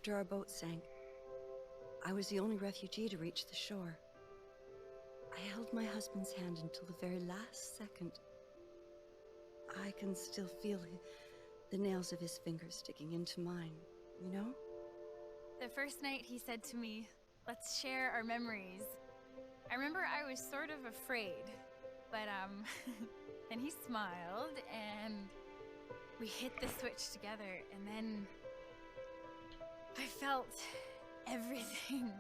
after our boat sank, I was the only refugee to reach the shore. I held my husband's hand until the very last second. I can still feel the nails of his fingers sticking into mine, you know? The first night he said to me, "Let's share our memories." I remember I was sort of afraid, but then he smiled and we hit the switch together, and then I felt everything.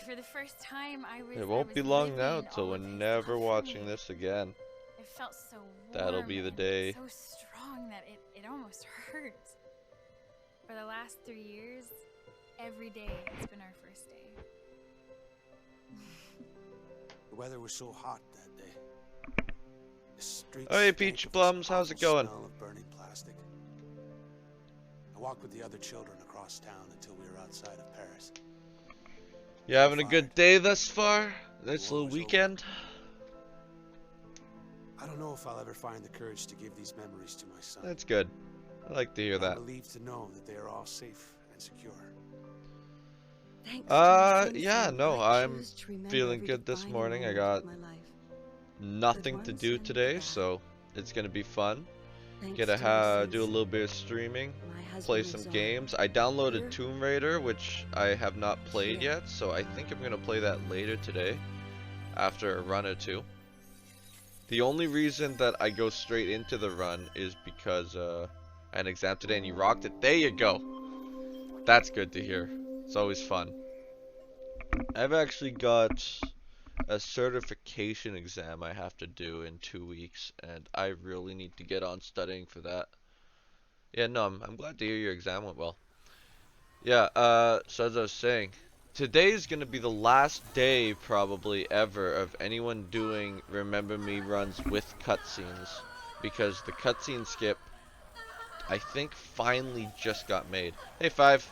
For the first time, It won't be long now till we're never watching this again. It felt so warm. That'll be the day. So strong that it almost hurt. For the last 3 years, every day has been our first day. The weather was so hot that day. The streets Hey, Peach Plums, how's it going? smell of burning plastic. I walked with the other children across town until we were outside of Paris. You having a good day thus far? This little weekend? I don't know if I'll ever find the courage to give these memories to my son. That's good. I like to hear that. I'm relieved to know that they are all safe and secure. Yeah, no, I'm feeling good this morning. I got nothing to do today, so it's gonna be fun. Get to do a little bit of streaming, play some games. I downloaded Tomb Raider, which I have not played yet, so I think I'm gonna play that later today, after a run or two. The only reason that I go straight into the run is because an exam today, and you rocked it. There you go. That's good to hear. It's always fun. I've actually got a certification exam I have to do in 2 weeks, and I really need to get on studying for that. Yeah, no, I'm glad to hear your exam went well. Yeah, so as I was saying, today is gonna be the last day probably ever of anyone doing Remember Me runs with cutscenes, because the cutscene skip, I think, finally just got made. Hey, Five.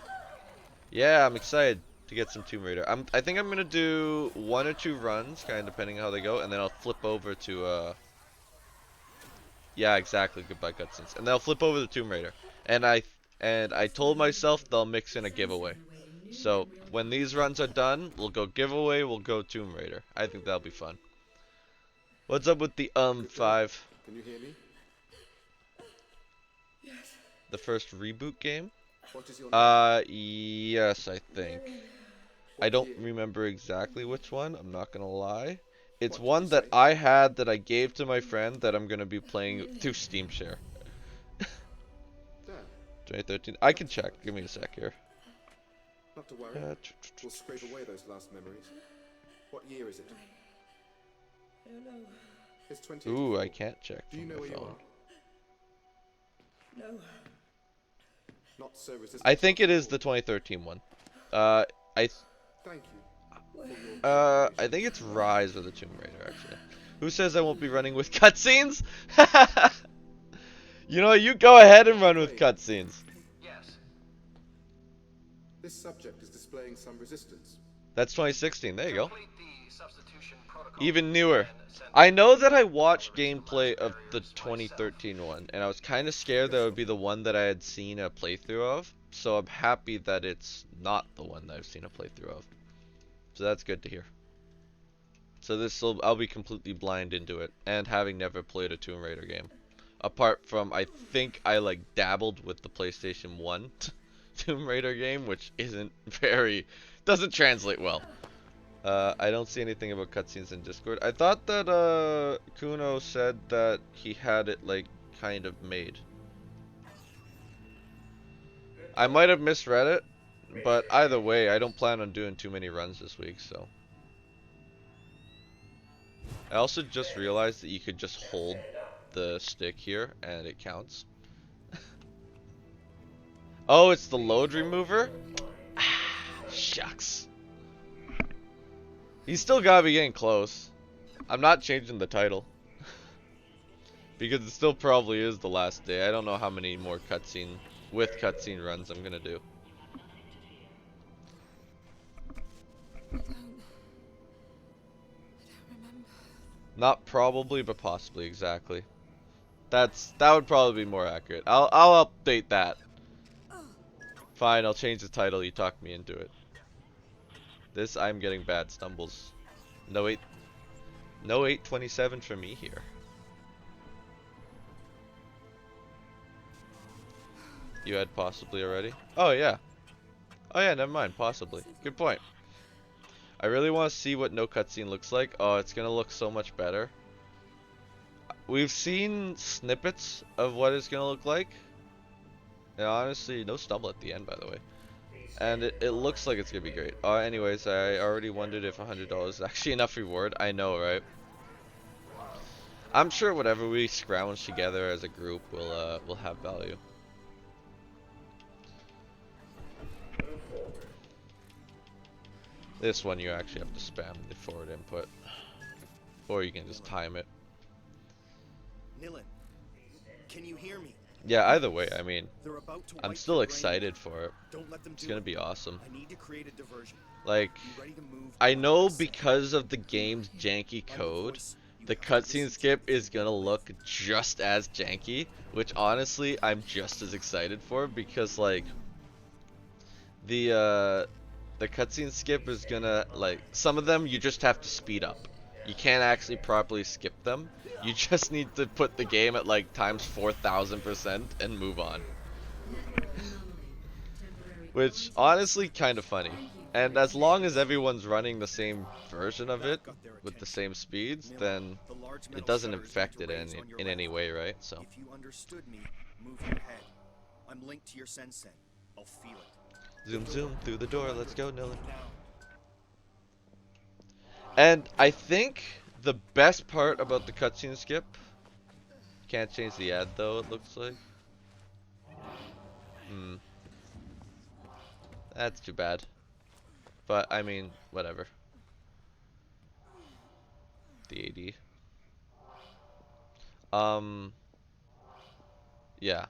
Yeah, I'm excited to get some Tomb Raider. I think I'm gonna do 1 or 2 runs, kind of depending on how they go, and then I'll flip over to yeah, exactly, goodbye cutscenes, and then I'll flip over to Tomb Raider. And I told myself they'll mix in a giveaway. So when these runs are done, we'll go giveaway, we'll go Tomb Raider. I think that'll be fun. What's up with the Five? Can you hear me? The first reboot game? What is your name? Yes, I think. I don't remember exactly which one, I'm not gonna lie. It's one that I had that I gave to my friend that I'm gonna be playing through Steam Share. 2013. I can check. Give me a sec here. Not to worry. We'll scrape away those last memories. What year is it? I don't know. It's 20. Ooh, I can't check. Do you know where you are? No. Not so resistant. I think it is the 2013 one. Thank you. I think it's Rise of the Tomb Raider, actually. Who says I won't be running with cutscenes? You know, you go ahead and run with cutscenes. Yes. This subject is displaying some resistance. That's 2016. There you go. Even newer. I know that I watched gameplay of the 2013 one, and I was kind of scared that it would be the one that I had seen a playthrough of. So I'm happy that it's not the one that I've seen a playthrough of. So that's good to hear. So I'll be completely blind into it, and having never played a Tomb Raider game. Apart from, I think I like dabbled with the PlayStation 1 Tomb Raider game, which doesn't translate well. I don't see anything about cutscenes in Discord. I thought that Kuno said that he had it like kind of made. I might have misread it, but either way, I don't plan on doing too many runs this week, so. I also just realized that you could just hold the stick here and it counts. Oh, it's the load remover? Shucks. He's still gotta be getting close. I'm not changing the title. Because it still probably is the last day. I don't know how many more cutscene runs I'm gonna do. I don't remember. Not probably, but possibly, exactly. That would probably be more accurate. I'll update that Fine, I'll change the title. You talked me into it. This, I'm getting bad stumbles. No 827 for me here. You had possibly already? Oh yeah. Oh yeah, never mind. Possibly. Good point. I really want to see what no cutscene looks like. Oh, it's gonna look so much better. We've seen snippets of what it's gonna look like. And honestly, no stumble at the end, by the way. And it looks like it's gonna be great. Anyways, I already wondered if $100 is actually enough reward. I know, right? I'm sure whatever we scrounge together as a group will have value. This one you actually have to spam the forward input, or you can just time it. Nilin, can you hear me? Yeah, either way, I mean, I'm still excited for it. It's gonna be awesome. I need to create a diversion. Like, I know because of the game's janky code, the cutscene skip is gonna look just as janky, which honestly I'm just as excited for, because like the cutscene skip is gonna, like, some of them you just have to speed up. You can't actually properly skip them. You just need to put the game at like times 4,000% and move on. Which honestly kind of funny. And as long as everyone's running the same version of it with the same speeds, then it doesn't affect it in any way, right? So. If you understood me, move your head. I'm linked to your sensen. I'll feel it. Zoom zoom through the door. Let's go, Nilin. And I think the best part about the cutscene skip, can't change the ad though, it looks like. That's too bad. But I mean, whatever. The AD. Yeah.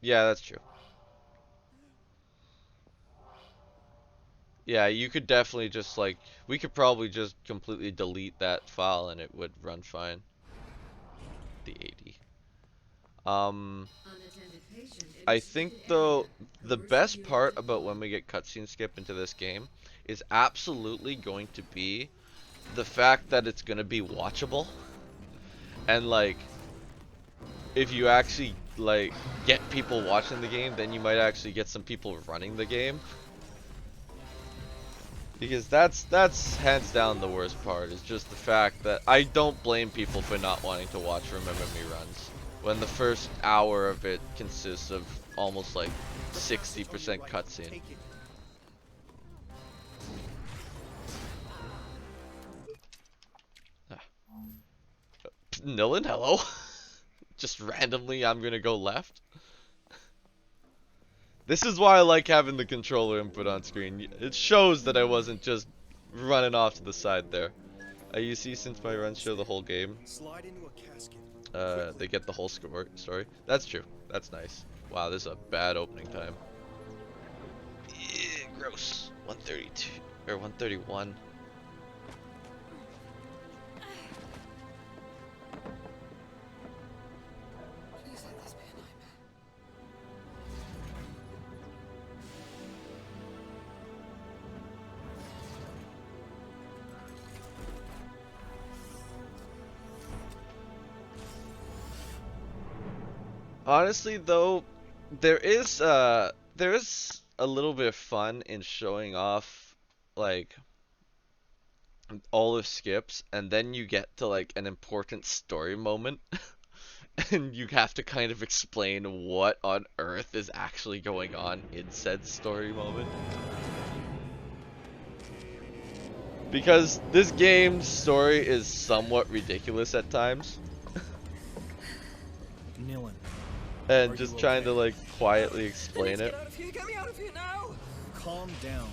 Yeah, that's true. Yeah, you could definitely just like, we could probably just completely delete that file and it would run fine. The AD. I think though, the best part about when we get cutscene skip into this game is absolutely going to be the fact that it's gonna be watchable. And like, if you actually like get people watching the game, then you might actually get some people running the game. Because that's hands down the worst part, is just the fact that I don't blame people for not wanting to watch Remember Me runs, when the first hour of it consists of almost like 60% cutscene. Nilin, hello? Just randomly I'm gonna go left? This is why I like having the controller input on screen. It shows that I wasn't just running off to the side there. You see, since my runs show the whole game, they get the whole story. That's true. That's nice. Wow, this is a bad opening time. Ew, gross. 132 or 131. Honestly, though, there is a little bit of fun in showing off like all the skips, and then you get to like an important story moment, and you have to kind of explain what on earth is actually going on in said story moment. Because this game's story is somewhat ridiculous at times. Nilin. And just trying to like quietly explain it. Get me out of here now! Calm down.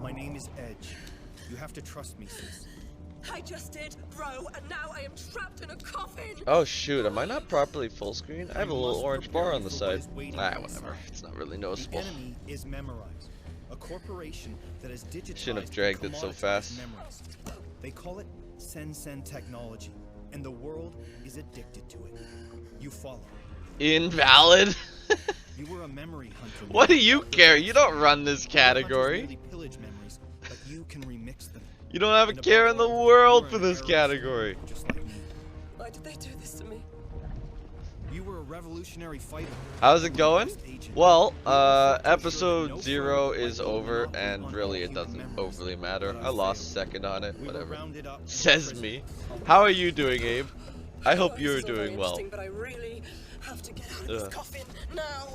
My name is Edge. You have to trust me, sis. I just did, bro, and now I am trapped in a coffin. Oh shoot, am I not properly full screen? I have a little orange bar on the side. Whatever. It's not really noticeable. The enemy is Memorize, a corporation that has digitized. Shouldn't have dragged it so fast. Memories. They call it Sensen technology, and the world is addicted to it. You follow. Invalid. You were a memory hunter. What do you care? You don't run this category. Pillage memories, but you can remix them. You don't have a care in the world for this category. Just like me. Why did they do this to me? You were a revolutionary fighter. How's it going? Well, episode 0 is over, and really it doesn't overly matter. I lost a second on it, whatever. Says me. How are you doing, Abe? I hope you're doing well. But I really have to get out of this coffin now.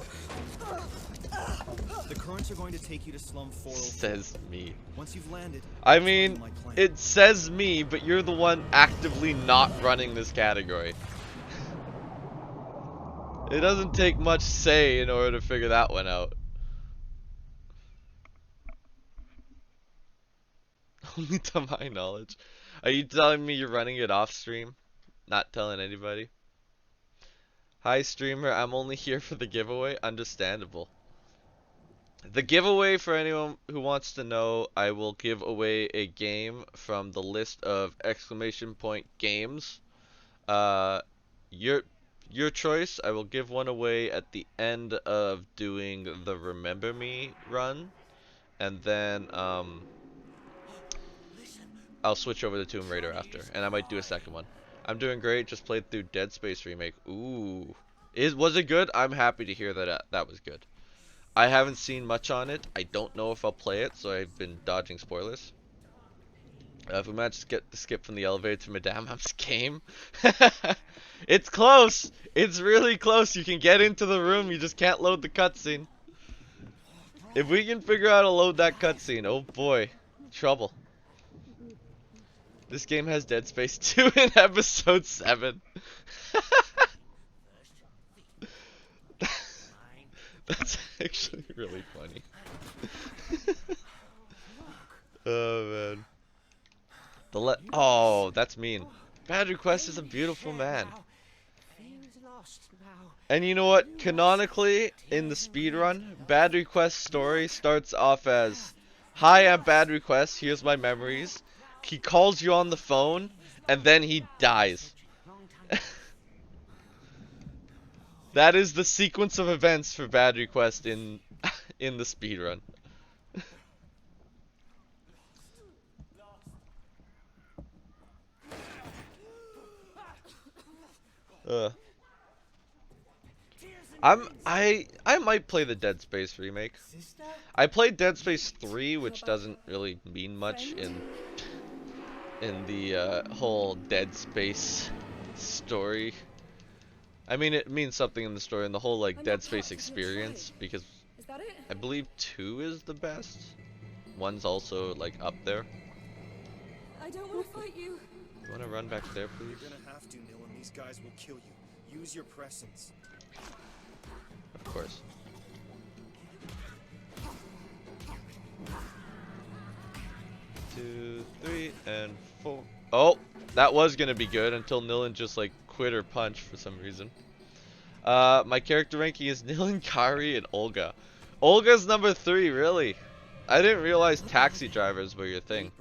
The currents are going to take you to slum 404. Says me. Once you've landed, I mean, it says me, but you're the one actively not running this category. It doesn't take much say in order to figure that one out. Only to my knowledge. Are you telling me you're running it off stream? Not telling anybody? Hi streamer, I'm only here for the giveaway. Understandable. The giveaway, for anyone who wants to know, I will give away a game from the list of exclamation point games. Your choice. I will give one away at the end of doing the Remember Me run, and then I'll switch over to Tomb Raider after, and I might do a second one. I'm doing great. Just played through Dead Space remake. Ooh, was it good? I'm happy to hear that that was good. I haven't seen much on it. I don't know if I'll play it, so I've been dodging spoilers. If we manage to get the skip from the elevator to Madame M's game. It's close. It's really close. You can get into the room. You just can't load the cutscene. If we can figure out how to load that cutscene, oh boy, trouble. This game has Dead Space 2 in episode 7. That's actually really funny. Oh man. Oh, that's mean. Bad Request is a beautiful man. And you know what? Canonically, in the speedrun, Bad Request's story starts off as, "Hi, I'm Bad Request, here's my memories." He calls you on the phone, and then he dies. That is the sequence of events for Bad Request in the speedrun. I might play the Dead Space remake. I played Dead Space 3, which doesn't really mean much in the whole Dead Space story. I mean, it means something in the story and the whole like Dead Space experience, because I believe 2 is the best. 1's also like up there. I don't want to fight you. You want to run back there, please? You're gonna have to, Neil, and these guys will kill you. Use your presence. Of course. Two, 3, and 4. Oh, that was gonna be good until Nilan just like quit her punch for some reason. My character ranking is Nilan, Kari, and Olga. Olga's number 3, really? I didn't realize taxi drivers were your thing.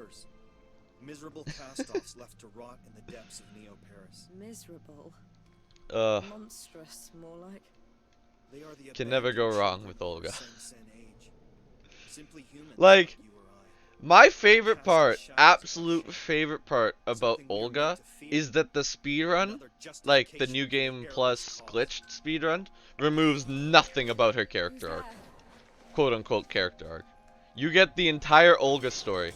Miserable cast-offs left to rot in the depths of Neo Paris. Miserable. Monstrous, more like. They are the Can never go wrong with Olga. Simply human, Like, you or I. my favorite part, absolute favorite part about Olga is that the speedrun, like the New Game Plus glitched speedrun, removes nothing about her character arc. Quote unquote character arc. You get the entire Olga story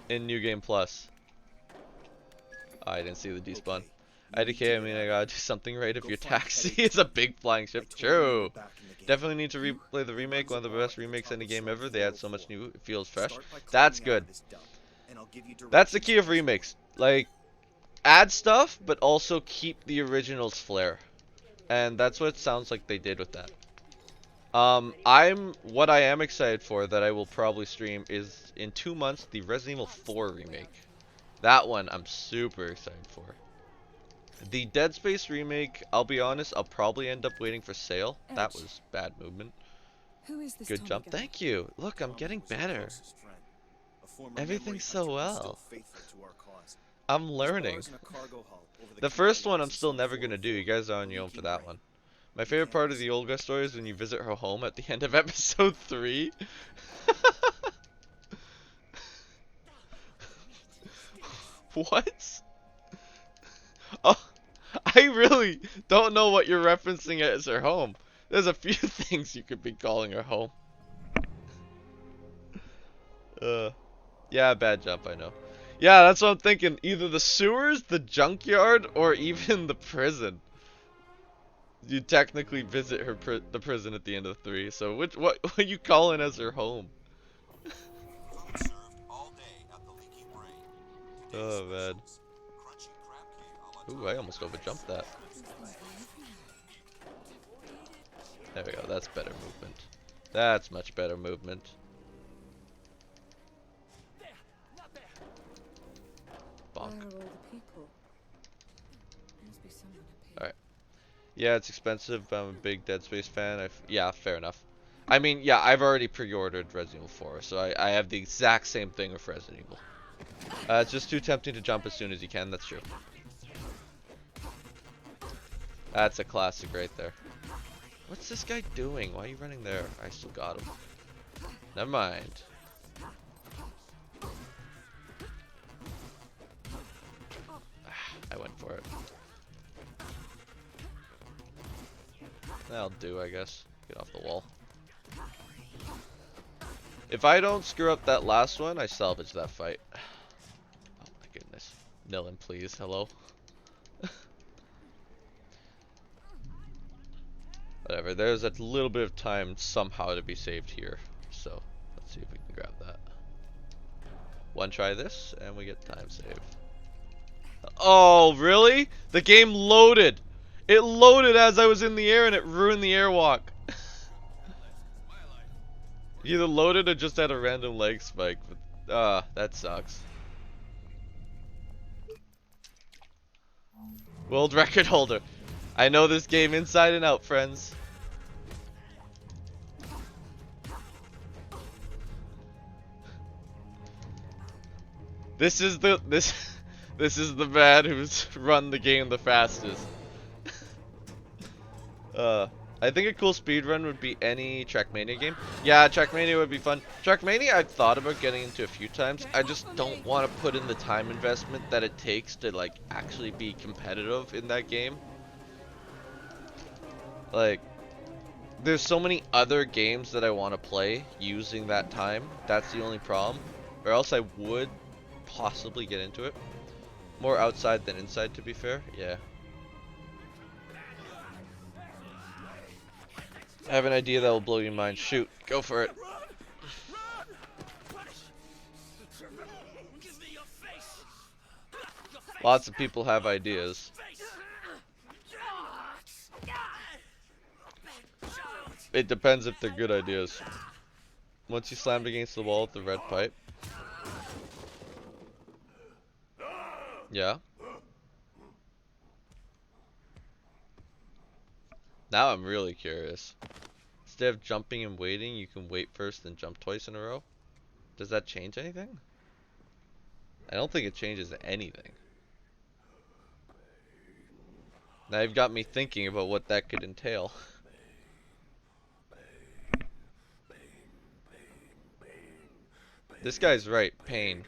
in New Game Plus. Oh, I didn't see the despawn. IDK, I mean, I gotta do something right if your taxi is a big flying ship. True. Definitely need to replay the remake, one of the best remakes in the game ever. They add so much new, it feels fresh. That's good. That's the key of remakes. Like, add stuff, but also keep the original's flair. And that's what it sounds like they did with that. What I am excited for that I will probably stream is in 2 months the Resident Evil 4 remake. That one I'm super excited for. The Dead Space remake, I'll be honest, I'll probably end up waiting for sale. That was bad movement. Who is this Good jump. Thank you. Look, I'm getting better. Everything's so well. I'm learning. The first one I'm still never gonna do. You guys are on your own for that one. My favorite part of the Olga story is when you visit her home at the end of episode 3. What? Oh, I really don't know what you're referencing as her home. There's a few things you could be calling her home. Yeah, bad jump, I know. Yeah, that's what I'm thinking. Either the sewers, the junkyard, or even the prison. You technically visit her the prison at the end of 3. So what are you calling as her home? Oh man. Ooh, I almost overjumped that. There we go. That's better movement. That's much better movement. Bonk. Alright. Yeah, it's expensive. I'm a big Dead Space fan. Yeah, fair enough. I mean, yeah, I've already pre-ordered Resident Evil 4, so I have the exact same thing with Resident Evil. It's just too tempting to jump as soon as you can, that's true. That's a classic right there. What's this guy doing? Why are you running there? I still got him. Never mind. I went for it. That'll do, I guess. Get off the wall. If I don't screw up that last one, I salvage that fight. Oh my goodness. Nilin, please. Hello? Whatever. There's a little bit of time somehow to be saved here. So, let's see if we can grab that. One try this, and we get time save. Oh, really? The game loaded! It loaded as I was in the air and it ruined the airwalk. Either loaded or just had a random leg spike. But, that sucks. World record holder. I know this game inside and out, friends. This is the man who's run the game the fastest. I think a cool speedrun would be any Trackmania game. Yeah, Trackmania would be fun. Trackmania I've thought about getting into a few times. I just don't want to put in the time investment that it takes to like actually be competitive in that game. Like, there's so many other games that I want to play using that time. That's the only problem. Or else I would possibly get into it. More outside than inside, to be fair. Yeah. I have an idea that will blow your mind. Shoot, go for it. Lots of people have ideas. It depends if they're good ideas. Once you slammed against the wall with the red pipe. Yeah. Now I'm really curious. Instead of jumping and waiting, you can wait first and jump twice in a row. Does that change anything? I don't think it changes anything. Now you've got me thinking about what that could entail. This guy's right, pain.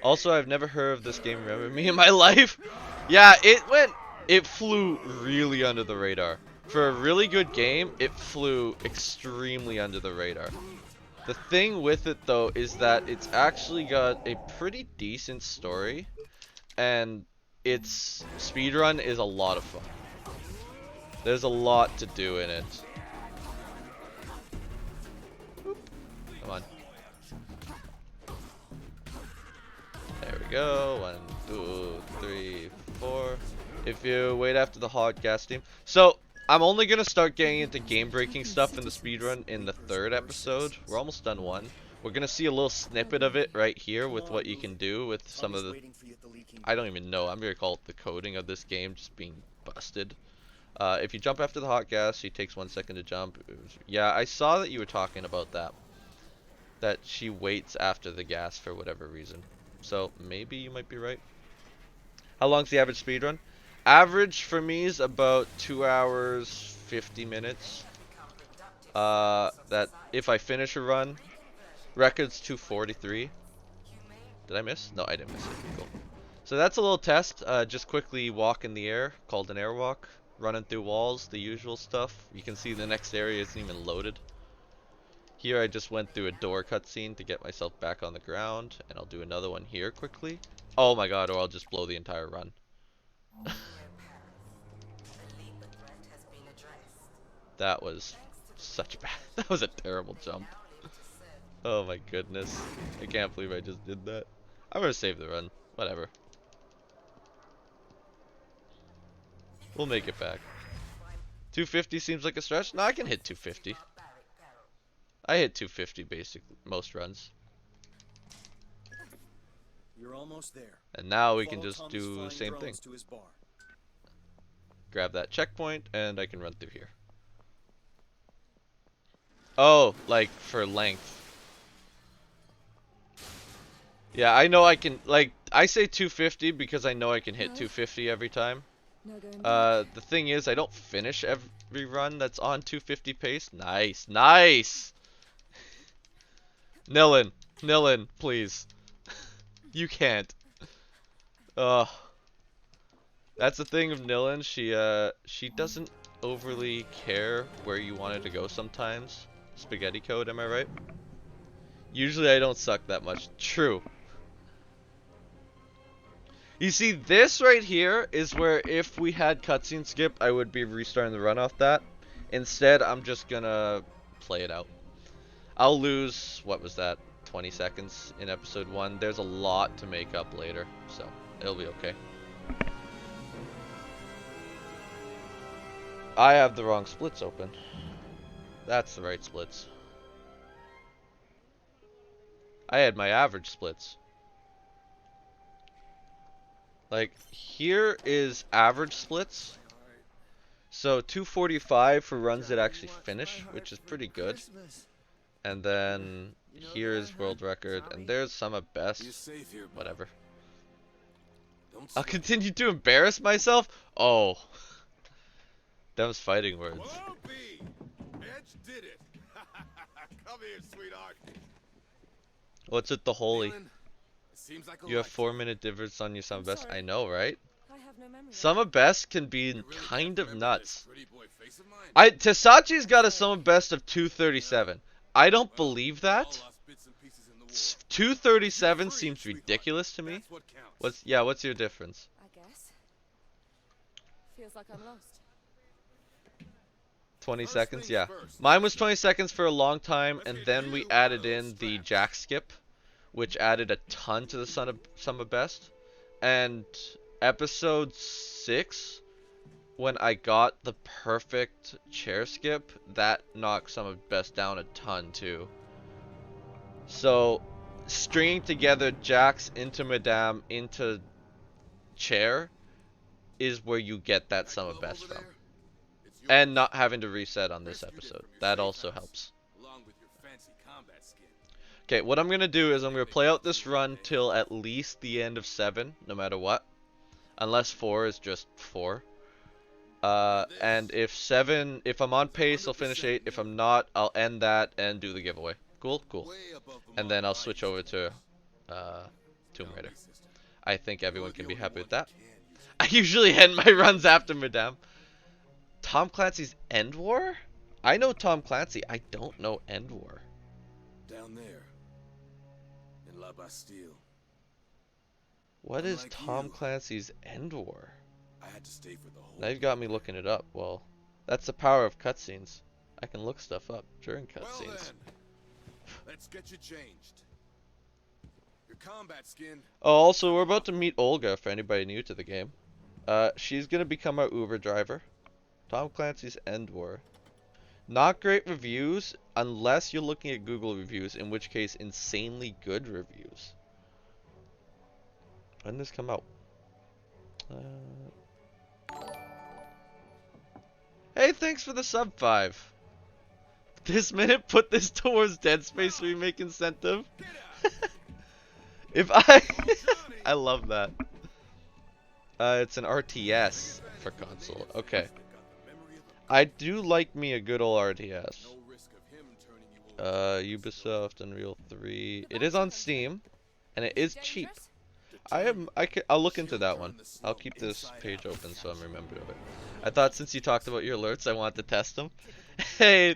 Also, I've never heard of this game Remember Me in my life. Yeah, it flew really under the radar. For a really good game, it flew extremely under the radar. The thing with it though is that it's actually got a pretty decent story, and its speedrun is a lot of fun. There's a lot to do in it. Come on. There we go. 1, 2, 3, 4. If you wait after the hot gas steam. So, I'm only going to start getting into game-breaking stuff in the speedrun in the 3rd episode. We're almost done 1. We're going to see a little snippet of it right here with what you can do with some of the... I don't even know. I'm going to call it the coding of this game just being busted. If you jump after the hot gas, she takes 1 second to jump. Yeah, I saw that you were talking about that. That she waits after the gas for whatever reason. So, maybe you might be right. How long's the average speedrun? Average for me is about 2 hours 50 minutes. That if I finish a run, record's 243. Did I miss? No, I didn't miss it. Cool. So that's a little test. Just quickly walk in the air, called an airwalk. Running through walls, the usual stuff. You can see the next area isn't even loaded. Here I just went through a door cutscene to get myself back on the ground, and I'll do another one here quickly. Oh my god, or I'll just blow the entire run. That was such a bad, that was a terrible jump. Oh my goodness. I can't believe I just did that. I'm gonna save the run. Whatever. We'll make it back. 250 seems like a stretch. No, I can hit 250. I hit 250 basically most runs. You're almost there. And now we can just do the same thing. Grab that checkpoint and I can run through here. Oh, like for length. Yeah, I know I can, like, I say 250 because I know I can hit 250 every time. The thing is, I don't finish every run that's on 250 pace. Nice, nice! Nilin, please. You can't. Ugh. That's the thing of Nilin, she doesn't overly care where you want it to go sometimes. Spaghetti code, am I right? Usually I don't suck that much. True. You see, this right here is where if we had cutscene skip, I would be restarting the run off that. Instead, I'm just gonna play it out. I'll lose, what was that, 20 seconds in episode 1. There's a lot to make up later, so it'll be okay. I have the wrong splits open. That's the right splits. I had my average splits. Like, here is average splits. So 245 for runs that actually finish, which is pretty good. And then here is world record, and there's some of best. Whatever. I'll continue to embarrass myself? Oh. Them's fighting words. Come here, sweetheart. What's with the holy? You have 4-minute difference on your sum best. I know, right? Sum of best can be kind of nuts. Tesachi's got a sum of best of 237. I don't believe that. 237 seems ridiculous to me. What's your difference? I guess. Feels like I'm lost. 20 seconds, yeah. Mine was 20 seconds for a long time, and then we added in the jack skip, which added a ton to the sum of best. And episode 6, when I got the perfect chair skip, that knocked sum of best down a ton too. So stringing together jacks into Madame into chair is where you get that sum of best from. And not having to reset on this episode. That also helps. Okay, what I'm going to do is I'm going to play out this run till at least the end of 7, no matter what. Unless 4 is just 4. And if I'm on pace, I'll finish 8. If I'm not, I'll end that and do the giveaway. Cool? Cool. And then I'll switch over to Tomb Raider. I think everyone can be happy with that. I usually end my runs after Madame. Tom Clancy's End War? I know Tom Clancy. I don't know End War. Down there in La Bastille. What is Tom Clancy's End War? I had to stay for the whole. Now you've got me looking it up. Well, that's the power of cutscenes. I can look stuff up during cutscenes. Well then, let's get you changed. Your combat skin. Oh, also, we're about to meet Olga for anybody new to the game. She's gonna become our Uber driver. Tom Clancy's End War. Not great reviews unless you're looking at Google reviews, in which case insanely good reviews. When did this come out? Hey, thanks for the sub 5. This minute, put this towards Dead Space remake incentive. If I love that. It's an RTS for console. Okay. I do like me a good old RTS. Ubisoft, Unreal 3. It is on Steam, and it is cheap. I'll look into that one. I'll keep this page open so I'm remembered of it. I thought since you talked about your alerts, I wanted to test them. Hey,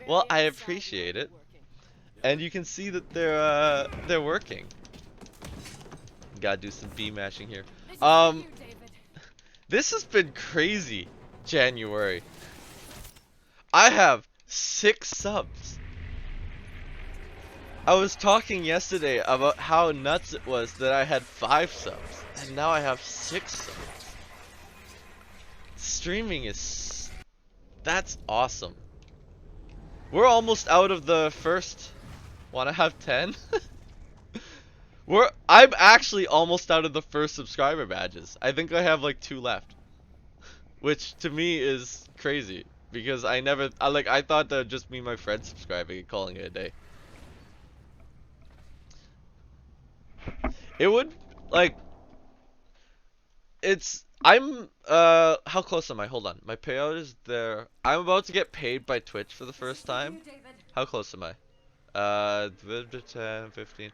well, I appreciate it, and you can see that they're working. Gotta do some B mashing here. This has been crazy. January. I have 6 subs. I was talking yesterday about how nuts it was that I had 5 subs, and now I have 6 subs. Streaming is... that's awesome. We're almost out of the first... wanna have 10? I'm actually almost out of the first subscriber badges. I think I have like 2 left. Which to me is crazy. Because I thought that would just be my friends subscribing and calling it a day. It would, like, how close am I? Hold on. My payout is there. I'm about to get paid by Twitch for the first time. How close am I? 10, 15.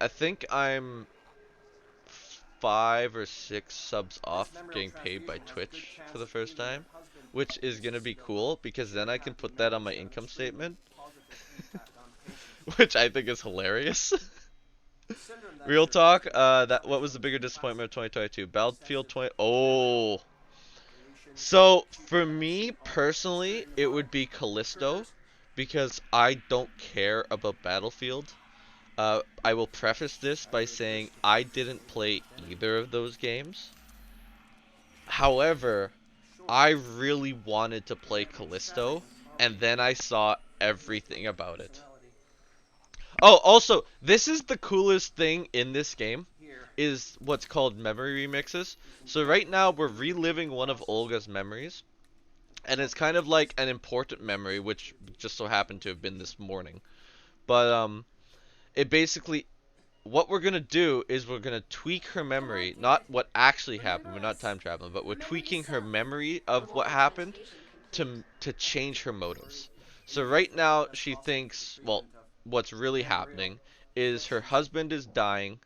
I think I'm 5 or 6 subs off getting paid by Twitch for the first time. Which is gonna be cool, because then I can put that on my income statement. Which I think is hilarious. Real talk, what was the bigger disappointment of 2022? Battlefield 20... oh. So, for me, personally, it would be Callisto, because I don't care about Battlefield. I will preface this by saying I didn't play either of those games. However, I really wanted to play Callisto, and then I saw everything about it. Oh, also, this is the coolest thing in this game, is what's called memory remixes. So right now, we're reliving one of Olga's memories, and it's kind of like an important memory, which just so happened to have been this morning. But, it basically, what we're gonna do is we're gonna tweak her memory, not what actually happened, we're not time traveling, but we're tweaking her memory of what happened to change her motives. So right now, she thinks, well, what's really happening is her husband is dying,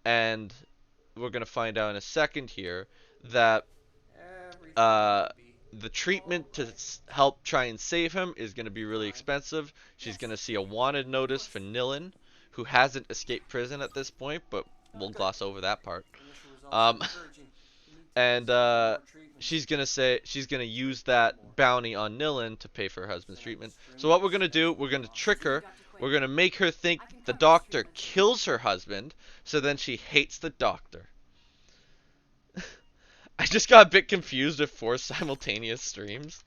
and we're gonna find out in a second here that the treatment to help try and save him is gonna be really expensive. She's gonna see a wanted notice for Nilin, who hasn't escaped prison at this point, but we'll gloss over that part. And she's gonna use that bounty on Nilin to pay for her husband's treatment. So what we're gonna do, we're gonna trick her. We're gonna make her think the doctor kills her husband, so then she hates the doctor. I just got a bit confused with 4 simultaneous streams.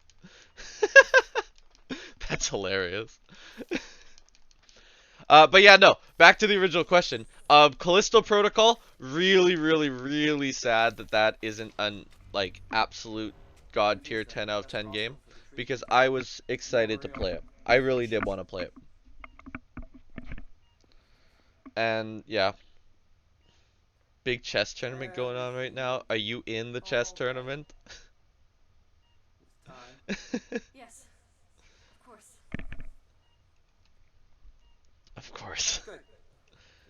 That's hilarious. But yeah, no. Back to the original question. Callisto Protocol, really sad that isn't an absolute god tier 10 out of 10 game, because I was excited to play it. I really did want to play it. And yeah. Big chess tournament going on right now. Are you in the chess tournament? Yes. Of course. Of course. Good.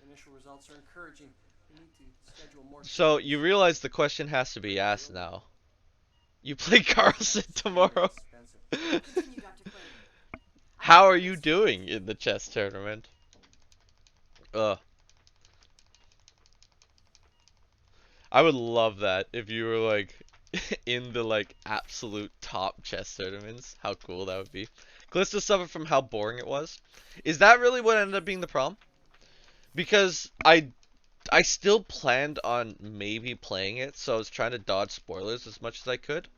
The initial results are encouraging. We need to schedule more. So you realize the question has to be asked now. You play Carlson tomorrow. How are you doing in the chess tournament? I would love that if you were like in the absolute top chess tournaments. How cool that would be. Callisto suffered from how boring it was. Is that really what ended up being the problem? Because I still planned on maybe playing it, so I was trying to dodge spoilers as much as I could.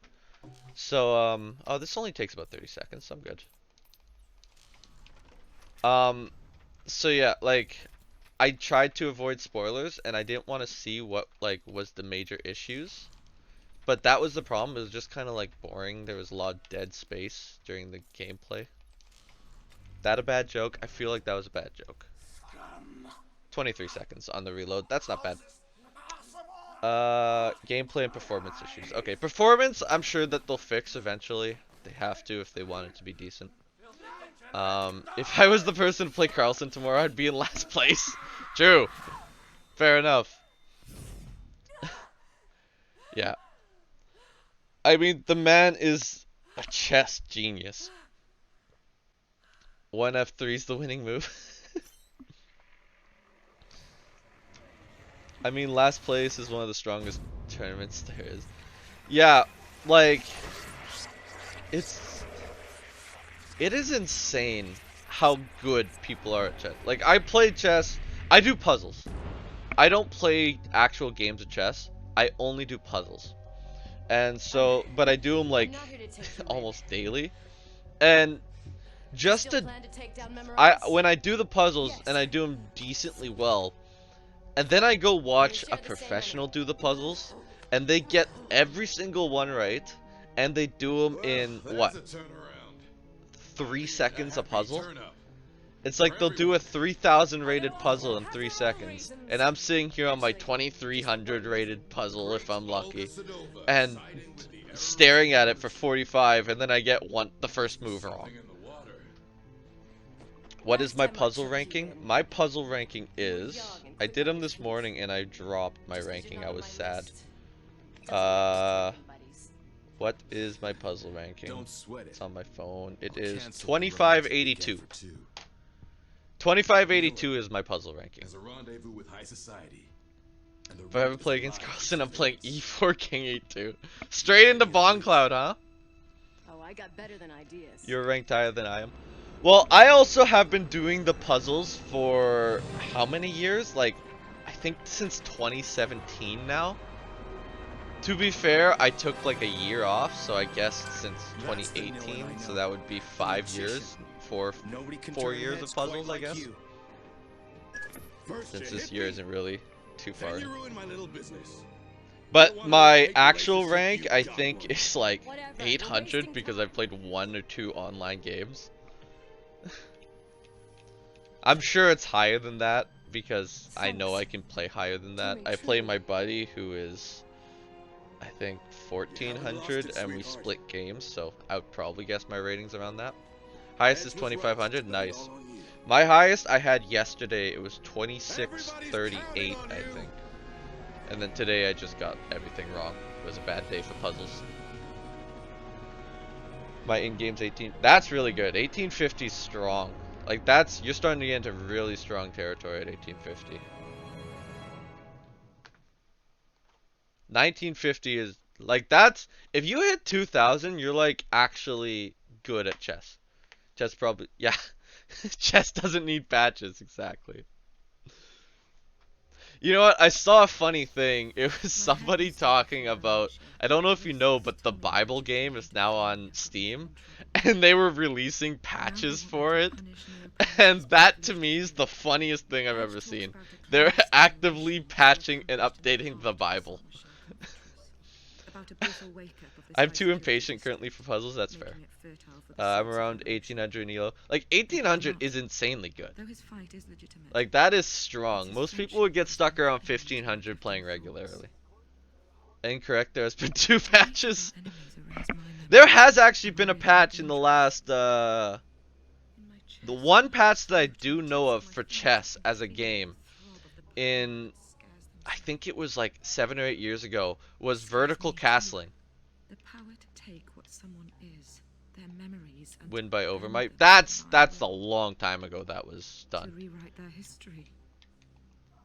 So oh, this only takes about 30 seconds, so I'm good. So yeah, I tried to avoid spoilers, and I didn't want to see what was the major issues. But that was the problem. It was just kind of boring. There was a lot of dead space during the gameplay. That a bad joke? I feel like that was a bad joke. 23 seconds on the reload. That's not bad. Gameplay and performance issues. Okay, performance, I'm sure that they'll fix eventually. They have to if they want it to be decent. If I was the person to play Carlson tomorrow, I'd be in last place. True. Fair enough. Yeah. I mean, the man is a chess genius. 1F3 is the winning move. I mean, last place is one of the strongest tournaments there is. Yeah, like, it is insane how good people are at chess. Like, I play chess, I do puzzles. I don't play actual games of chess. I only do puzzles. And so, but I do them like almost daily. And just when I do the puzzles and I do them decently well, and then I go watch a professional do the puzzles, and they get every single one right, and they do them in, what, 3 seconds a puzzle? It's like they'll do a 3,000 rated puzzle in 3 seconds, and I'm sitting here on my 2,300 rated puzzle if I'm lucky, and staring at it for 45, and then I get the first move wrong. What is my puzzle ranking? My puzzle ranking is, I did them this morning and I dropped my ranking. I was sad. What is my puzzle ranking? It's on my phone. It is 2582. 2582 is my puzzle ranking. If I ever play against Carlson, I'm playing E4 King 8-2. Straight into Bomb Cloud, huh? Oh, I got better than ideas. You're ranked higher than I am. Well, I also have been doing the puzzles for how many years? Like, I think since 2017 now. To be fair, I took like a year off, so I guess since 2018, so that would be 5 years, 4 years of puzzles, I guess. Since this year isn't really too far. But my actual rank, I think, is like 800 because I've played 1 or 2 online games. I'm sure it's higher than that because I know I can play higher than that. I play my buddy who is, I think, 1400 and we split games, so I would probably guess my rating's around that. Highest is 2500, nice. My highest I had yesterday, it was 2638, I think. And then today I just got everything wrong. It was a bad day for puzzles. My in-game's 18. That's really good. 1850 is strong. Like that's, you're starting to get into really strong territory at 1850. 1950 is like, that's, if you hit 2000, you're like actually good at chess. Chess probably, yeah. Chess doesn't need patches, exactly. You know what? I saw a funny thing. It was somebody talking about, I don't know if you know, but the Bible game is now on Steam, and they were releasing patches for it. And that to me is the funniest thing I've ever seen. They're actively patching and updating the Bible. I'm too impatient currently for puzzles, that's fair. I'm around 1800 Nilo. Like 1800 is insanely good. Like that is strong. Most people would get stuck around 1500 playing regularly. Incorrect, there has been 2 patches. There has actually been a patch in the last, the one patch that I do know of for chess as a game in, I think it was like 7 or 8 years ago, was vertical castling. The power to take what someone is, their memories, and win by overmight. That's a long time ago that was done. To rewrite their history.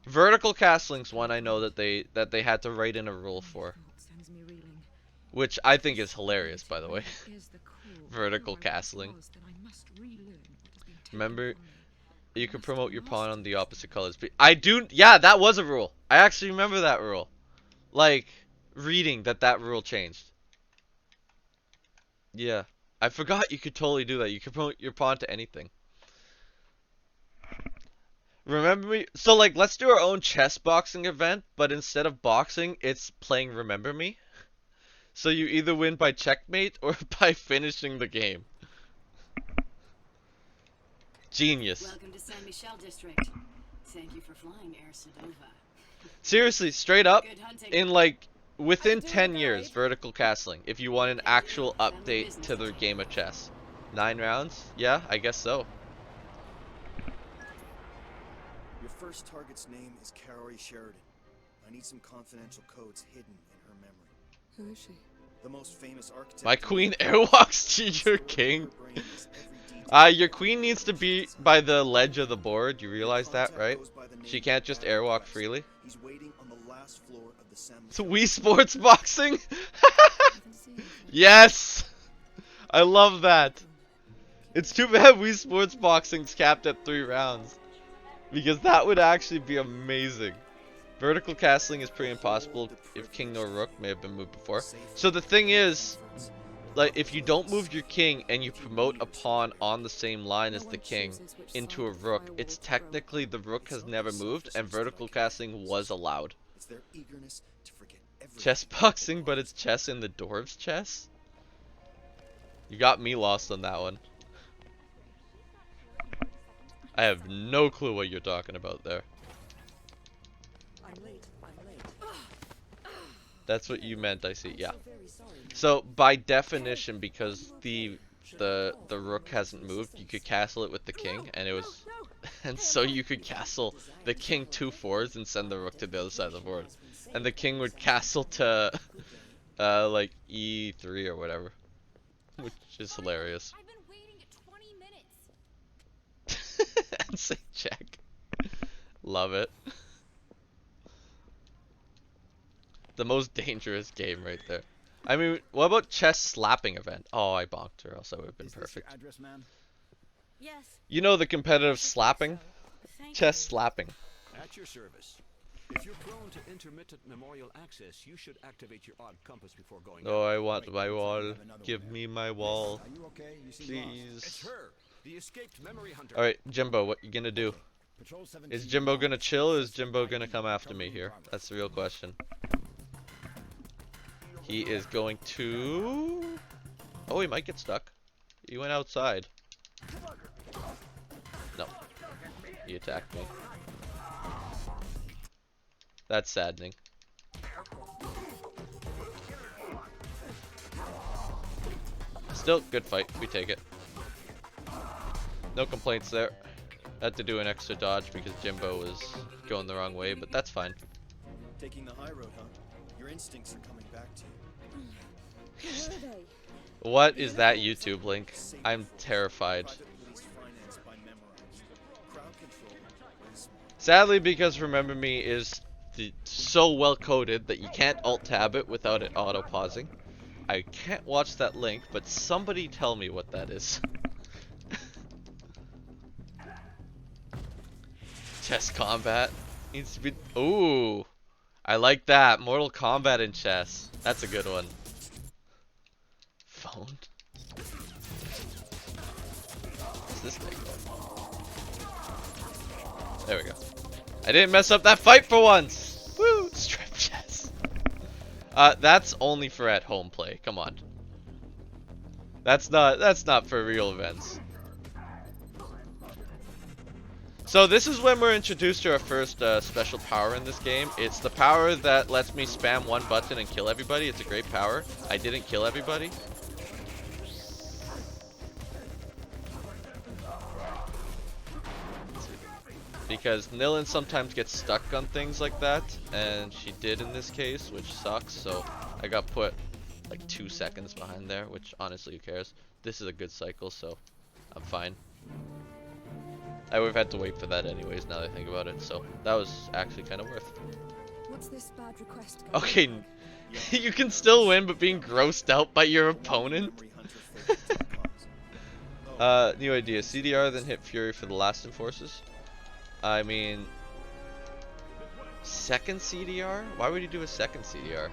Vertical castling's one I know that they had to write in a rule for, which I think is hilarious, by the way. Vertical castling. Remember, you can promote your pawn on the opposite colors. I do. Yeah, that was a rule. I actually remember that rule. Like reading that rule changed. Yeah, I forgot you could totally do that. You could promote your pawn to anything. Remember me? So like, let's do our own chess boxing event, but instead of boxing, it's playing Remember Me. So you either win by checkmate or by finishing the game. Genius. Welcome to San Michel District. Thank you for flying Air Sedova. Seriously, straight up, in like within 10 years, vertical castling, if you want an actual update to the game of chess. 9 rounds? Yeah, I guess so. Your first target's name is Carrie Sheridan. I need some confidential codes hidden in her memory. Who is she? The most famous architect. My queen airwalks to your king. Your queen needs to be by the ledge of the board. You realize that, right? She can't just airwalk freely. He's waiting on the last floor of the It's Wii Sports Boxing. Yes, I love that. It's too bad Wii Sports Boxing's capped at 3 rounds, because that would actually be amazing. Vertical castling is pretty impossible if king nor rook may have been moved before. So the thing is, like, if you don't move your king and you promote a pawn on the same line as the king into a rook, it's technically the rook has never moved and vertical castling was allowed. Chess boxing, but it's chess in the dwarves chess? You got me lost on that one. I have no clue what you're talking about there. That's what you meant, I see. Yeah. So by definition, because the rook hasn't moved, you could castle it with the king, and it was, and so you could castle the king 2 4s and send the rook to the other side of the board, and the king would castle to like e3 or whatever, which is hilarious. I've been waiting 20 minutes. And say check. Love it. The most dangerous game right there. I mean, what about chess slapping event? Oh, I bonked her, else I would have been perfect. Address, ma'am? Yes. You know the competitive slapping? Chess slapping. At your service. If you're prone to intermittent memorial access, you should activate your odd compass before going. Oh, I want my wall. Give me my wall. Are you okay? You seem Please. It's her, the escaped memory hunter. Alright, Jimbo, what you gonna do? Is Jimbo gonna chill or is Jimbo gonna come after me here? That's the real question. He is going to... Oh, he might get stuck. He went outside. No. He attacked me. That's saddening. Still, good fight. We take it. No complaints there. Had to do an extra dodge because Jimbo was going the wrong way, but that's fine. Taking the high road, huh? Your instincts are coming back to you. What is that YouTube link? I'm terrified. Sadly, because Remember Me is so well coded that you can't alt tab it without it auto pausing. I can't watch that link, but somebody tell me what that is. Chess combat needs to be. Ooh, I like that. Mortal Kombat in chess. That's a good one. Phone. What's this thing going? There we go. I didn't mess up that fight for once. Woo! Strip chess. That's only for at home play. Come on. That's not for real events. So this is when we're introduced to our first special power in this game. It's the power that lets me spam one button and kill everybody. It's a great power. I didn't kill everybody. Because Nilin sometimes gets stuck on things like that, and she did in this case, which sucks. So I got put like 2 seconds behind there, which honestly, who cares? This is a good cycle, so I'm fine. I would have had to wait for that anyways, now that I think about it, so that was actually kind of worth it. What's this bad request? Okay, you can still win, but being grossed out by your opponent? New idea. CDR, then hit Fury for the last enforces. I mean... Second CDR? Why would you do a second CDR?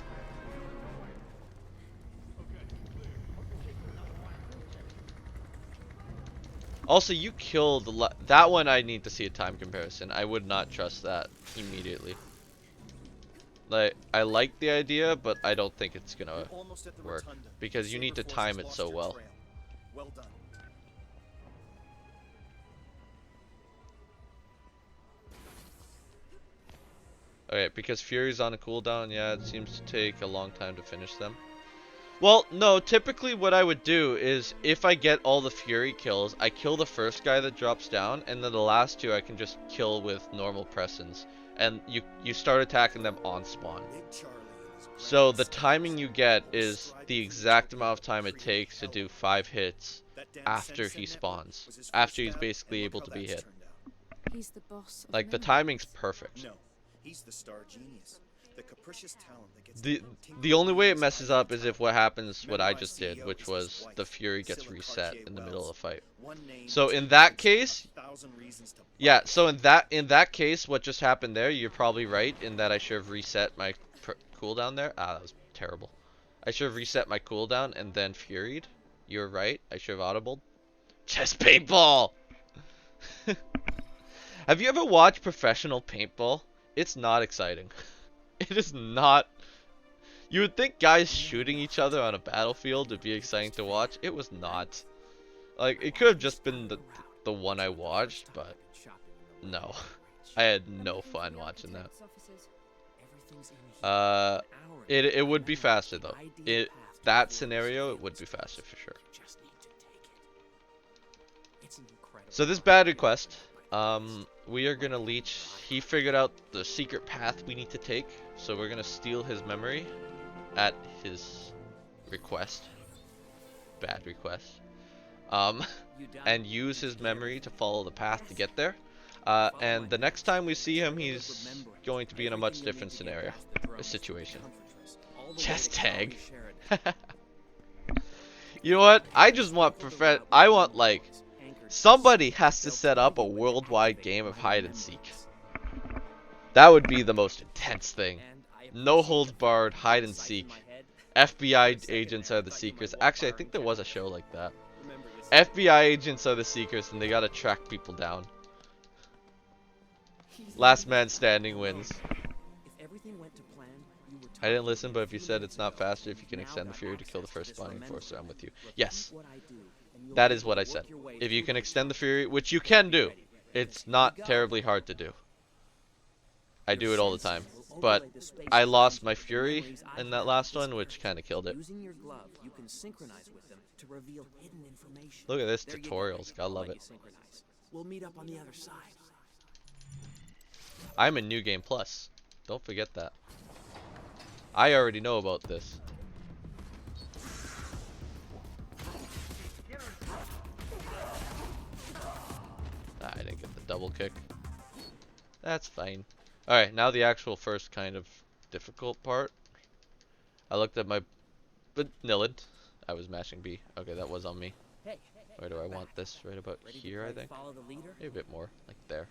Also, you killed that one. I need to see a time comparison. I would not trust that immediately. Like, I like the idea, but I don't think it's gonna work because you need to time it so well. Well done. Okay, because Fury's on a cooldown, yeah, it seems to take a long time to finish them. Well, no, typically what I would do is if I get all the Fury kills, I kill the first guy that drops down, and then the last two I can just kill with normal pressings. And you start attacking them on spawn. So the timing you get is the exact amount of time it takes to do 5 hits after he spawns. After he's basically able to be hit. He's the boss. Like, the timing's perfect. No, he's the star genius. The capricious talent that gets The only way it messes up is if what happens what I just did, which was the Fury gets reset in the middle of the fight. So in that case, yeah, so in that case, what just happened there, you're probably right in that I should have reset my cooldown there. Ah, that was terrible. I should have reset my cooldown and then Furied. You're right, I should have audibled. Chest paintball! Have you ever watched professional paintball? It's not exciting. It is not. You would think guys shooting each other on a battlefield would be exciting to watch. It was not. Like, it could have just been the one I watched, but no. I had no fun watching that. It would be faster though. That scenario, it would be faster for sure. So this bad request, we are gonna leech. He figured out the secret path we need to take, so we're gonna steal his memory at his request. Bad request. And use his memory to follow the path to get there. And the next time we see him, he's going to be in a much different scenario, a situation. Chest tag. You know what? I just want I want like somebody has to set up a worldwide game of hide and seek. That would be the most intense thing. No holds barred, hide and seek. FBI agents are the seekers. Actually, I think there was a show like that. FBI agents are the seekers, and they gotta track people down. Last man standing wins. I didn't listen, but if you said it's not faster if you can extend the Fury to kill the first spawning enforcer, I'm with you. Yes. That is what I said. If you can extend the Fury, which you can do, it's not terribly hard to do. I do it all the time. But I lost my Fury in that last one, which kind of killed it. Look at this tutorials. Gotta love it. We'll meet up on the other side. I'm in New Game Plus. Don't forget that. I already know about this. Ah, I didn't get the double kick. That's fine. Alright, now the actual first kind of difficult part. I looked at my... But Nillid. I was mashing B. Okay, that was on me. Where do I want this? Right about here, I think. Maybe a bit more. Like there.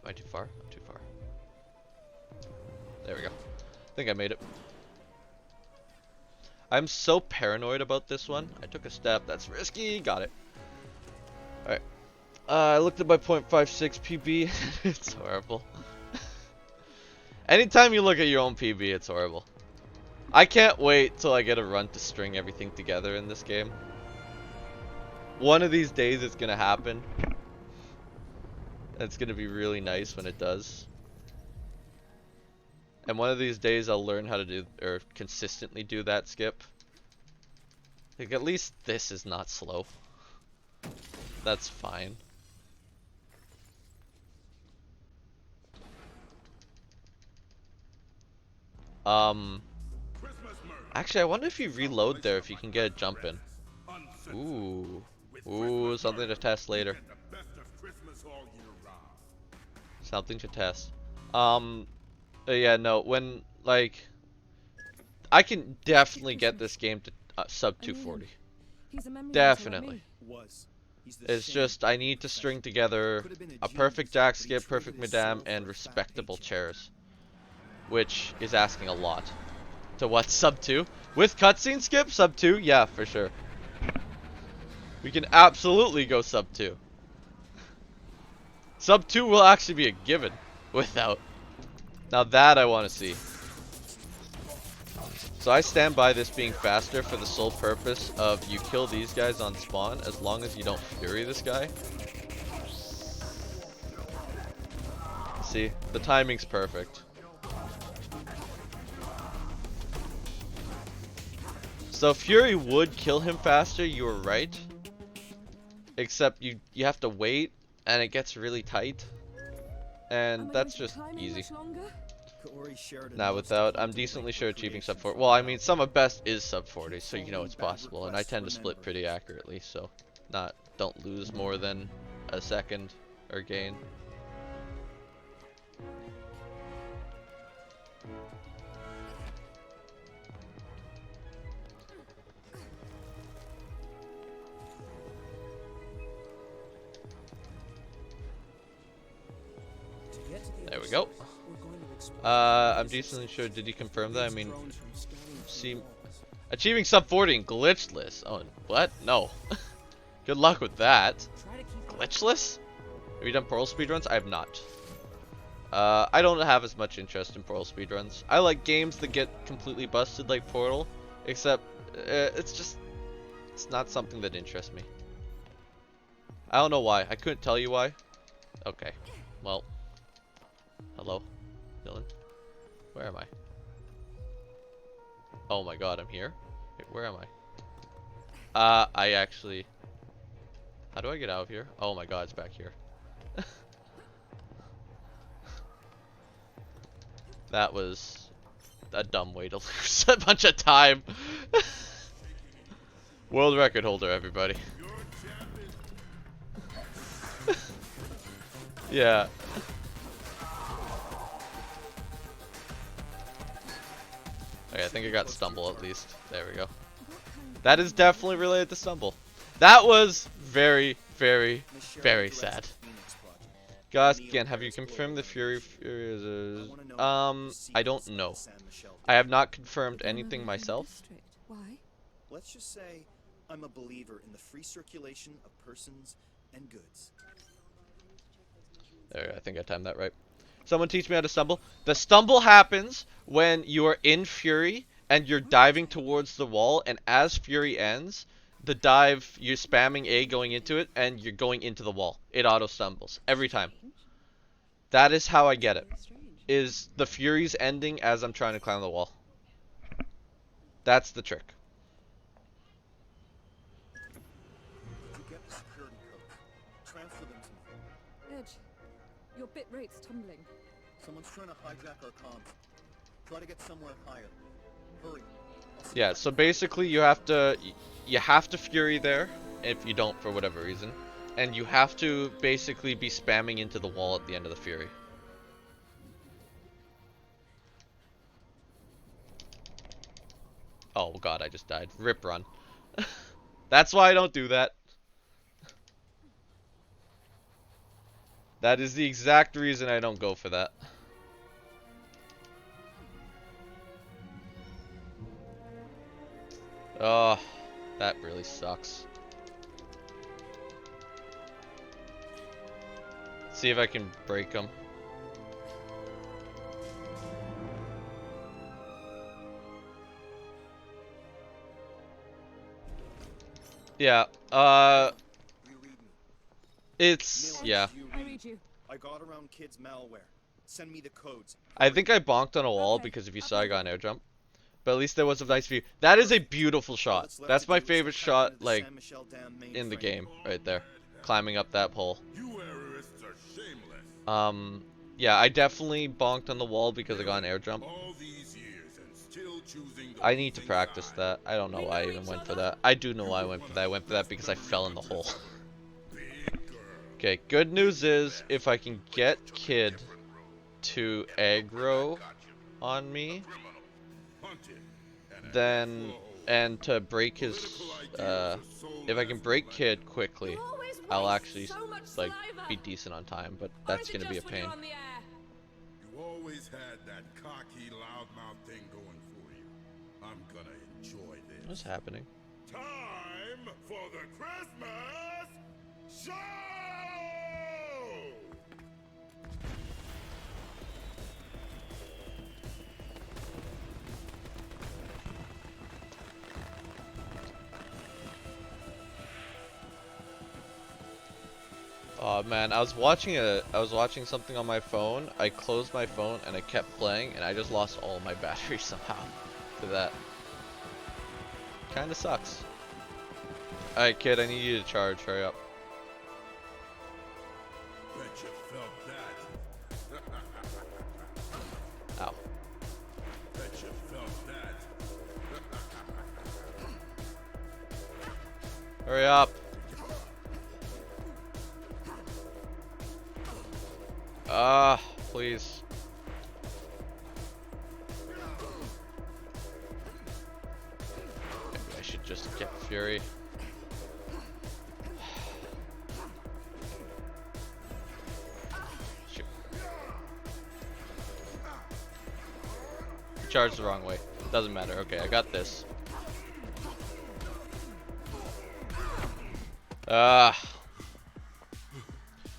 Am I too far? I'm too far. There we go. I think I made it. I'm so paranoid about this one. I took a step. That's risky. Got it. Alright. I looked at my .56 PB. It's horrible. Anytime you look at your own PB, it's horrible. I can't wait till I get a run to string everything together in this game. One of these days it's gonna happen. It's gonna be really nice when it does. And one of these days I'll learn how to do, or consistently do that skip. Like, at least this is not slow. That's fine. Actually, I wonder if you reload there, if you can get a jump in. Ooh. Ooh, something to test later. Something to test. Yeah, no, when, like, I can definitely get this game to sub 240. Definitely. It's just, I need to string together a perfect jack skip, perfect madame, and respectable chairs. Which is asking a lot. To what, sub 2? With cutscene skip, sub 2? Yeah, for sure. We can absolutely go sub 2. Sub 2 will actually be a given. Without. Now that I want to see. So I stand by this being faster for the sole purpose of you kill these guys on spawn as long as you don't Fury this guy. See, the timing's perfect. So Fury would kill him faster, you were right. Except you have to wait, and it gets really tight. And that's just easy. Now without, I'm decently sure achieving sub 40. Well, I mean, some of best is sub 40, so you know it's possible. And I tend to split pretty accurately, so don't lose more than a second or gain. There we go. I'm decently sure. Did he confirm that? I mean, see, achieving sub 40 in glitchless. Oh, what? No. Good luck with that. Glitchless? Have you done Portal speedruns? I have not. I don't have as much interest in Portal speedruns. I like games that get completely busted like Portal, except it's not something that interests me. I don't know why. I couldn't tell you why. Okay. Well. Hello, Dylan. Where am I? Oh my god, I'm here? Wait, where am I? I actually... How do I get out of here? Oh my god, it's back here. That was a dumb way to lose a bunch of time. World record holder, everybody. Yeah. Okay, I think I got stumble at least. There we go. That is definitely related to stumble. That was very, very, very sad. Gosh, again, have you confirmed the Fury is... I don't know. I have not confirmed anything myself. Why? Let's just say I'm a believer in the free circulation of persons and goods. There, I think I timed that right. Someone teach me how to stumble. The stumble happens when you are in Fury and you're diving towards the wall, and as Fury ends, the dive, you're spamming A going into it, and you're going into the wall. It auto stumbles every time. That is how I get it. Is the Fury's ending as I'm trying to climb the wall. That's the trick. Edge, your bit rate's tumbling. Someone's trying to hijack our comms. Try to get somewhere higher. Hurry. Yeah, so basically you have to Fury there if you don't for whatever reason, and you have to basically be spamming into the wall at the end of the Fury. Oh god, I just died. Rip run. That's why I don't do that. That is the exact reason I don't go for that. Oh, that really sucks. See if I can break them. Yeah, it's, yeah. I got around kids' malware. Send me the codes. I think I bonked on a wall because if you saw I got an air jump. But at least there was a nice view. That is a beautiful shot. That's my favorite shot, like, in the game, right there. Climbing up that pole. Yeah, I definitely bonked on the wall because I got an air jump. I need to practice that. I don't know why I even went for that. I do know why I went for that. I went for that because I fell in the hole. Okay, good news is, if I can get Kid to aggro on me, then, and to break his, if I can break Kid quickly, I'll actually, like, be decent on time, but that's gonna be a pain. You always had that cocky, loudmouth thing going for you. I'm gonna enjoy this. What's happening? Time for the Christmas show! Oh man, I was watching something on my phone. I closed my phone and I kept playing, and I just lost all my battery somehow to that. Kinda sucks. Alright, kid, I need you to charge. Hurry up. Bet you felt that. Ow. Bet you felt that. Hurry up. Please. Maybe I should just get Fury. Shoot. Charged the wrong way. Doesn't matter. Okay, I got this.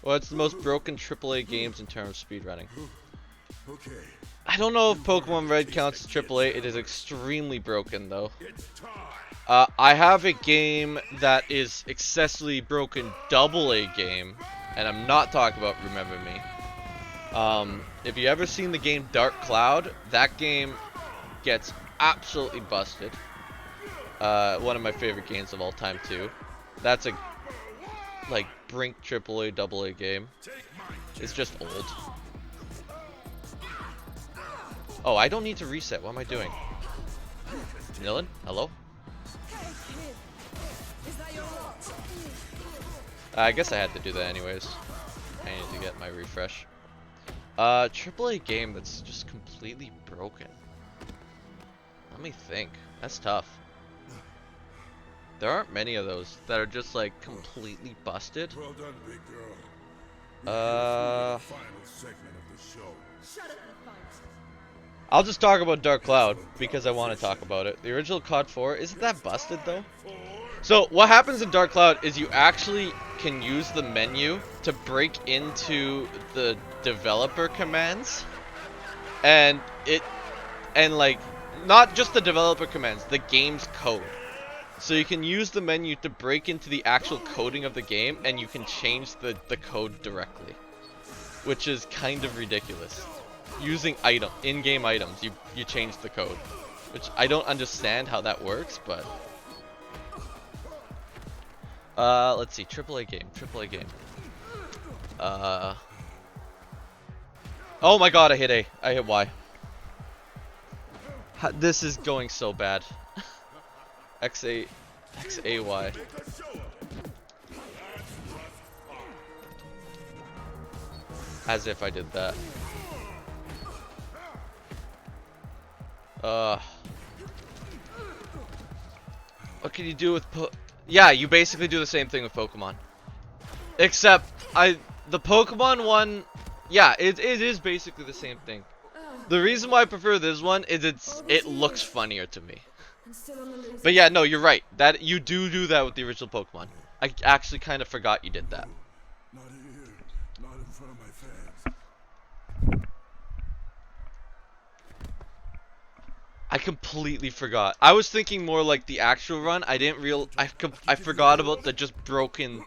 Well, it's the most broken AAA games in terms of speedrunning. Okay. I don't know if Pokemon Red counts as AAA. It is extremely broken, though. I have a game that is excessively broken AA game, and I'm not talking about Remember Me. If you ever seen the game Dark Cloud, that game gets absolutely busted. One of my favorite games of all time, too. That's a like brink AAA AA game. It's just old. Oh, I don't need to reset. What am I doing? Nilin? Hello? I guess I had to do that anyways. I need to get my refresh. AAA game that's just completely broken. Let me think. That's tough. There aren't many of those that are just like completely busted. Well done, big girl. Final segment of the show. Shut up and fight. I'll just talk about Dark Cloud because I want to talk about it. The original COD 4, isn't that busted though? So what happens in Dark Cloud is you actually can use the menu to break into the developer commands, and like not just the developer commands, the game's code. So you can use the menu to break into the actual coding of the game, and you can change the code directly, which is kind of ridiculous. Using in-game items, you change the code, which I don't understand how that works, but let's see, AAA game. Oh my god, I hit Y. This is going so bad. XAY. As if I did that. What can you do with yeah, you basically do the same thing with Pokemon. Except the Pokemon one, yeah, it is basically the same thing. The reason why I prefer this one is it looks funnier to me. But yeah, no, you're right. That you do that with the original Pokemon. I actually kind of forgot you did that. Not here. Not in front of my fans. I completely forgot. I was thinking more like the actual run. I didn't I forgot about the just broken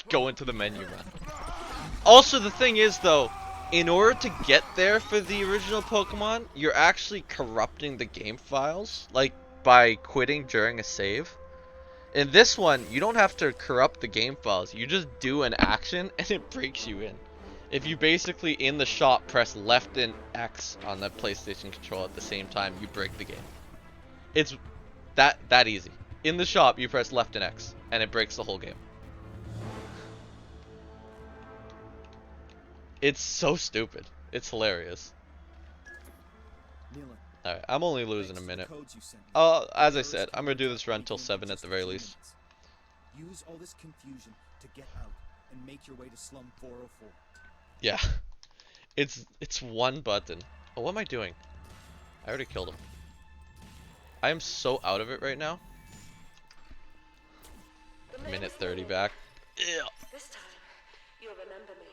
go into the menu run. Also, the thing is though, in order to get there for the original Pokemon, you're actually corrupting the game files, like by quitting during a save. In this one, you don't have to corrupt the game files. You just do an action and it breaks you in. If you basically in the shop press left and X on the PlayStation controller at the same time, you break the game. It's that easy. In the shop, you press left and X and it breaks the whole game. It's so stupid. It's hilarious. Alright, I'm only losing a minute. As I said, I'm gonna do this run till 7 at the very least. Use all this confusion to get out and make your way to Slum 404. Yeah. It's one button. Oh, what am I doing? I already killed him. I am so out of it right now. Minute 30 back. Ew. This time, you'll remember me.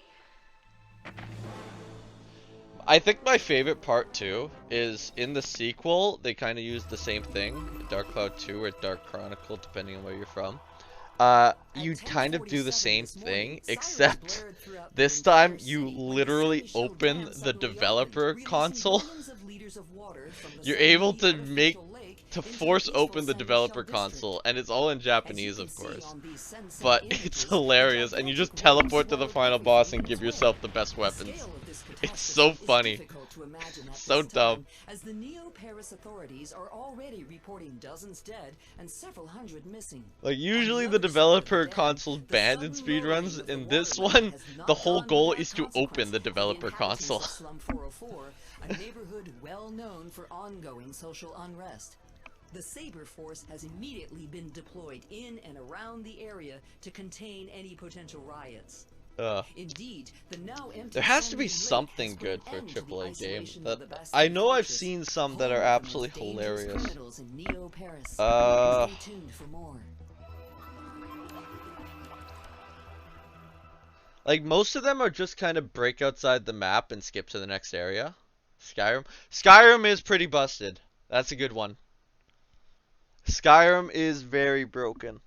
I think my favorite part too is in the sequel they kind of use the same thing, Dark Cloud 2 or Dark Chronicle, depending on where you're from. you kind of do the same thing, except this time you literally open the developer console. You're able to force open the developer console, and it's all in Japanese, of course. But it's hilarious, and you just teleport to the final boss and give yourself the best weapons. It's so funny. So dumb. As the Neo-Paris authorities are already reporting dozens dead and several hundred missing. Like, usually the developer console's banned in speedruns. In this one, the whole goal is to open the developer console. Slum 404, a neighborhood well known for ongoing social unrest. The Saber Force has immediately been deployed in and around the area to contain any potential riots. Indeed, the now empty there has to be something good for a AAA game. I know I've seen some that are absolutely hilarious. Like, most of them are just kind of break outside the map and skip to the next area. Skyrim is pretty busted. That's a good one. Skyrim is very broken.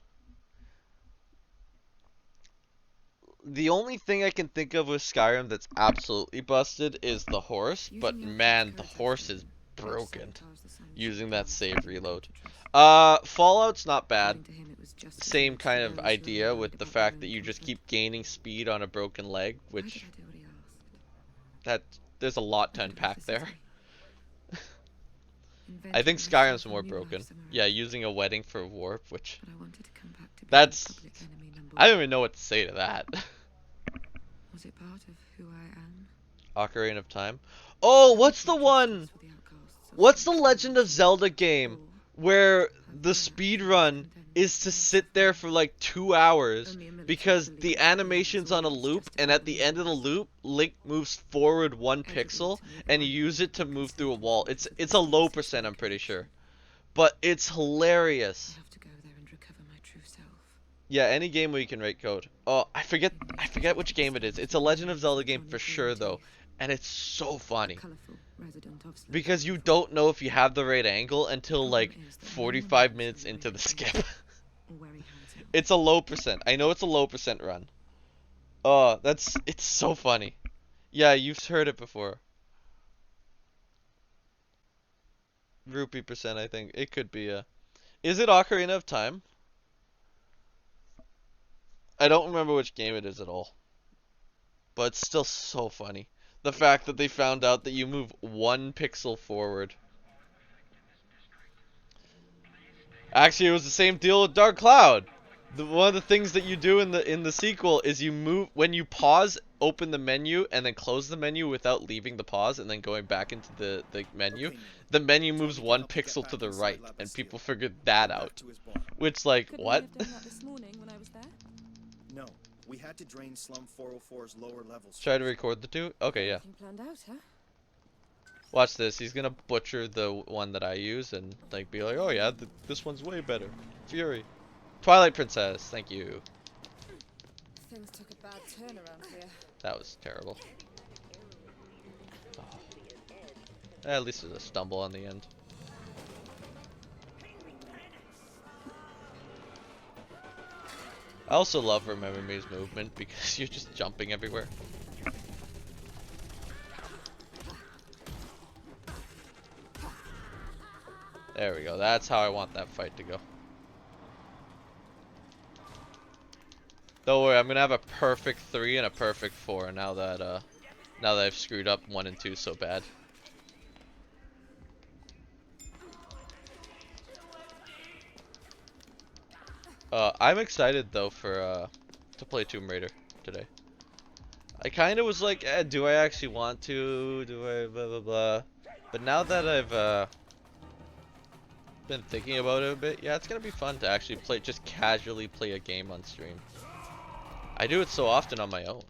The only thing I can think of with Skyrim that's absolutely busted is the horse, but man, the horse is broken using that save reload. Fallout's not bad. Same kind of idea with the fact that you just keep gaining speed on a broken leg, which there's a lot to unpack there. I think Skyrim's more broken. Yeah, using a wedding for warp, which that's I don't even know what to say to that. Was it part of who I am? Ocarina of Time. Oh, what's the one? What's the Legend of Zelda game where the speedrun is to sit there for like 2 hours because the animation's on a loop, and at the end of the loop, Link moves forward 1 pixel and you use it to move through a wall. It's a low percent, I'm pretty sure. But it's hilarious. Yeah, any game where you can rate code. Oh, I forget which game it is. It's a Legend of Zelda game for sure though, and it's so funny. Because you don't know if you have the right angle until like 45 minutes into the skip. It's a low percent. I know it's a low percent run. Oh, it's so funny. Yeah, you've heard it before. Rupee percent, I think. It could be a... Is it Ocarina of Time? I don't remember which game it is at all. But it's still so funny. The fact that they found out that you move 1 pixel forward. Actually, it was the same deal with Dark Cloud. One of the things that you do in the sequel is you move when you pause, open the menu, and then close the menu without leaving the pause and then going back into the menu. The menu moves 1 pixel to the right, and people figured that out. Which, like, what? No, we had to drain Slum 404's lower levels. Try to record the 2? Okay, yeah. Watch this. He's gonna butcher the one that I use and like be like, oh yeah, this one's way better. Fury. Twilight Princess, thank you. Things took a bad turn around here. That was terrible. Oh. At least there's a stumble on the end. I also love Remember Me's movement because you're just jumping everywhere. There we go. That's how I want that fight to go. Don't worry, I'm gonna have a perfect 3 and a perfect 4 now that I've screwed up 1 and 2 so bad. I'm excited though for to play Tomb Raider today. I kind of was like, do I actually want to? Do I blah blah blah? But now that I've been thinking about it a bit, yeah, it's gonna be fun to actually play, just casually play a game on stream. I do it so often on my own.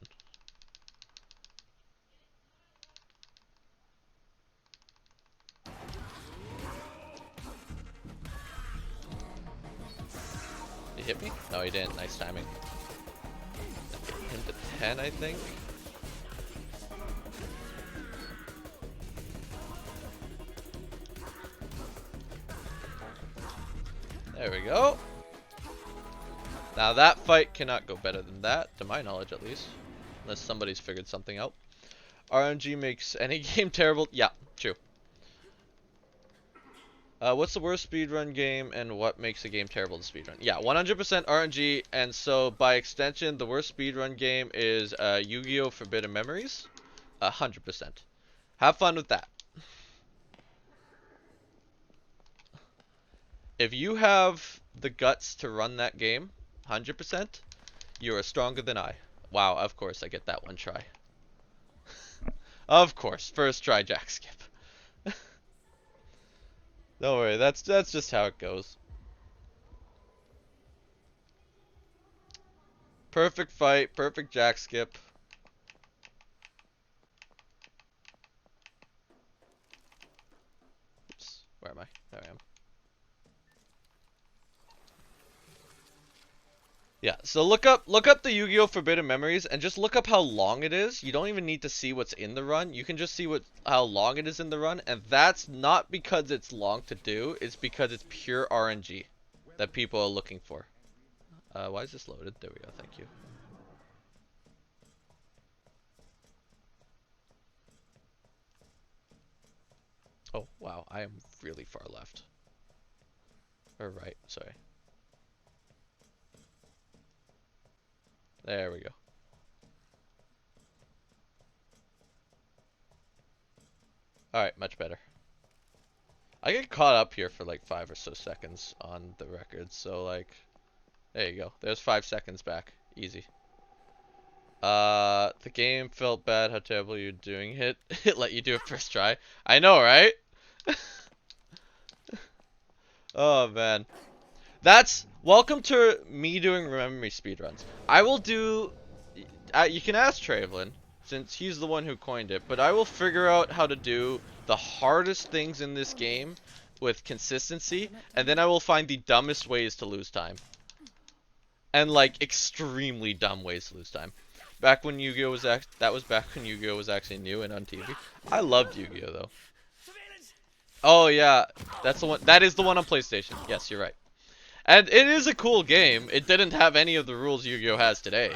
He hit me? No, he didn't. Nice timing. Him to 10, I think. There we go. Now that fight cannot go better than that, to my knowledge at least. Unless somebody's figured something out. RNG makes any game terrible. Yeah, true. What's the worst speedrun game and what makes a game terrible to speedrun? Yeah, 100% RNG, and so by extension, the worst speedrun game is Yu-Gi-Oh! Forbidden Memories. 100%. Have fun with that. If you have the guts to run that game, 100%, you are stronger than I. Wow, of course I get that one try. Of course, first try jack skip. Don't worry, that's just how it goes. Perfect fight, perfect jack skip. Oops, where am I? There I am. Yeah, so look up the Yu-Gi-Oh! Forbidden Memories and just look up how long it is. You don't even need to see what's in the run. You can just see how long it is in the run, and that's not because it's long to do, it's because it's pure RNG that people are looking for. Why is this loaded? There we go, thank you. Oh, wow, I am really far left. Or right, sorry. There we go. Alright, much better. I get caught up here for like 5 or so seconds on the record, so like, there you go. There's 5 seconds back. Easy. The game felt bad how terrible you're doing it. It let you do it first try. I know, right? Oh, man. Welcome to me doing memory speedruns. I will do, you can ask Travelin, since he's the one who coined it, but I will figure out how to do the hardest things in this game with consistency, and then I will find the dumbest ways to lose time. And like, extremely dumb ways to lose time. Back when Yu-Gi-Oh! That was back when Yu-Gi-Oh! Was actually new and on TV. I loved Yu-Gi-Oh! Though. Oh yeah, that's the one. That is the one on PlayStation. Yes, you're right. And it is a cool game. It didn't have any of the rules Yu-Gi-Oh! Has today.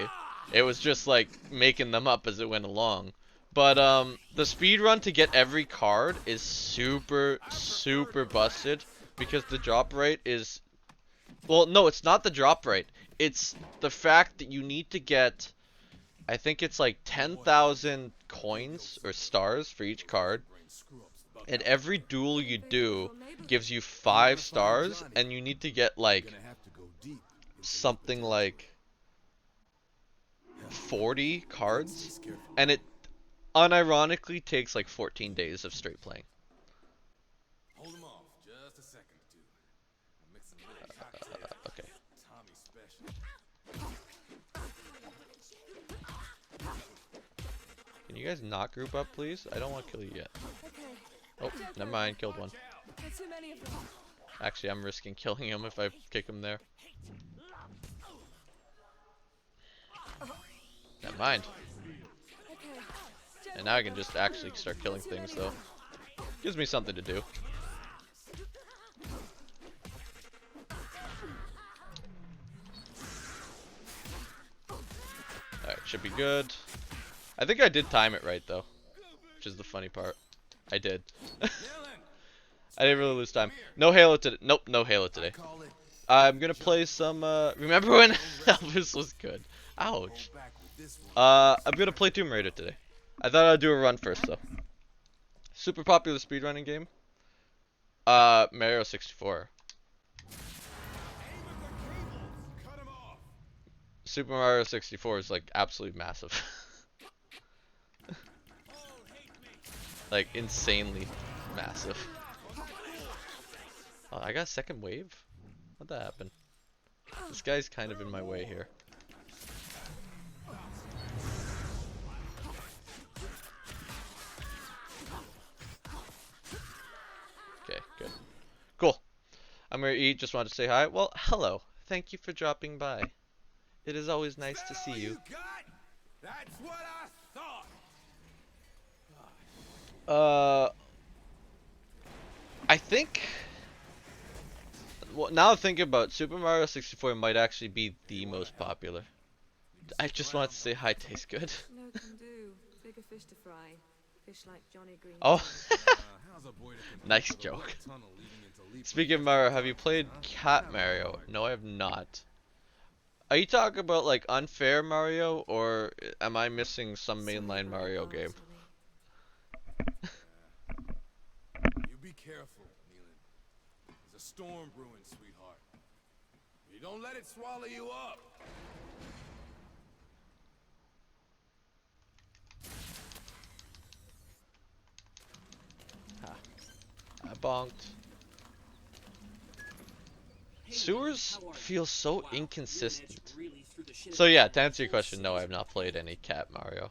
It was just like making them up as it went along. But the speedrun to get every card is super busted because the drop rate is, well, no, it's not the drop rate. It's the fact that you need to get, I think it's like 10,000 coins or stars for each card. And every duel you do gives you 5 stars, and you need to get like something like 40 cards, and it unironically takes like 14 days of straight playing. Hold him off just a second or two. I'll mix some okay. Can you guys not group up, please? I don't want to kill you yet. Oh, never mind. Killed one. Actually, I'm risking killing him if I kick him there. Never mind. And now I can just actually start killing things, though. Gives me something to do. Alright, should be good. I think I did time it right, though. Which is the funny part. I did. I didn't really lose time. No Halo today. Nope, no Halo today. I'm gonna play some, remember when Elvis was good? Ouch. I'm gonna play Tomb Raider today. I thought I'd do a run first, though. Super popular speedrunning game. Mario 64. Super Mario 64 is like absolutely massive. Like insanely massive. Oh, I got a second wave? How'd that happen? This guy's kind of in my way here. Okay, good. Cool. I'm gonna eat, just wanted to say hi. Well, hello. Thank you for dropping by. It is always nice to see you. That's what I thought. I think Well, now thinking about it, Super Mario 64 might actually be the most popular. I just wanted to say hi tastes good. No can do. Bigger fish to fry. Fish like Johnny Green. Oh, nice joke. Speaking of Mario, have you played Cat Mario? No, I have not. Are you talking about like unfair Mario, or am I missing some mainline Mario game? You be careful, Neelan. There's a storm brewing, sweetheart. You don't let it swallow you up. I bonked. Sewers feel so inconsistent. So yeah, to answer your question, no, I have not played any Cat Mario.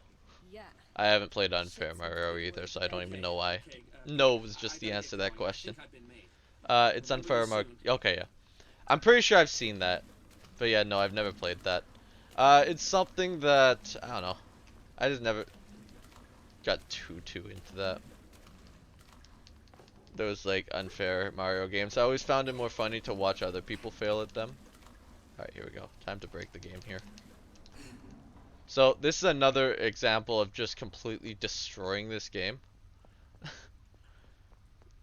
I haven't played Unfair Mario either, so I don't even know why. No was just the answer to that question. It's Unfair Mario. Okay, yeah. I'm pretty sure I've seen that. But yeah, no, I've never played that. It's something that, I don't know. I just never got too into that. Those like unfair Mario games. I always found it more funny to watch other people fail at them. Alright, here we go. Time to break the game here. So, this is another example of just completely destroying this game.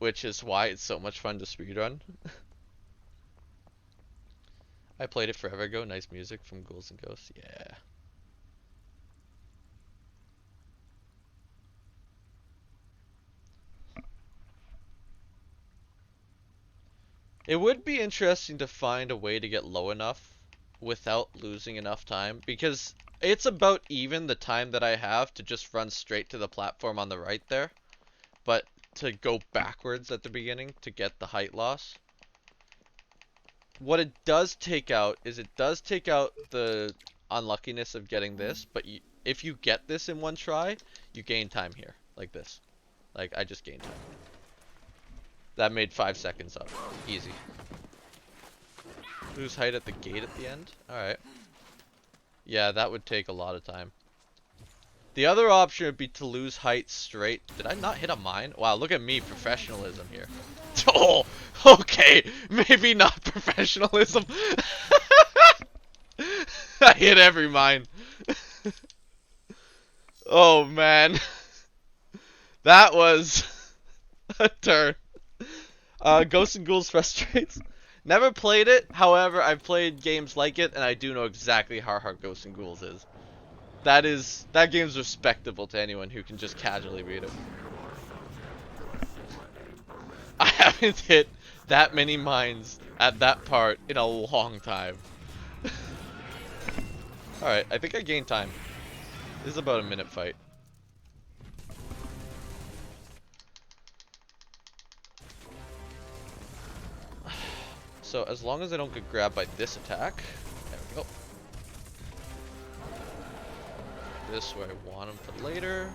Which is why it's so much fun to speedrun. I played it forever ago. Nice music from Ghouls and Ghosts. Yeah. It would be interesting to find a way to get low enough without losing enough time, because it's about even the time that I have to just run straight to the platform on the right there, but to go backwards at the beginning to get the height loss. What it does take out is it does take out the unluckiness of getting this, but if you get this in one try, you gain time here, like this. Like, I just gained time. That made 5 seconds up. Easy. Lose height at the gate at the end? Alright. Yeah, that would take a lot of time. The other option would be to lose height straight. Did I not hit a mine? Wow, look at me. Professionalism here. Oh, okay. Maybe not professionalism. I hit every mine. Oh, man. That was a turn. Ghosts and Ghouls frustrates. Never played it, however, I've played games like it, and I do know exactly how hard Ghosts and Ghouls is. That game's respectable to anyone who can just casually beat it. I haven't hit that many mines at that part in a long time. Alright, I think I gained time. This is about a minute fight. So as long as I don't get grabbed by this attack, there we go. This where I want him for later.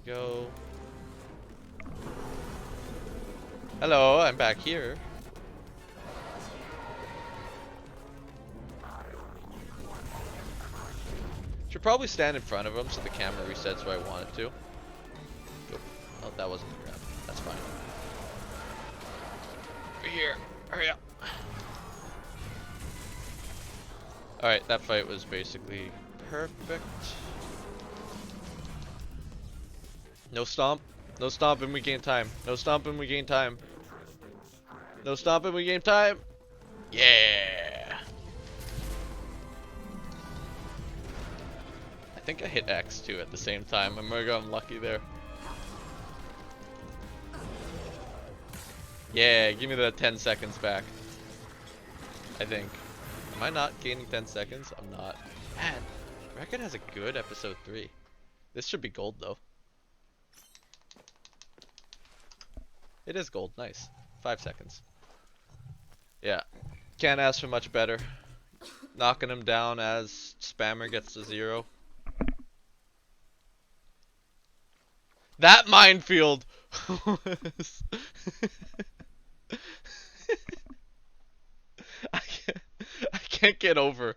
Go. Hello, I'm back here. Should probably stand in front of him so the camera resets where I want it to. Go. Oh, that wasn't the grab. That's fine. Here, hurry up. Alright, that fight was basically perfect. No stomp. No stomping, we gain time. No stomping, we gain time. No stomping, we gain time. Yeah. I think I hit X too at the same time. I'm gonna go unlucky there. Yeah, give me the 10 seconds back. I think. Am I not gaining 10 seconds? I'm not. Man, Record has a good episode 3. This should be gold though. It is gold, nice. 5 seconds. Yeah. Can't ask for much better. Knocking him down as Spammer gets to 0. That minefield was... I can't get over.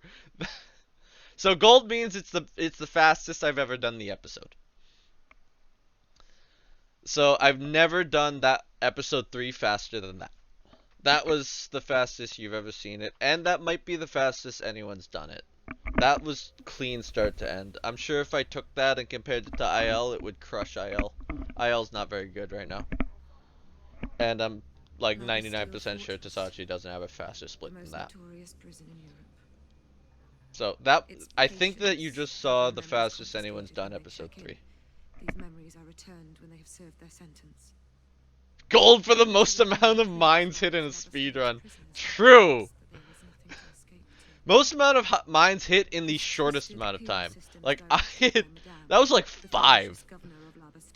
So gold means it's the fastest I've ever done the episode. So I've never done that episode 3 faster than that. That was the fastest you've ever seen it, and that might be the fastest anyone's done it. That was clean start to end. I'm sure if I took that and compared it to IL, it would crush IL. IL's not very good right now. And I'm like 99% sure Tasachi doesn't have a faster split than that. So that, I think that you just saw the fastest anyone's done episode 3. These memories are returned when they have served their sentence. Gold for the most amount of mines hit in a speedrun. True! Most amount of mines hit in the shortest amount of time. Like, I hit... That was like 5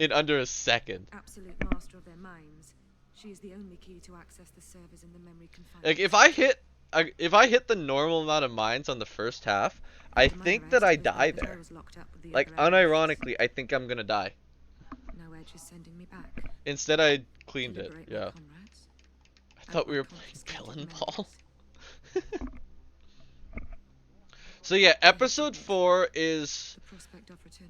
in under a second. Absolute master of their minds. She is the only key to access the servers in the memory confinement. Like, if I hit the normal amount of mines on the first half, I think that I die there. Like, unironically, I think I'm gonna die. No Edge is sending me back. Instead, I cleaned it. Yeah. I thought we were playing Villain Ball. So yeah, episode 4 is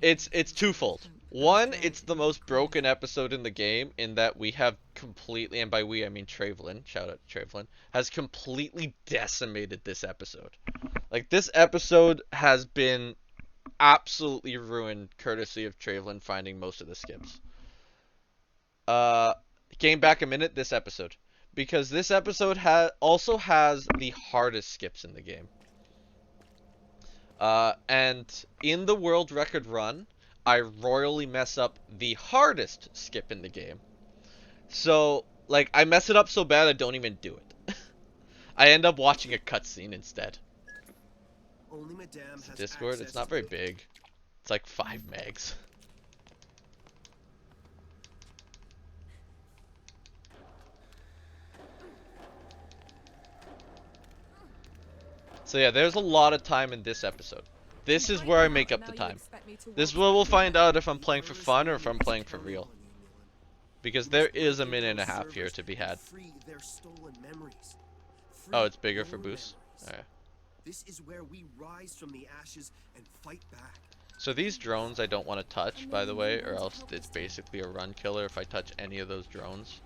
it's twofold. One, it's the most broken episode in the game in that we have completely, and by we I mean Travelin, shout out to Travelin, has completely decimated this episode. Like, this episode has been absolutely ruined courtesy of Travelin finding most of the skips. Game back a minute, this episode. Because this episode also has the hardest skips in the game. And in the world record run, I royally mess up the hardest skip in the game. So, like, I mess it up so bad I don't even do it. I end up watching a cutscene instead. Only Madame has Discord, it's not very big. It's like 5 megs. So yeah, there's a lot of time in this episode. This is where I make up the time. This is where we'll find out if I'm playing for fun or if I'm playing for real. Because there is a minute and a half here to be had. Oh, it's bigger for boost? Alright. This is where we rise from the ashes and fight back. So these drones I don't want to touch, by the way, or else it's basically a run killer if I touch any of those drones.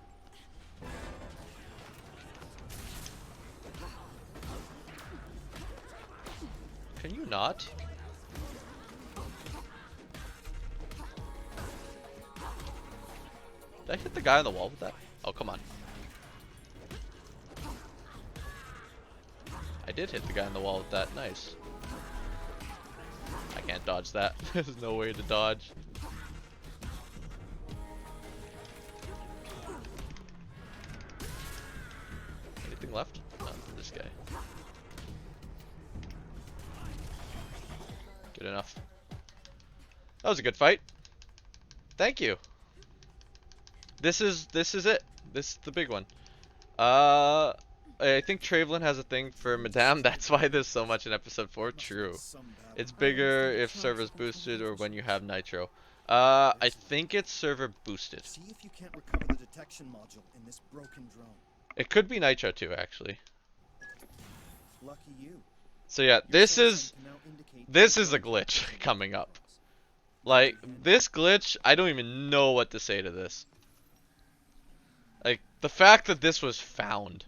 Can you not? Did I hit the guy on the wall with that? Oh, come on. I did hit the guy on the wall with that. Nice. I can't dodge that. There's no way to dodge. Anything left? No, this guy. Good enough. That was a good fight. Thank you. This is it. This is the big one. I think Travelin has a thing for Madame. That's why there's so much in episode 4. True. It's bigger if server's boosted or when you have nitro. I think it's server boosted. See if you can't recover the detection module in this broken drone. It could be nitro too, actually. Lucky you. So yeah, this is a glitch coming up. Like, this glitch, I don't even know what to say to this. Like, the fact that this was found.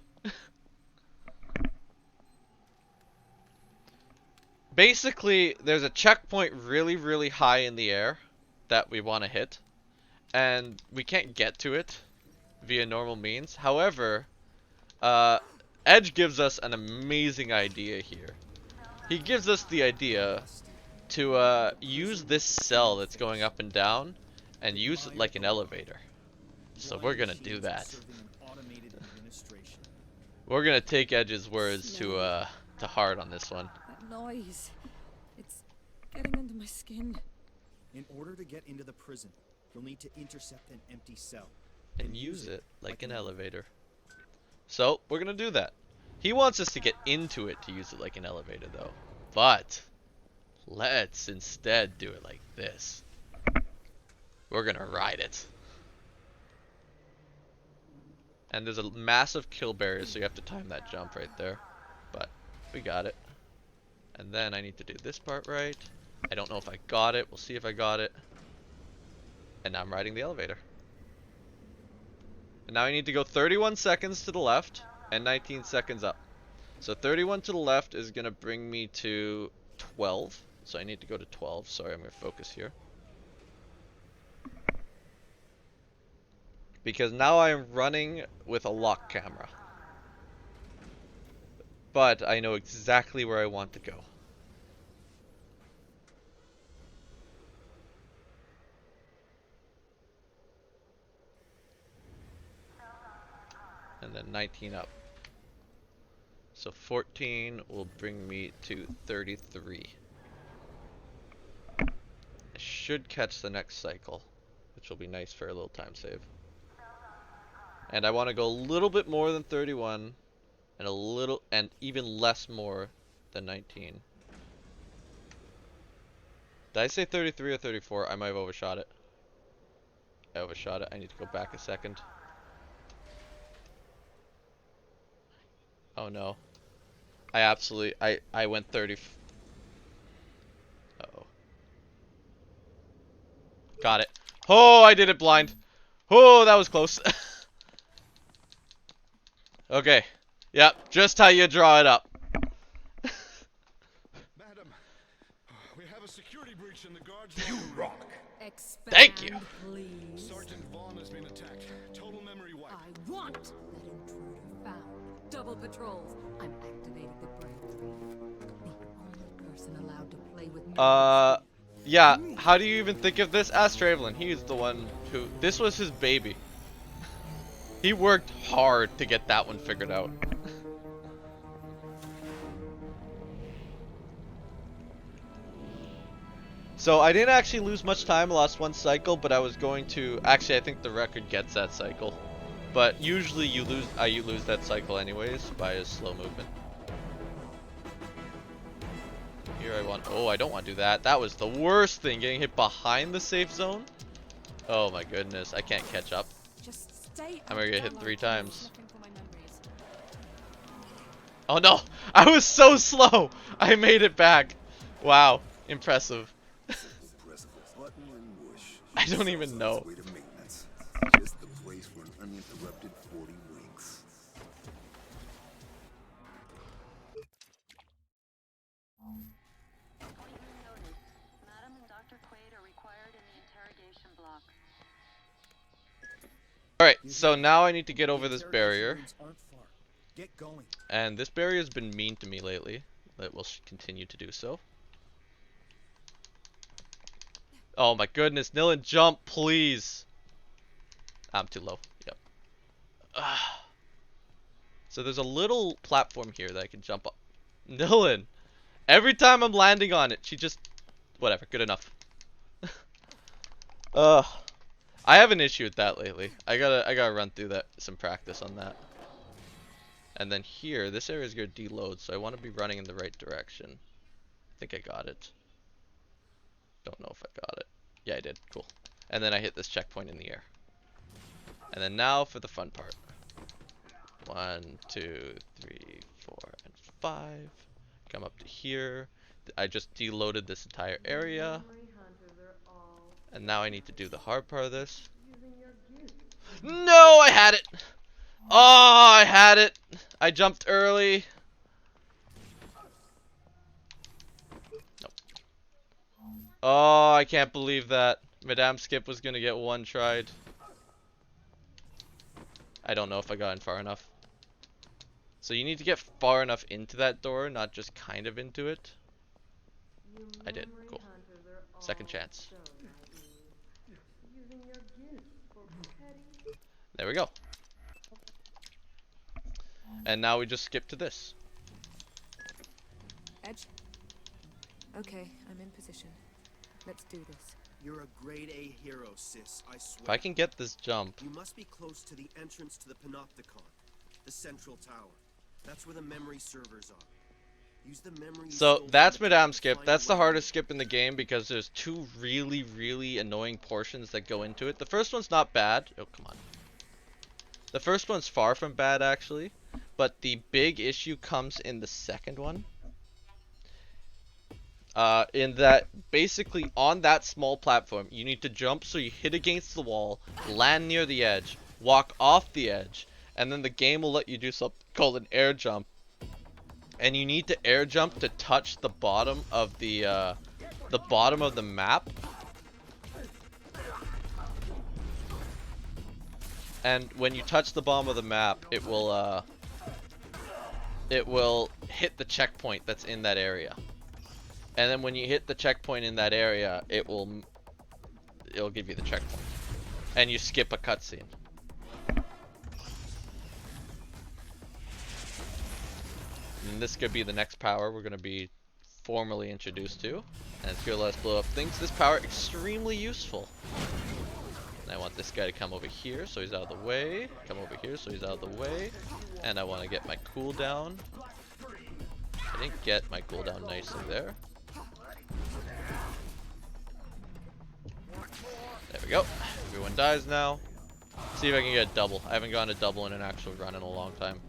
Basically, there's a checkpoint really, really high in the air that we want to hit. And we can't get to it via normal means. However, Edge gives us an amazing idea here. He gives us the idea to use this cell that's going up and down and use it like an elevator. So we're gonna do that. We're gonna take Edge's words to heart on this one. That noise. It's getting under my skin. In order to get into the prison, you'll need to intercept an empty cell. And use it like an elevator. So, we're gonna do that. He wants us to get into it to use it like an elevator though. But, let's instead do it like this. We're gonna ride it. And there's a massive kill barrier, so you have to time that jump right there. But, we got it. And then I need to do this part right. I don't know if I got it. We'll see if I got it. And now I'm riding the elevator. And now I need to go 31 seconds to the left. And 19 seconds up. So 31 to the left is going to bring me to 12. So I need to go to 12. Sorry, I'm going to focus here. Because now I'm running with a lock camera. But I know exactly where I want to go. And then 19 up. So 14 will bring me to 33. I should catch the next cycle, which will be nice for a little time save. And I want to go a little bit more than 31, and even less more than 19. Did I say 33 or 34? I might have overshot it. I overshot it. I need to go back a second. Oh no. I went 30. Uh-oh. Got it. Oh, I did it blind. Oh, that was close. Okay. Yep, just how you draw it up. Madam, we have a security breach in the guard's rock. Thank you. Please. Sergeant Vaughn has been attacked. Total memory wipe. I want that intruder found. Double patrols. I'm activating the breakthrough. The only person allowed to play with me. Yeah, how do you even think of this? Ask Travelin. He's the one who... This was his baby. He worked hard to get that one figured out. So I didn't actually lose much time. I lost one cycle, but I was going to... Actually, I think the record gets that cycle. But usually you lose that cycle anyways by a slow movement. Here I want... Oh, I don't want to do that. That was the worst thing, getting hit behind the safe zone. Oh my goodness, I can't catch up. I'm gonna get hit 3 times. Oh no! I was so slow! I made it back. Wow, impressive. I don't even know. Just the place for an uninterrupted 40 winks. Appointment noted. Madam and Dr. Quaid are required in the interrogation block. Alright, so now I need to get over this barrier. Get going. And this barrier has been mean to me lately. It will continue to do so. Oh my goodness, Nilin, jump, please. I'm too low. Yep. So there's a little platform here that I can jump up. Nilin, every time I'm landing on it, she just... Whatever, good enough. I have an issue with that lately. I gotta run through that, some practice on that. And then here, this area is gonna deload, so I want to be running in the right direction. I think I got it. Don't know if I got it. Yeah, I did. Cool. And then I hit this checkpoint in the air. And then now for the fun part. 1, 2, 3, 4, and 5. Come up to here. I just deloaded this entire area. And now I need to do the hard part of this. No, I had it! Oh, I had it! I jumped early. Nope. Oh, I can't believe that. Madame Skip was gonna get one tried. I don't know if I got in far enough. So you need to get far enough into that door, not just kind of into it. I did. Cool. Second chance. There we go. And now we just skip to this. Edge? Okay, I'm in position. Let's do this. You're a grade A hero, sis, I swear. If I can get this jump. You must be close to the entrance to the Panopticon, the central tower. That's where the memory servers are. Use the memory. So that's Madame Skip. That's the hardest skip in the game because there's 2 really, really annoying portions that go into it. The first one's not bad. Oh, come on. The first one's far from bad, actually. But the big issue comes in the second one. In that, basically, on that small platform, you need to jump so you hit against the wall, land near the edge, walk off the edge, and then the game will let you do something called an air jump. And you need to air jump to touch the bottom of the map. And when you touch the bottom of the map, it will hit the checkpoint that's in that area. And then when you hit the checkpoint in that area, it'll give you the checkpoint. And you skip a cutscene. And this could be the next power we're going to be formally introduced to. And it's going to let us blow up things. This power, extremely useful. And I want this guy to come over here so he's out of the way. Come over here so he's out of the way. And I want to get my cooldown. I didn't get my cooldown nicely there. There we go. Everyone dies now. See if I can get a double. I haven't gotten a double in an actual run in a long time.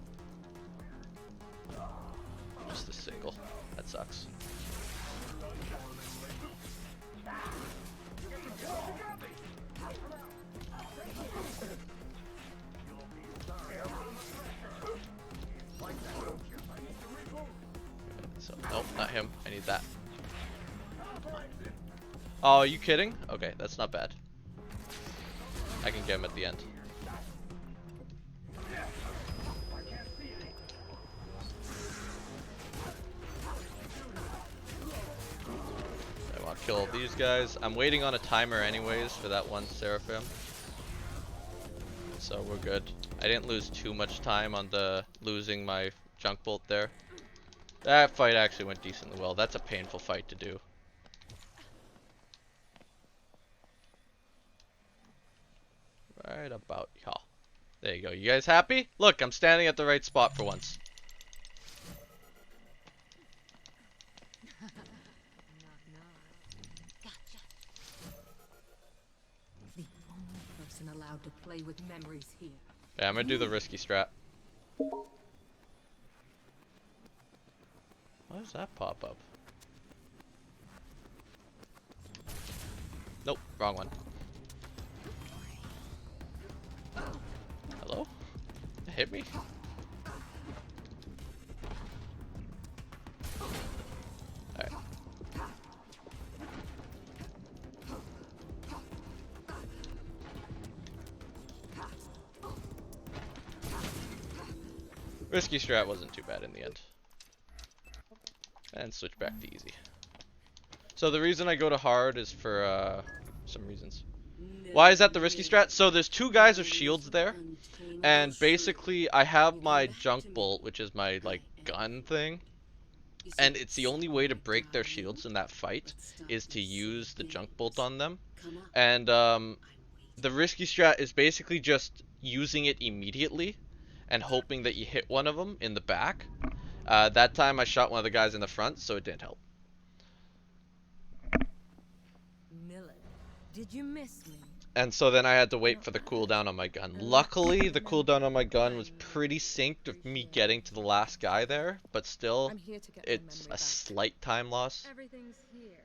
Just a single. That sucks. So, nope, not him. I need that. Oh, are you kidding? Okay, that's not bad. I can get him at the end. I want to kill all these guys. I'm waiting on a timer anyways for that one Seraphim. So we're good. I didn't lose too much time on the losing my junk bolt there. That fight actually went decently well. That's a painful fight to do. Right about y'all. There you go. You guys happy? Look, I'm standing at the right spot for once. The only person allowed to play with memories here. Yeah, I'm gonna do the risky strat. Why does that pop up? Nope, wrong one. Hello? It hit me? Alright. Risky strat wasn't too bad in the end. And switch back to easy. So the reason I go to hard is for some reasons. Why is that the risky strat? So there's two guys with shields there, and basically I have my junk bolt, which is my like gun thing, and it's the only way to break their shields in that fight is to use the junk bolt on them. And the risky strat is basically just using it immediately and hoping that you hit one of them in the back. That time I shot one of the guys in the front, so it didn't help. Miller, did you miss me? And so then I had to wait for the cooldown on my gun. Luckily, the cooldown on my gun was pretty synced with me getting to the last guy there, but still, it's a slight time loss. Everything's here.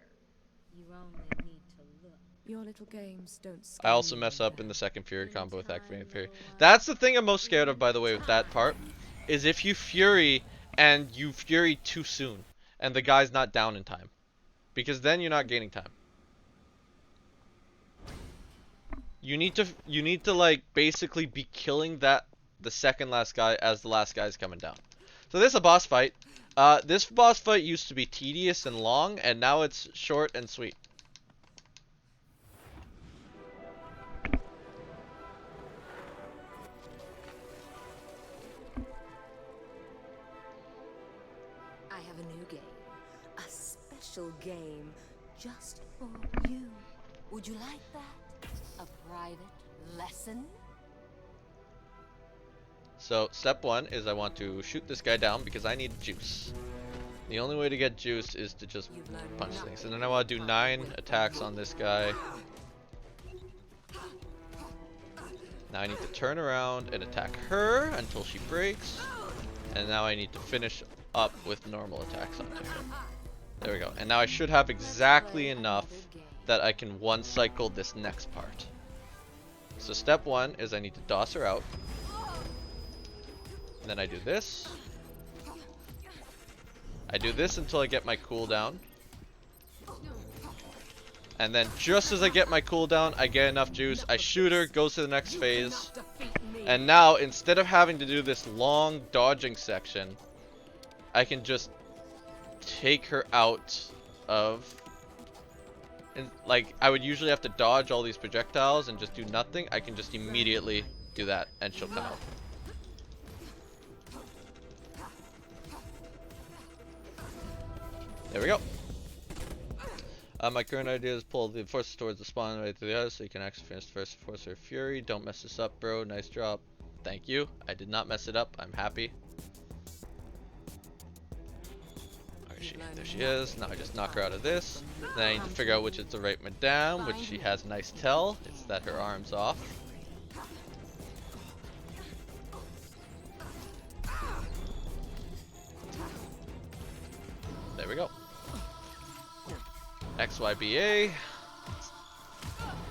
You only need to look. Your little games don't I also mess up in the second Fury combo with activating Fury. That's the thing I'm most scared of, by the way, with that part, is if you Fury and you Fury too soon, and the guy's not down in time, because then you're not gaining time. You need to like basically be killing the second last guy as the last guy's coming down. So this is a boss fight. This boss fight used to be tedious and long, and now it's short and sweet. I have a new game. A special game just for you. Would you like that? A private lesson? So step one is I want to shoot this guy down because I need juice. The only way to get juice is to just punch things. And then I want to do 9 attacks on this guy. Now I need to turn around and attack her until she breaks. And now I need to finish up with normal attacks on her. There we go. And now I should have exactly enough that I can one cycle this next part. So step one is I need to DOS her out. then I do this. I do this until I get my cooldown. And then just as I get my cooldown, I get enough juice. I shoot her, goes to the next phase. And now, instead of having to do this long dodging section, I can just take her out of... And like, I would usually have to dodge all these projectiles and just do nothing. I can just immediately do that and she'll come out. There we go. My current idea is pull the forces towards the spawn right to the other so you can actually finish the first force of fury. Don't mess this up, bro. Nice job. Thank you. I did not mess it up. I'm happy. There she is. Now I just knock her out of this. Then I need to figure out which is the right madame, which she has a nice tell. It's that her arm's off. There we go. XYBA.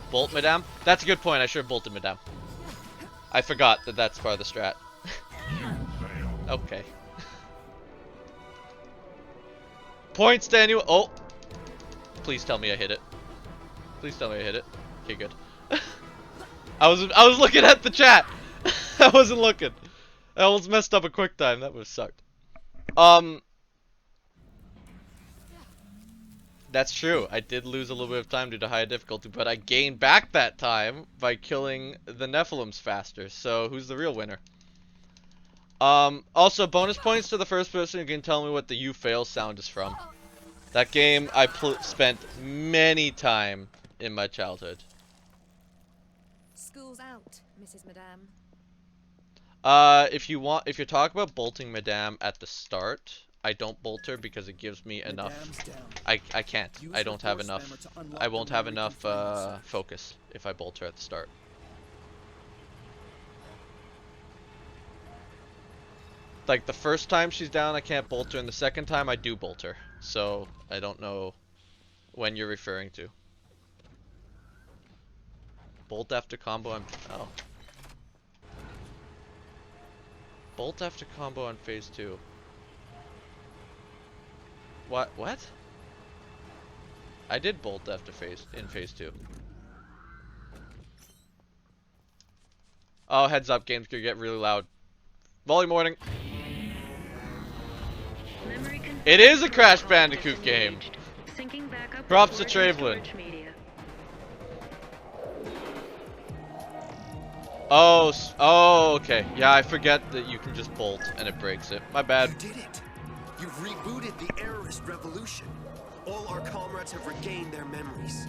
Bolt madame. That's a good point. I should have bolted madame. I forgot that that's part of the strat. Okay. Points to anyone. Oh, please tell me I hit it. Please tell me I hit it. Okay, good. I was looking at the chat. I wasn't looking. I almost messed up a quick time. That would have sucked. That's true. I did lose a little bit of time due to high difficulty, but I gained back that time by killing the Nephilims faster. So who's the real winner? Also, bonus points to the first person who can tell me what the "you fail" sound is from. That game I spent many time in my childhood. School's out, Mrs. Madame. If you're talking about bolting Madame at the start, I don't bolt her because it gives me enough. I can't. I don't have enough. I won't have enough focus if I bolt her at the start. Like the first time she's down, I can't bolt her, and the second time I do bolt her. So I don't know when you're referring to. Bolt after combo on Bolt after combo on phase 2. What? I did bolt after phase 2. Oh, heads up, games could get really loud. Volume warning. It is a Crash Bandicoot game. Props to Travelin. Oh, okay. Yeah, I forget that you can just bolt and it breaks it. My bad. You did it. You've rebooted the errorist revolution. All our comrades have regained their memories.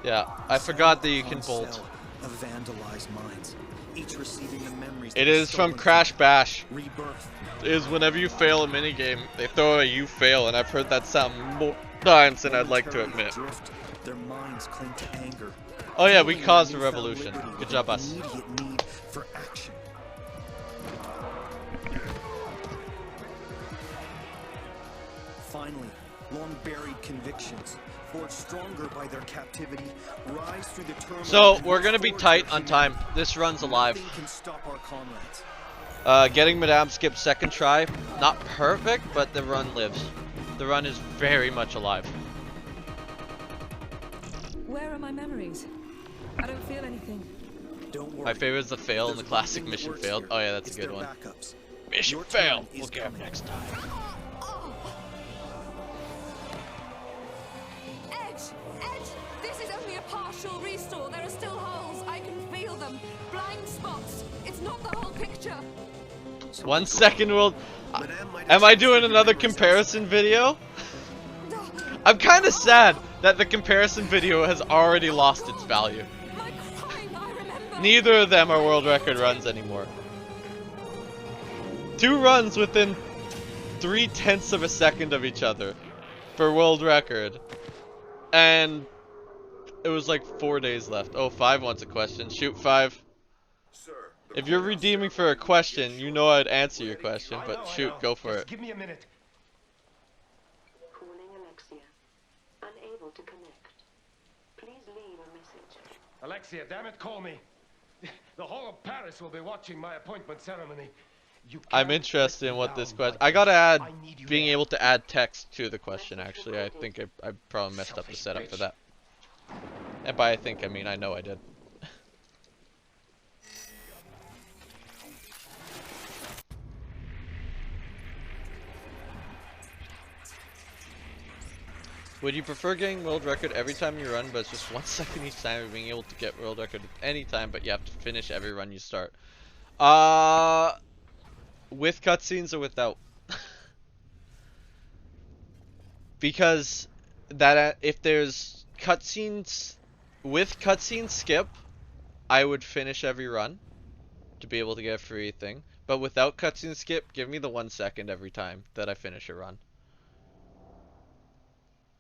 Yeah, I forgot that you can bolt. Of vandalized minds, each receiving the memories. It is from Crash Bash. Rebirth. It is whenever you fail a minigame, they throw a "you fail," and I've heard that sound more times than I'd like to admit. Their minds cling to anger. Oh yeah, we caused a revolution. Good job, us. Immediate need for action. Finally, long-buried convictions, forged stronger by their captivity, rise through the turmoil. So we're gonna be tight on time. This run's alive. Can stop our comrades. Getting Madame skipped second try, not perfect, but the run lives. The run is very much alive. Where are my memories? I don't feel anything. Don't worry. My favorite is the fail and the classic mission failed. Oh yeah, that's a good one. Mission fail. We'll get him next time. Edge! This is only a partial restore. There are still holes. I can feel them. Blind spots. It's not the whole picture. 1 second, world. Am I doing another comparison video? I'm kind of sad that the comparison video has already lost its value. Neither of them are world record runs anymore. 2 runs within 0.3 of a second of each other for world record. And it was like 4 days left. Oh, 5 wants a question. Shoot, 5. If you're redeeming for a question, you know I'd answer your question, but shoot, go for it. Give me a minute. Calling Alexia. Unable to connect. Please leave a message. Alexia, damn it, call me. The whole of Paris will be watching my appointment ceremony. I'm interested in what this question. I gotta add being able to add text to the question. Actually, I think I probably messed up the setup for that. And by I think I mean I know I did. Would you prefer getting world record every time you run, but it's just 1 second each time, or being able to get world record any time, but you have to finish every run you start? With cutscenes or without? Because that if there's cutscenes with cutscene skip, I would finish every run to be able to get a free thing. But without cutscene skip, give me the 1 second every time that I finish a run.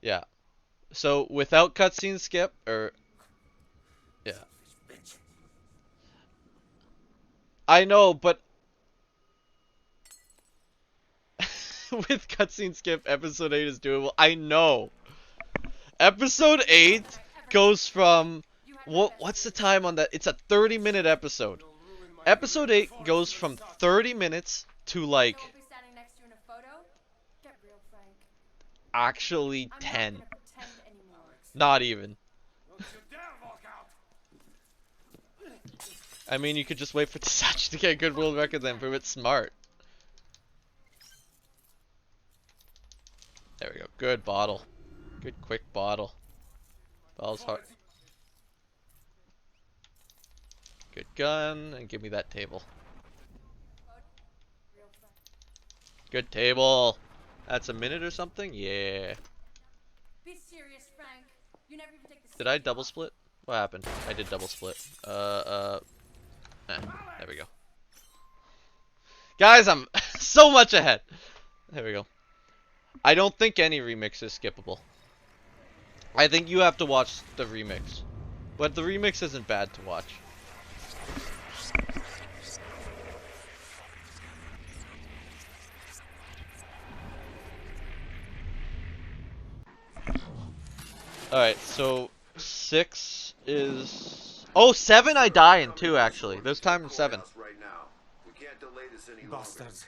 Yeah. So without cutscene skip, or yeah. I know, but with cutscene skip, episode 8 is doable. I know. Episode 8 goes from what's the time on that? It's a 30-minute episode. Episode 8 goes from 30 minutes to like actually 10. Not even. I mean, you could just wait for Tasachi to get a good world record then prove it smart. There we go. Good bottle. Good quick bottle. Bottle's hard. Good gun, and give me that table. Good table. That's a minute or something? Yeah. Be serious, Frank. You never even take the Did I double split? What happened? I did double split. There we go. Guys, I'm so much ahead. There we go. I don't think any remix is skippable. I think you have to watch the remix. But the remix isn't bad to watch. Alright, so 6 is... Oh, 7 I die in too, actually. There's time in 7. Bastards.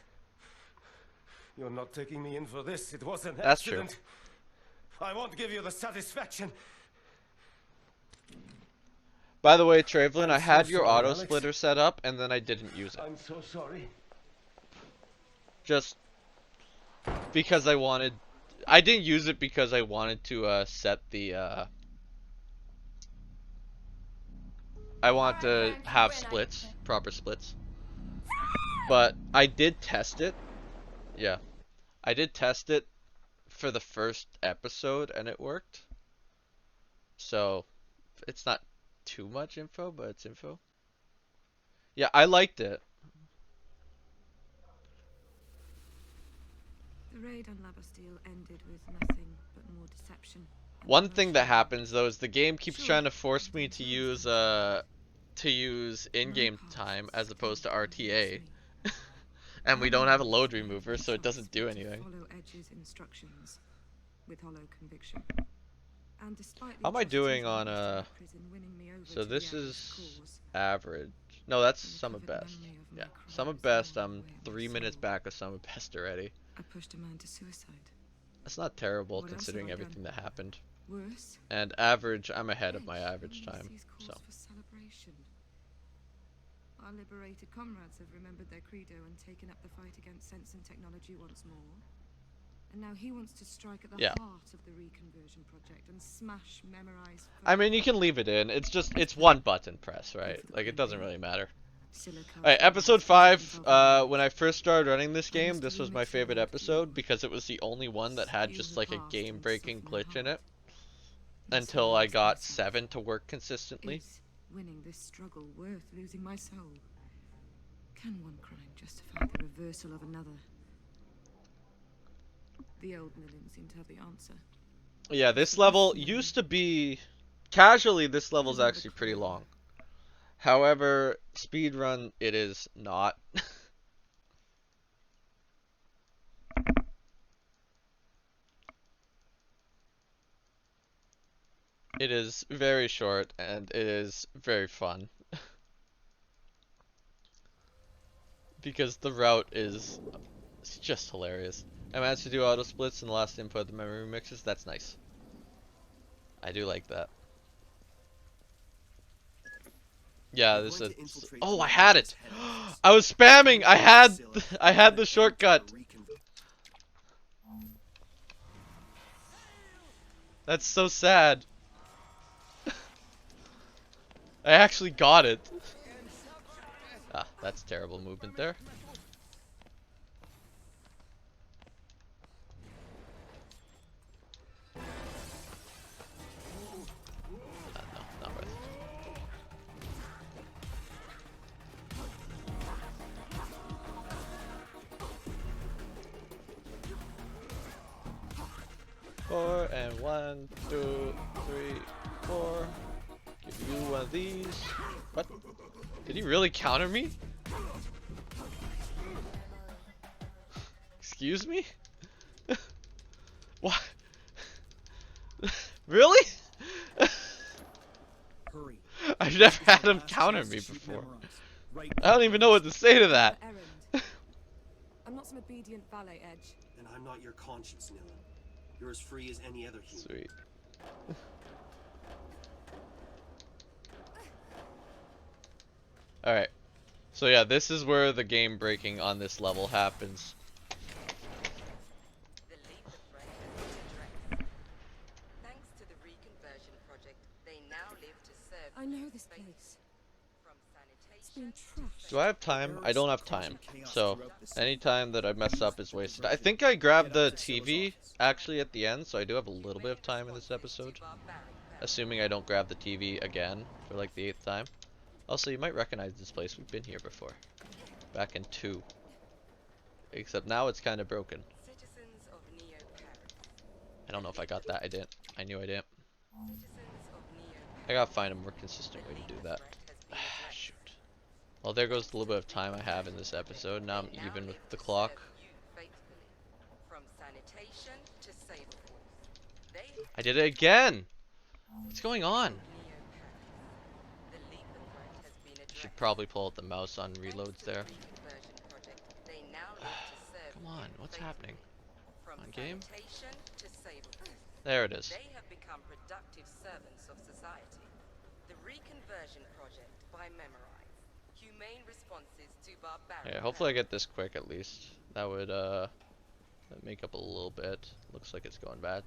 You're not taking me in for this. It was an That's accident. True. I won't give you the satisfaction. By the way, Travelin, I had your auto splitter set up and then I didn't use it. I'm so sorry. Just because I wanted... I didn't use it because I wanted to set the... I want to have splits, proper splits. But I did test it. Yeah. I did test it for the first episode and it worked. So, it's not too much info, but it's info. Yeah, I liked it. The raid on La Bastille ended with nothing but more deception. One thing that happens though is the game keeps trying to force me to use in-game time as opposed to RTA. And we don't have a load remover, so it doesn't do anything. Follow Edge's instructions with hollow conviction. And despite How am I doing on so this is average. No, that's sum of best. Yeah, sum of best. I'm 3 minutes back of sum of best already. I pushed a man to suicide. That's not terrible considering everything that happened. Worse? And average, I'm ahead of my average time. So. Our liberated comrades have remembered their credo and taken up the fight against sense and technology once more. And now he wants to strike at the heart of the reconversion project and smash memorized... I mean, you can leave it in. It's just, it's one button press, right? Like, it doesn't really matter. Alright, episode 5, when I first started running this game, this was my favorite episode because it was the only one that had just like a game-breaking glitch in it. Until I got 7 to work consistently. Is winning this struggle worth losing my soul? Can one crime justify the reversal of another? The old million seem to have the answer. Yeah, this level used to be... Casually, this level's actually pretty long. However, speedrun, it is not. It is very short, and it is very fun. because the route is it's just hilarious. I managed to do auto splits in the last input of the memory mixes. That's nice. I do like that. Yeah, this is. Oh, I had it. I was spamming. I had the shortcut. That's so sad. I actually got it. Ah, that's terrible movement there. No, not worth it. Four and 1, 2, 3, 4. Give you one of these. What? Did he really counter me? Excuse me? What? Really? I've never had him counter me before. I don't even know what to say to that. I'm not some obedient valet, Edge. And I'm not your conscience, Nilin. You're as free as any other human. Sweet. Alright. So yeah, this is where the game breaking on this level happens. Thanks to the reconversion project, they now live to serve. I know this place. It's been trashed. Do I have time? I don't have time. So, any time that I mess up is wasted. I think I grabbed the TV actually at the end, so I do have a little bit of time in this episode. Assuming I don't grab the TV again for like the 8th time. Also, you might recognize this place. We've been here before. Back in 2. Except now it's kind of broken. I don't know if I got that. I didn't. I knew I didn't. I gotta find a more consistent way to do that. Shoot. Well, there goes the little bit of time I have in this episode. Now I'm even with the clock. I did it again! What's going on? Should probably pull out the mouse on reloads there. Come on, what's happening? On game? There it is. They have become productive servants of society. The reconversion project by Memorize. Humane responses to barbaric. Yeah, hopefully I get this quick at least. That would that'd make up a little bit. Looks like it's going bad.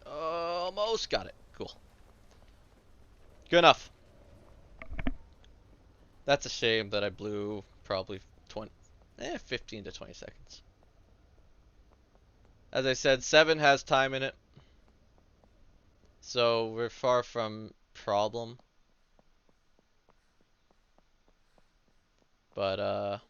Almost got it. Cool. Good enough. That's a shame that I blew probably 15 to 20 seconds. As I said, 7 has time in it. So we're far from problem. But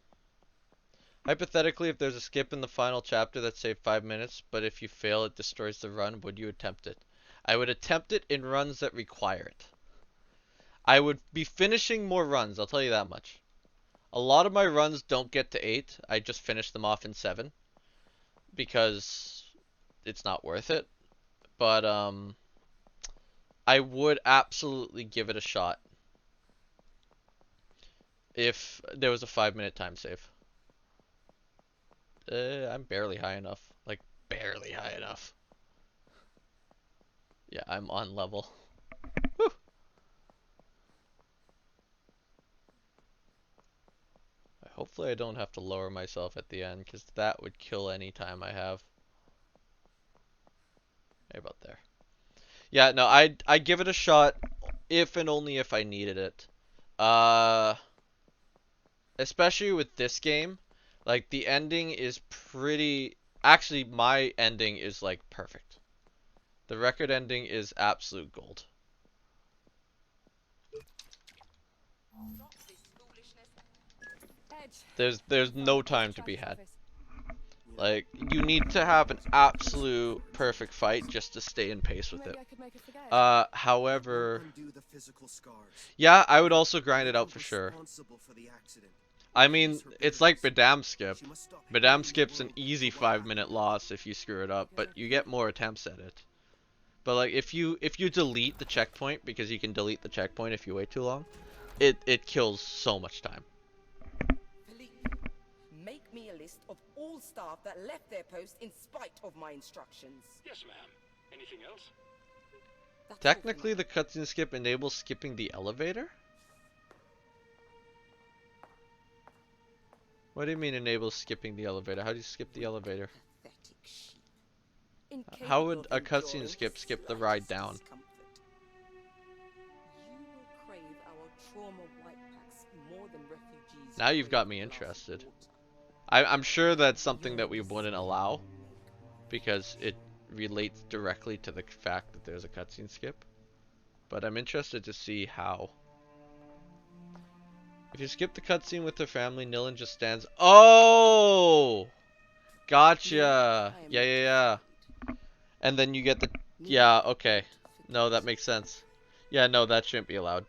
hypothetically, if there's a skip in the final chapter that saved 5 minutes, but if you fail it destroys the run, would you attempt it? I would attempt it in runs that require it. I would be finishing more runs, I'll tell you that much. A lot of my runs don't get to 8. I just finish them off in 7. Because it's not worth it. But I would absolutely give it a shot. If there was a 5-minute time save. I'm barely high enough. Like, barely high enough. Yeah, I'm on level. Whew. Hopefully I don't have to lower myself at the end, because that would kill any time I have. Right about there. Yeah, no, I'd give it a shot if and only if I needed it. Especially with this game. Like, the ending is pretty... Actually, my ending is, like, perfect. The record ending is absolute gold. There's no time to be had. Like, you need to have an absolute perfect fight just to stay in pace with it. However... Yeah, I would also grind it out for sure. I mean, it's like Badam Skip. Badam Skip's an easy 5-minute loss if you screw it up, but you get more attempts at it. But like, if you delete the checkpoint, because you can delete the checkpoint if you wait too long, it kills so much time. Make me a list of all staff that left their post in spite of my instructions. Yes, ma'am. Anything else? Technically, the cutscene skip enables skipping the elevator? What do you mean enables skipping the elevator? How do you skip the elevator? How would a cutscene skip the ride down? Now you've got me interested. I'm sure that's something that we wouldn't allow, because it relates directly to the fact that there's a cutscene skip. But I'm interested to see how. If you skip the cutscene with her family, Nilin just stands. Oh! Gotcha! Yeah. And then you get the... Yeah, okay. No, that makes sense. Yeah, no, that shouldn't be allowed.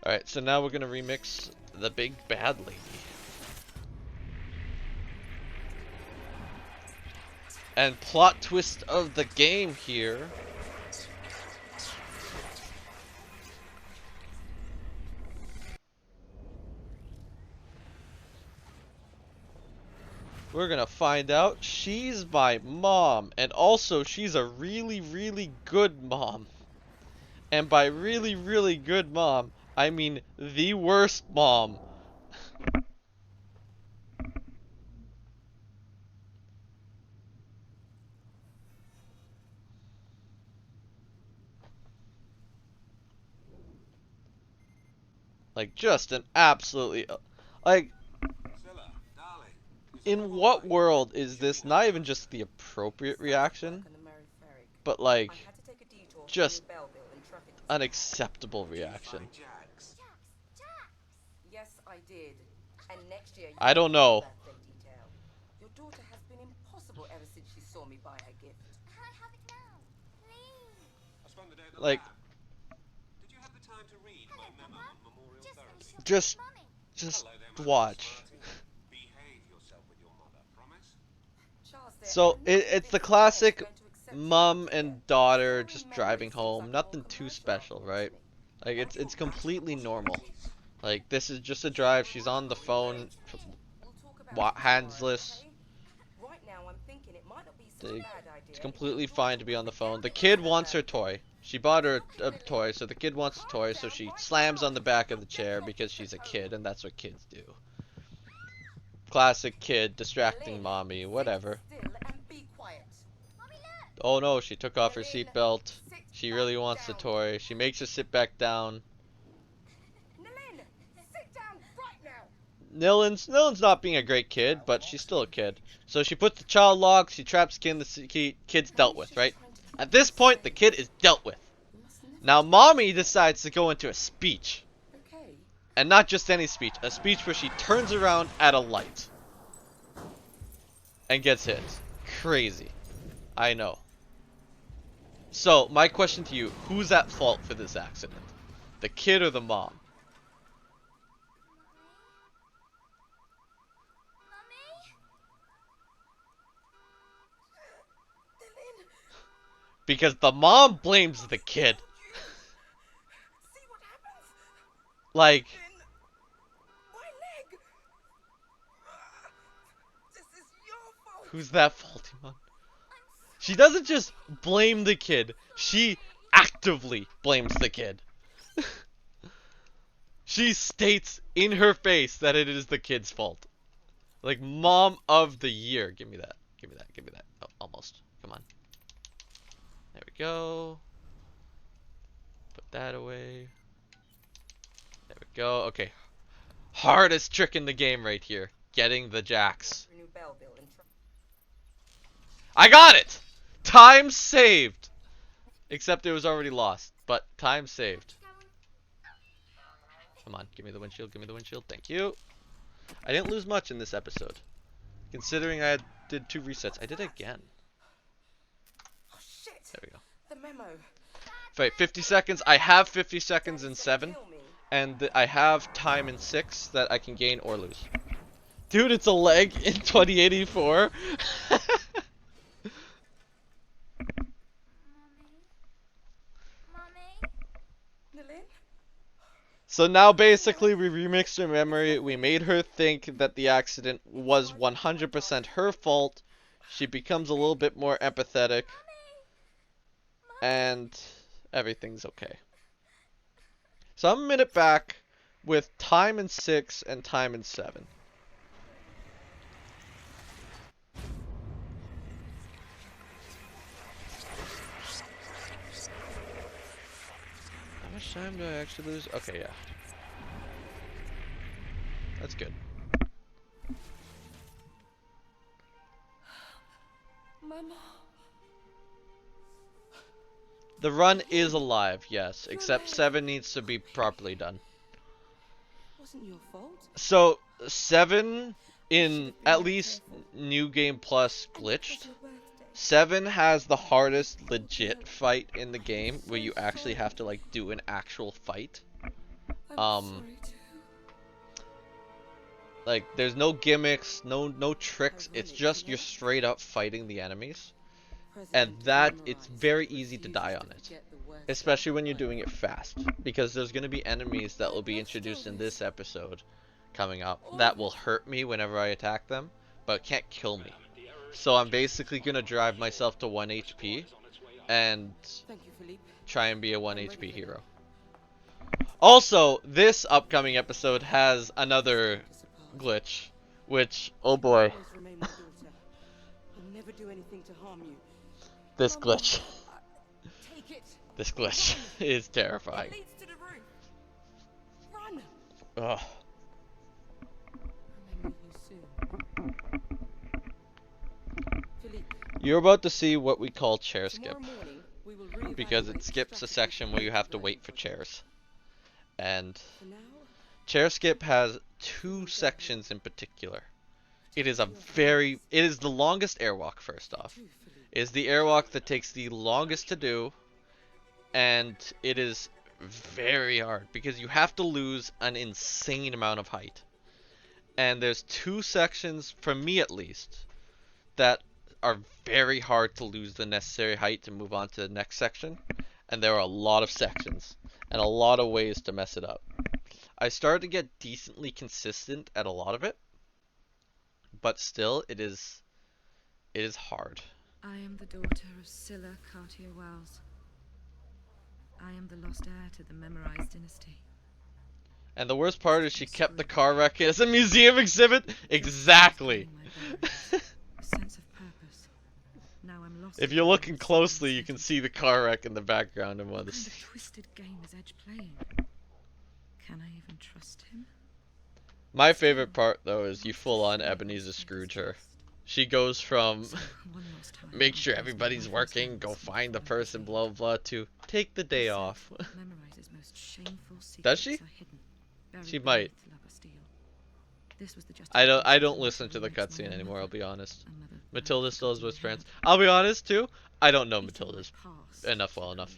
Alright, so now we're gonna remix the Big Bad Lady. And plot twist of the game here. We're gonna find out she's my mom, and also she's a really, really good mom. And by really, really good mom, I mean the worst mom. Like, just an absolutely... Like, in what world is this not even just the appropriate reaction, but like, just an acceptable reaction? Yes, I did. And next year I don't know. Your daughter has been impossible ever since she saw me buy her gift. Can I have it now? Please. I spent the day at the Like, lab. Did you have the time to read my memo on memorial therapy? just watch. Behave yourself with your mother, promise? So, it's the classic mom and daughter just driving home. Nothing too special, right? Like, it's completely normal. Like, this is just a drive. She's on the phone, handsless. It's completely fine to be on the phone. The kid wants her toy. She bought her a toy, so the kid wants a toy, so she slams on the back of the chair because she's a kid, and that's what kids do. Classic kid distracting mommy, whatever. Oh no, she took off her seatbelt. She really wants the toy. She makes her sit back down. Nilin's not being a great kid, but she's still a kid. So she puts the child lock, she traps the kid's dealt with, right? At this point, the kid is dealt with. Now mommy decides to go into a speech. And not just any speech, a speech where she turns around at a light. And gets hit. Crazy. I know. So, my question to you, who's at fault for this accident? The kid or the mom? Because the mom blames the kid. Like, who's that faulty mom? She doesn't just blame the kid, she actively blames the kid. She states in her face that it is the kid's fault. Like, mom of the year. Give me that. Give me that. Give me that. Oh, almost. Come on. There we go. Put that away. There we go. Okay. Hardest trick in the game right here. Getting the jacks. I got it! Time saved! Except it was already lost. But time saved. Come on. Give me the windshield. Give me the windshield. Thank you. I didn't lose much in this episode. Considering I did 2 resets. I did it again. There we go. The memo. Wait, 50 seconds. I have 50 seconds in 7. And I have time in 6 that I can gain or lose. Dude, it's a leg in 2084. So now basically we remixed her memory. We made her think that the accident was 100% her fault. She becomes a little bit more empathetic. And everything's okay. So I'm a minute back with time in 6 and time in 7. How much time do I actually lose? Okay, yeah. That's good. Mama. The run is alive, yes, except 7 needs to be properly done. Wasn't your fault. So 7 in at least New Game Plus glitched. 7 has the hardest legit fight in the game where you actually have to like do an actual fight. Like there's no gimmicks, no tricks. It's just you're straight up fighting the enemies. And that, it's very easy to die on it. Especially when you're doing it fast. Because there's going to be enemies that will be introduced in this episode coming up that will hurt me whenever I attack them, but can't kill me. So I'm basically going to drive myself to 1 HP and try and be a 1 HP hero. Also, this upcoming episode has another glitch, which, oh boy. This glitch. This glitch is terrifying. Ugh. You're about to see what we call chair skip, because it skips a section where you have to wait for chairs. And chair skip has 2 sections in particular. It is the longest airwalk, first off. It is the airwalk that takes the longest to do, and it is very hard because you have to lose an insane amount of height. And there's 2 sections, for me at least, that are very hard to lose the necessary height to move on to the next section. And there are a lot of sections and a lot of ways to mess it up. I started to get decently consistent at a lot of it, but still it is hard. I am the daughter of Scylla Cartier-Wells. I am the lost heir to the memorized dynasty. And the worst part is she kept the car wreck as a museum exhibit. Exactly. Sense of purpose. Now I'm lost. If you're looking closely, you can see the car wreck in the background and one of the scenes. What kind of twisted game is Edge playing? Can I even trust him? My favorite part though is you full on Ebenezer Scrooge her. She goes from make sure everybody's working, go find the person, blah blah, to take the day off. Does she? She might. I don't listen to the cutscene anymore, I'll be honest. Matilda still has best friends. I'll be honest too, I don't know Matilda's well enough.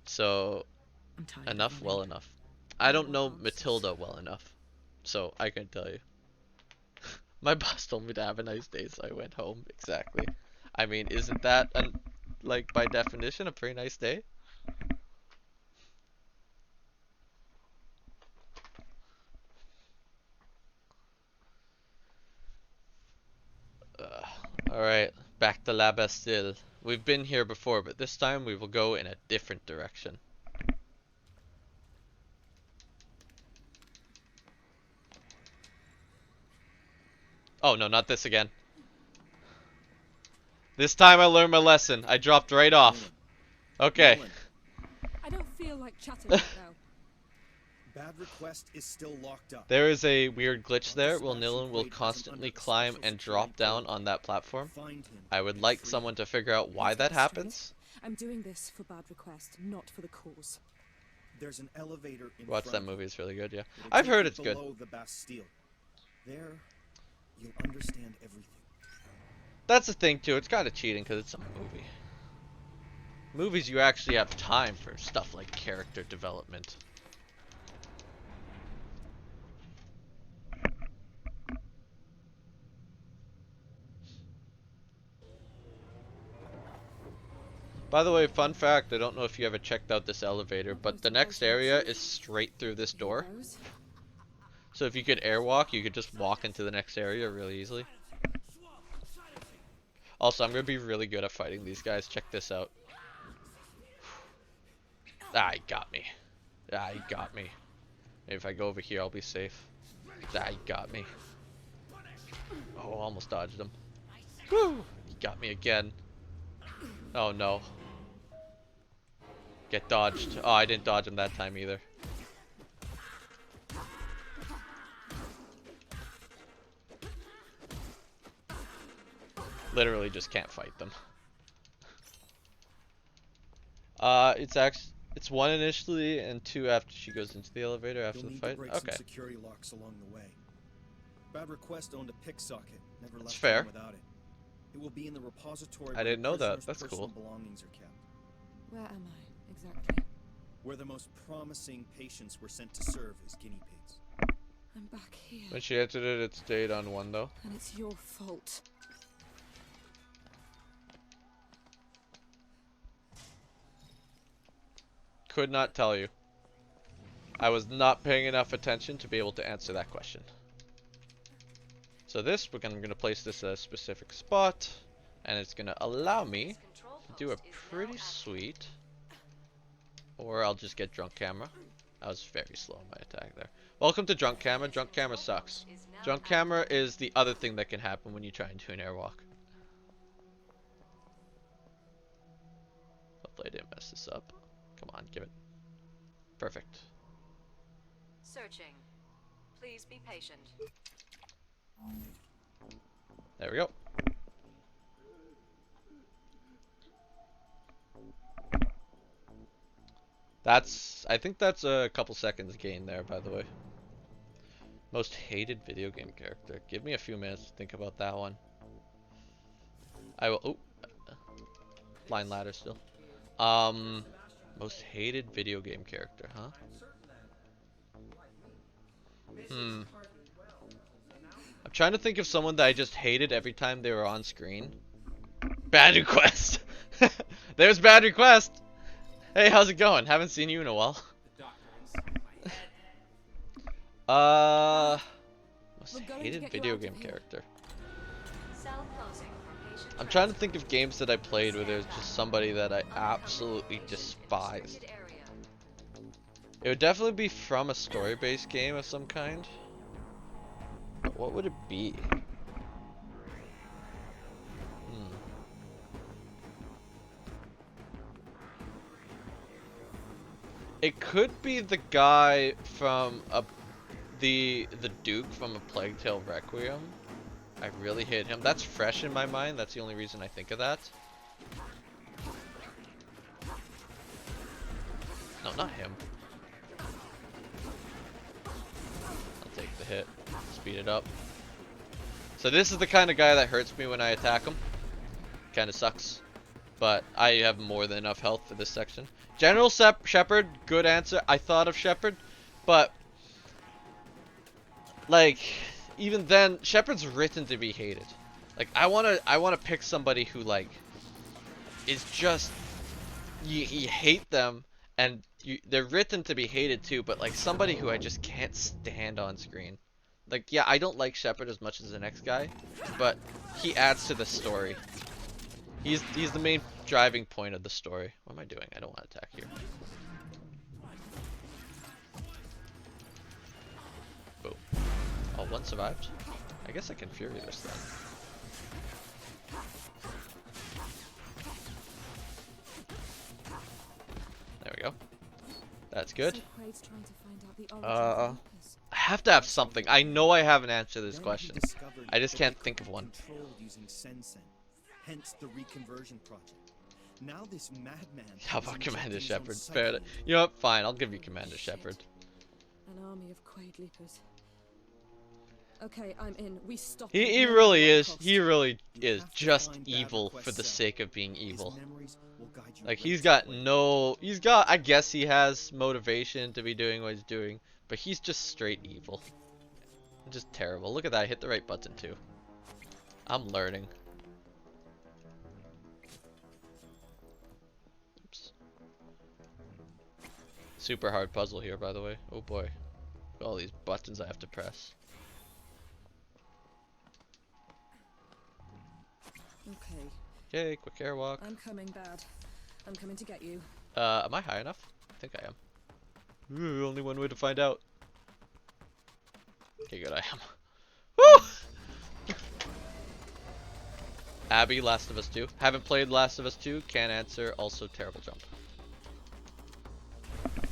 So well enough. I don't know Matilda well enough. So I can tell you. My boss told me to have a nice day, so I went home. Exactly. I mean, isn't that, like, by definition, a pretty nice day? Alright, back to La Bastille. We've been here before, but this time we will go in a different direction. Oh no, not this again. This time I learned my lesson. I dropped right off. Okay. I don't feel like chatting right now. Bad request is still locked up. There is a weird glitch there. Nilin will constantly climb and drop down on that platform. I would like someone to figure out why that happens. I'm doing this for Bad Request, not for the cause. There's an elevator in Watch front that movie, it's really good, yeah. I've heard it's good. Below the Bastille. There, you'll understand everything. That's the thing too, it's kind of cheating because it's a movie. Movies, you actually have time for stuff like character development. By the way, fun fact, I don't know if you ever checked out this elevator, but the next area is straight through this door. So if you could airwalk, you could just walk into the next area really easily. Also, I'm going to be really good at fighting these guys. Check this out. Ah, he got me. Ah, he got me. Maybe if I go over here, I'll be safe. Ah, he got me. Oh, almost dodged him. Woo! He got me again. Oh no. Get dodged. Oh, I didn't dodge him that time either. Literally just can't fight them. It's 1 initially and 2 after she goes into the elevator after the fight. Break some security locks along the way. Bad Request owned a pick socket. Never left fair. home without it. It will be in the repository. I didn't know that. That's cool. Belongings are kept. Where am I exactly? Where the most promising patients were sent to serve as guinea pigs. I'm back here. When she entered it, it stayed on 1 though. And it's your fault. Could not tell you. I was not paying enough attention to be able to answer that question. So this, I'm going to place this at a specific spot, and it's going to allow me to do a pretty sweet, or I'll just get drunk camera. I was very slow in my attack there. Welcome to drunk camera. Drunk camera sucks. Drunk camera is the other thing that can happen when you try and do an airwalk. Hopefully I didn't mess this up. Come on, give it. Perfect. Searching. Please be patient. There we go. I think that's a couple seconds gain there, by the way. Most hated video game character. Give me a few minutes to think about that one. I will. Oh, line ladder still. Most hated video game character, huh? I'm trying to think of someone that I just hated every time they were on screen. Bad Request. There's Bad Request. Hey, how's it going? Haven't seen you in a while. Most hated video game character. I'm trying to think of games that I played where there's just somebody that I absolutely despised. It would definitely be from a story-based game of some kind. But what would it be? It could be the guy from the Duke from A Plague Tale Requiem. I really hate him. That's fresh in my mind. That's the only reason I think of that. No, not him. I'll take the hit. Speed it up. So this is the kind of guy that hurts me when I attack him. Kinda sucks. But I have more than enough health for this section. General Shepard, good answer. I thought of Shepard, but like even then, Shepard's written to be hated. Like I wanna pick somebody who like is just you hate them and they're written to be hated too, but like somebody who I just can't stand on screen. Like yeah, I don't like Shepard as much as the next guy, but he adds to the story. He's the main driving point of the story. What am I doing? I don't want to attack here. Boom. Oh, one survived. I guess I can Fury this then. There we go. That's good. I have to have something. I know I have an answer to this question. I just can't think of one. Hence the reconversion project. Now this madman. How about Commander Shepard? Fair. You know what? Fine. I'll give you Commander Shepard. An army of Quaid Leapers. Okay, I'm in. We stop. He really is. He really is just evil for the sake of being evil. Like he's got no. He's got. I guess he has motivation to be doing what he's doing, but he's just straight evil. Just terrible. Look at that. I hit the right button too. I'm learning. Super hard puzzle here, by the way. Oh boy. All these buttons I have to press. Okay. Okay, quick airwalk. I'm coming, Bad. I'm coming to get you. Am I high enough? I think I am. Ooh, only one way to find out. Okay, good, I am. Woo! Abby, Last of Us 2. Haven't played Last of Us 2, can't answer, also terrible jump.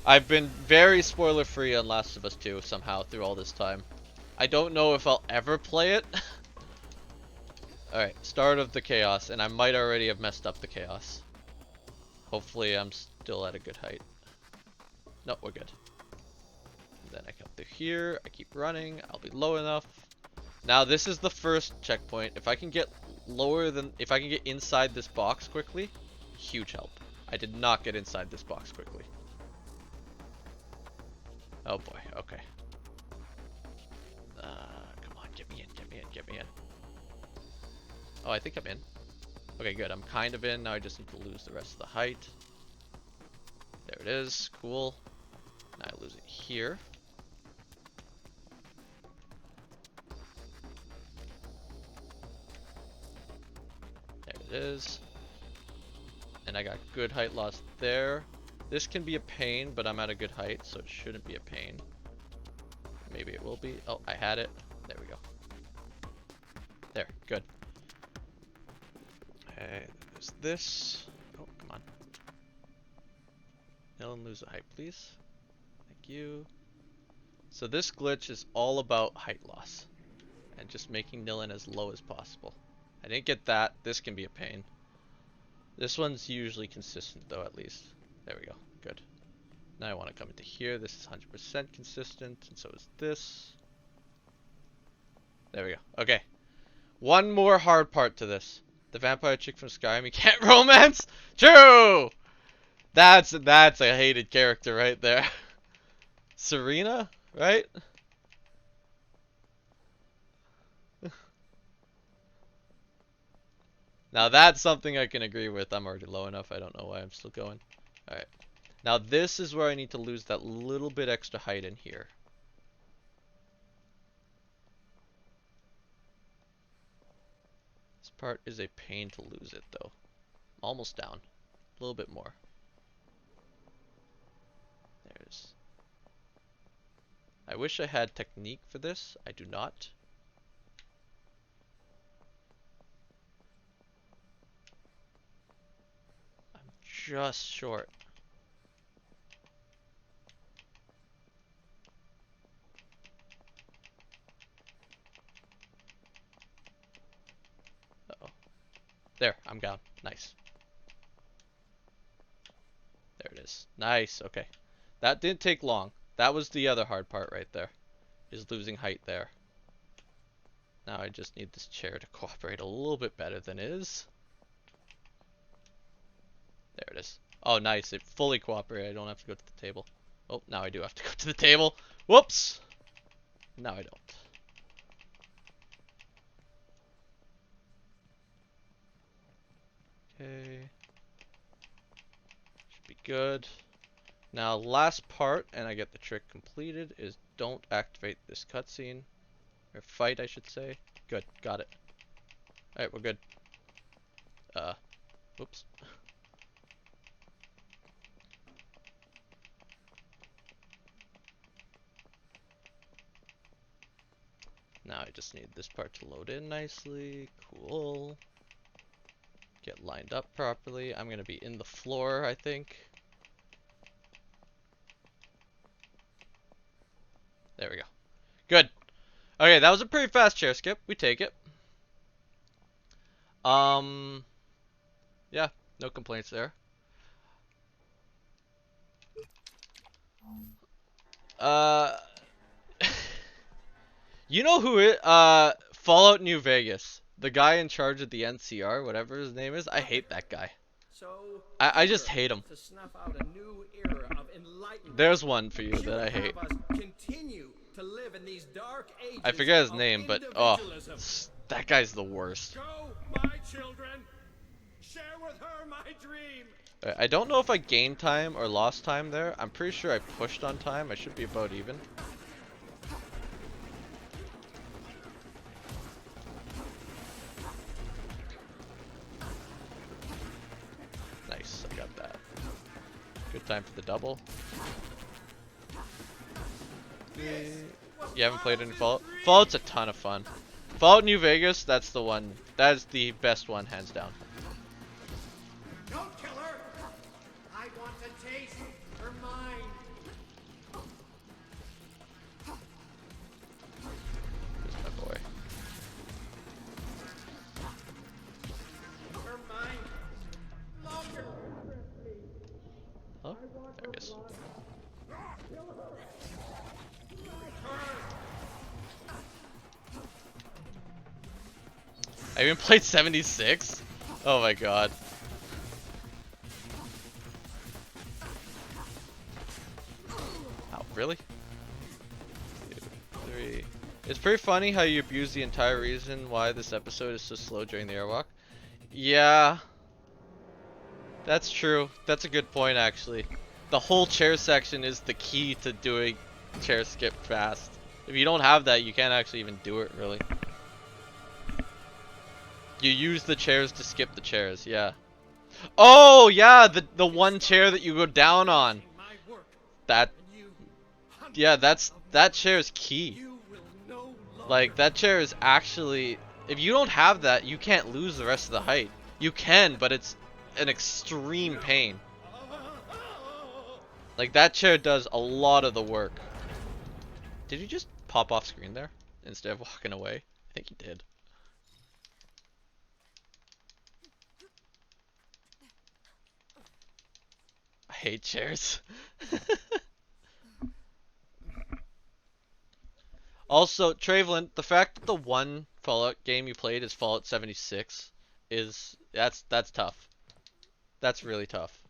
I've been very spoiler free on Last of Us 2 somehow through all this time. I don't know if I'll ever play it. Alright, start of the chaos, and I might already have messed up the chaos. Hopefully I'm still at a good height. No, we're good. And then I come through here, I keep running, I'll be low enough. Now this is the first checkpoint. If I can get lower than, if I can get inside this box quickly, huge help. I did not get inside this box quickly. Oh boy, okay. Come on, get me in, get me in, get me in. Oh, I think I'm in. Okay, good, I'm kind of in. Now I just need to lose the rest of the height. There it is, cool. Now I lose it here. There it is. And I got good height loss there. This can be a pain, but I'm at a good height, so it shouldn't be a pain. Maybe it will be. Oh, I had it. There we go. There, good. Okay, there's this. Oh, come on. Dylan, lose the height, please. Thank you. So this glitch is all about height loss. And just making Dylan as low as possible. I didn't get that. This can be a pain. This one's usually consistent though, at least. There we go. Good. Now I want to come into here. This is 100% consistent, and so is this. There we go. Okay. One more hard part to this. The vampire chick from Skyrim you can't romance? True! That's a hated character right there. Serena, right? Now that's something I can agree with. I'm already low enough. I don't know why I'm still going. Alright. Now this is where I need to lose that little bit extra height in here. This part is a pain to lose it though. Almost down. A little bit more. There's... I wish I had technique for this. I do not. I'm just short. Uh-oh. There, I'm down. Nice. There it is. Nice, okay. That didn't take long. That was the other hard part right there. Is losing height there. Now I just need this chair to cooperate a little bit better than it is. There it is. Oh, nice. It fully cooperated. I don't have to go to the table. Oh, now I do have to go to the table. Whoops! Now I don't. Okay. Should be good. Now, last part, and I get the trick completed, is don't activate this cutscene. Or fight, I should say. Good, got it. Alright, we're good. Whoops. Now I just need this part to load in nicely. Cool. Get lined up properly. I'm gonna be in the floor, I think. There we go. Good. Okay, that was a pretty fast chair skip. We take it. Yeah, no complaints there. You know who it, Fallout New Vegas. The guy in charge of the NCR, whatever his name is. I hate that guy. So I just hate him. To snuff out a new era of enlightenment. There's one for you that I hate. Continue to live in these dark ages. I forget his name, but oh, that guy's the worst. Go, my children. Share with her my dream. I don't know if I gained time or lost time there. I'm pretty sure I pushed on time. I should be about even. Nice, I got that. Good time for the double. You haven't played any Fallout? Fallout's a ton of fun. Fallout New Vegas, that's the one. That is the best one, hands down. Don't kill her! I want to taste her mind. Where's my boy? Her mind. Longer. Huh? There it is. I even played 76? Oh my god. Oh, really? 2, 3. It's pretty funny how you abuse the entire reason why this episode is so slow during the airwalk. Yeah. That's true. That's a good point, actually. The whole chair section is the key to doing chair skip fast. If you don't have that, you can't actually even do it, really. You use the chairs to skip the chairs, yeah. Oh, yeah, the one chair that you go down on. That, yeah, that chair is key. Like, that chair is actually, if you don't have that, you can't lose the rest of the height. You can, but it's an extreme pain. Like, that chair does a lot of the work. Did you just pop off screen there instead of walking away? I think you did. I hate chairs. Also, Travelin, the fact that the one Fallout game you played is Fallout 76 is that's tough. That's really tough.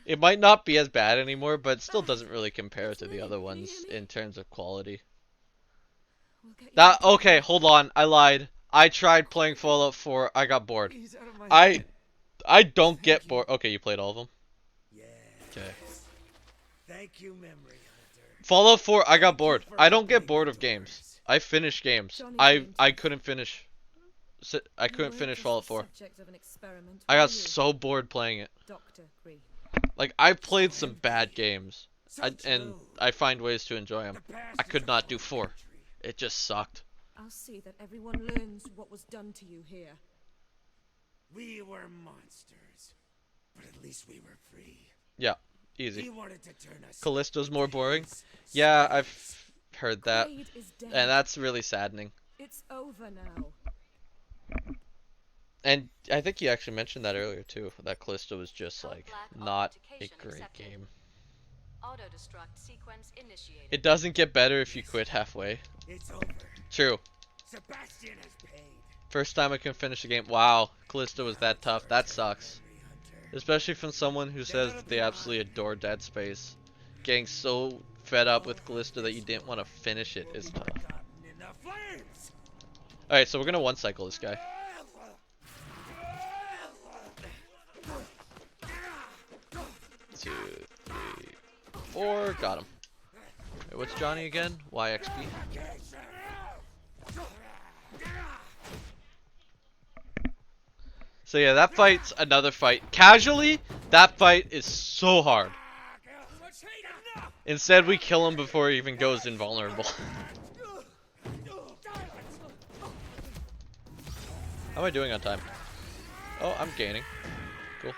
It might not be as bad anymore, but it still doesn't really compare to the other ones in terms of quality. That okay, hold on, I lied. I tried playing Fallout 4, I got bored. I don't get bored. Okay, you played all of them? Okay. Thank you, Memory Hunter. Fallout 4, I got bored. I don't get bored of games. I finish games. I couldn't finish. I couldn't finish Fallout 4. I got so bored playing it. Like, I played some bad games, and I find ways to enjoy them. I could not do 4. It just sucked. I'll see that everyone learns what was done to you here. We were monsters, but at least we were free. Yeah, easy. He wanted to turn us Callisto's more boring. Yeah, I've heard that, and that's really saddening. It's over now. And I think you actually mentioned that earlier too, that Callisto was just like not a great game. Auto-destruct sequence initiated. It doesn't get better if you quit halfway. It's over. True. Sebastian has paid. First time I can finish a game. Wow, Callisto was that tough. That sucks. Especially from someone who says that they absolutely adore Dead Space. Getting so fed up with Callisto that you didn't want to finish it is tough. Alright, so we're gonna one cycle this guy. 2, 3, 4, got him. Wait, what's Johnny again? YXP. So yeah, that fight's another fight. Casually, that fight is so hard. Instead, we kill him before he even goes invulnerable. How am I doing on time? Oh, I'm gaining. Cool.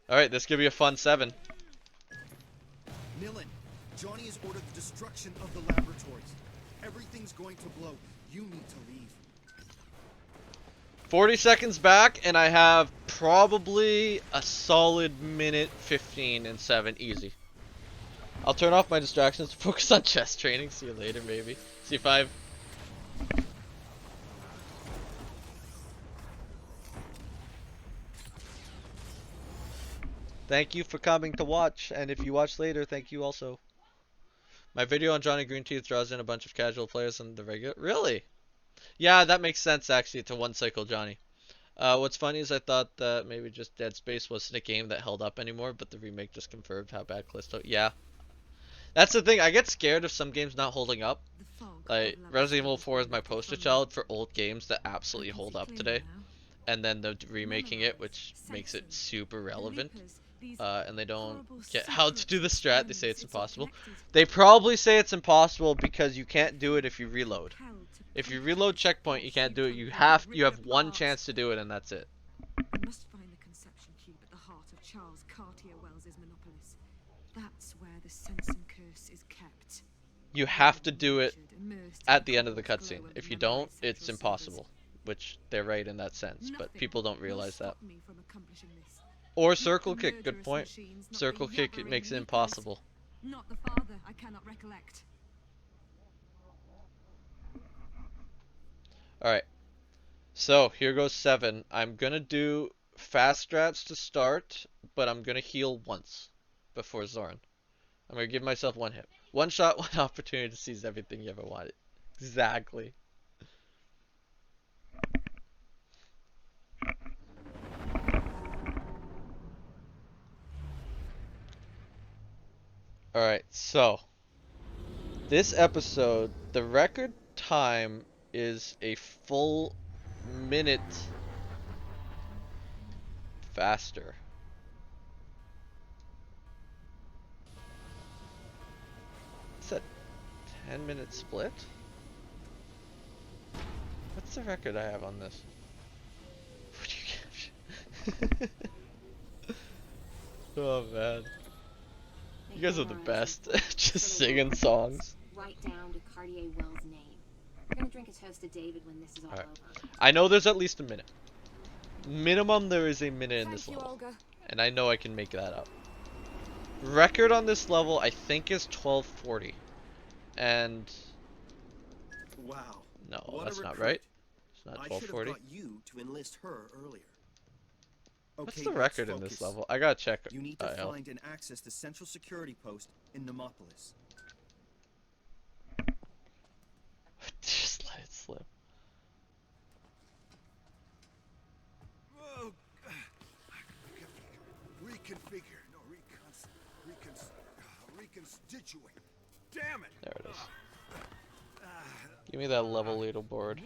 Alright, this could be a fun 7. Millen, Johnny has ordered the destruction of the laboratories. Everything's going to blow. You need to leave. 40 seconds back, and I have probably a solid minute 15 and 7 easy. I'll turn off my distractions to focus on chess training. See you later, maybe. C5. Thank you for coming to watch, and if you watch later, thank you also. My video on Johnny Greenteeth draws in a bunch of casual players and the regular. Really? Yeah, that makes sense actually to one cycle Johnny. What's funny is I thought that maybe just Dead Space wasn't a game that held up anymore, but the remake just confirmed how bad Callisto. Yeah, that's the thing. I get scared of some games not holding up. Like Resident Evil 4 is my poster child for old games that absolutely hold up today, and then they're remaking it, which makes it super relevant. And they don't get how to do the strat. They say it's impossible. They probably say it's impossible because you can't do it if you reload. If you reload checkpoint, you can't do it. You have one chance to do it, and that's it. I must find the conception cube at the heart of Charles Cartier Wells's Monopolis. That's where the sense and curse is kept. You have to do it at the end of the cutscene. If you don't, it's impossible. Which they're right in that sense, but people don't realize that. Or circle kick, good point. Circle kick, it makes it impossible. Not the father, I cannot recollect. Alright. So, here goes 7. I'm gonna do fast strats to start, but I'm gonna heal once before Zoran. I'm gonna give myself one hit. One shot, one opportunity to seize everything you ever wanted. Exactly. Alright, so this episode, the record time is a full minute faster. It's a 10-minute split? What's the record I have on this? Oh man. You guys are the best. Just singing songs. Write down to Cartier Well's name. We're gonna drink a toast to David when this is all over. I know there's at least a minute. Minimum there is a minute in this level. And I know I can make that up. Record on this level I think is 1240. And wow. No, that's not right. It's not 1240. I should have got you to enlist her earlier. What's the record in this level? I gotta check. You need to find and access the central security post in Nemopolis. Just let it slip. Oh, reconfigure. No, reconstitute. Damn it. There it is. Give me that level leaderboard.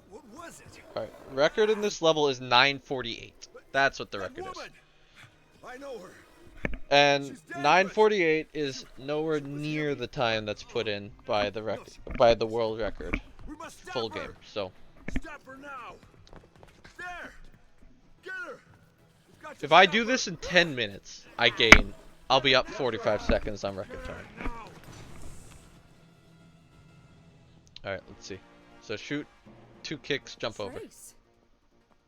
What was it? Alright, record in this level is 948. That's what the record is. I know her. And 948 is nowhere near the time that's put in by the world record full game. So stop her now. There. Get her. if I do this in 10 minutes, I'll be up 45 seconds on record time. Alright, let's see. So shoot 2 kicks, jump over.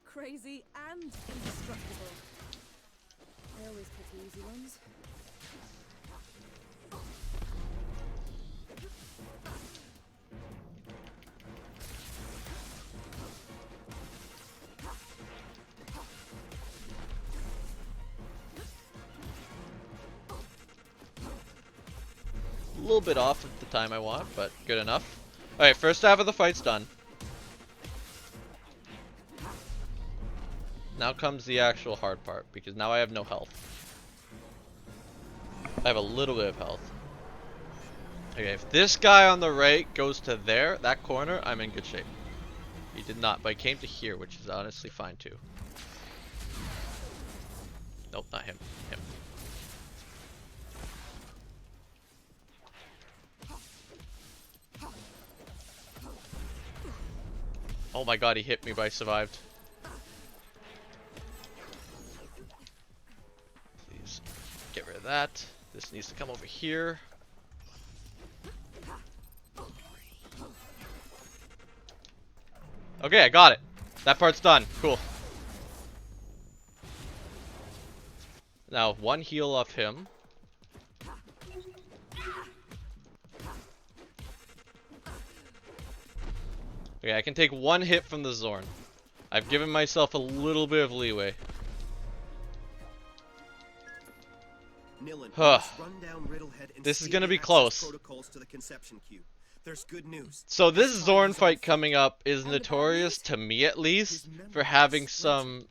Crazy and indestructible. I always pick the easy ones. A little bit off of the time I want, but good enough. Alright, first half of the fight's done. Now comes the actual hard part, because now I have no health. I have a little bit of health. Okay, if this guy on the right goes to there, that corner, I'm in good shape. He did not, but he came to here, which is honestly fine too. Nope, not him. Him. Oh my god, he hit me, but I survived. Please get rid of that. This needs to come over here. Okay, I got it. That part's done. Cool. Now, one heal off him. Okay, I can take one hit from the Zorn. I've given myself a little bit of leeway. Huh. This is gonna be close. Protocols to the conception cube. There's good news. So this Zorn fight coming up is notorious, to me at least, for having some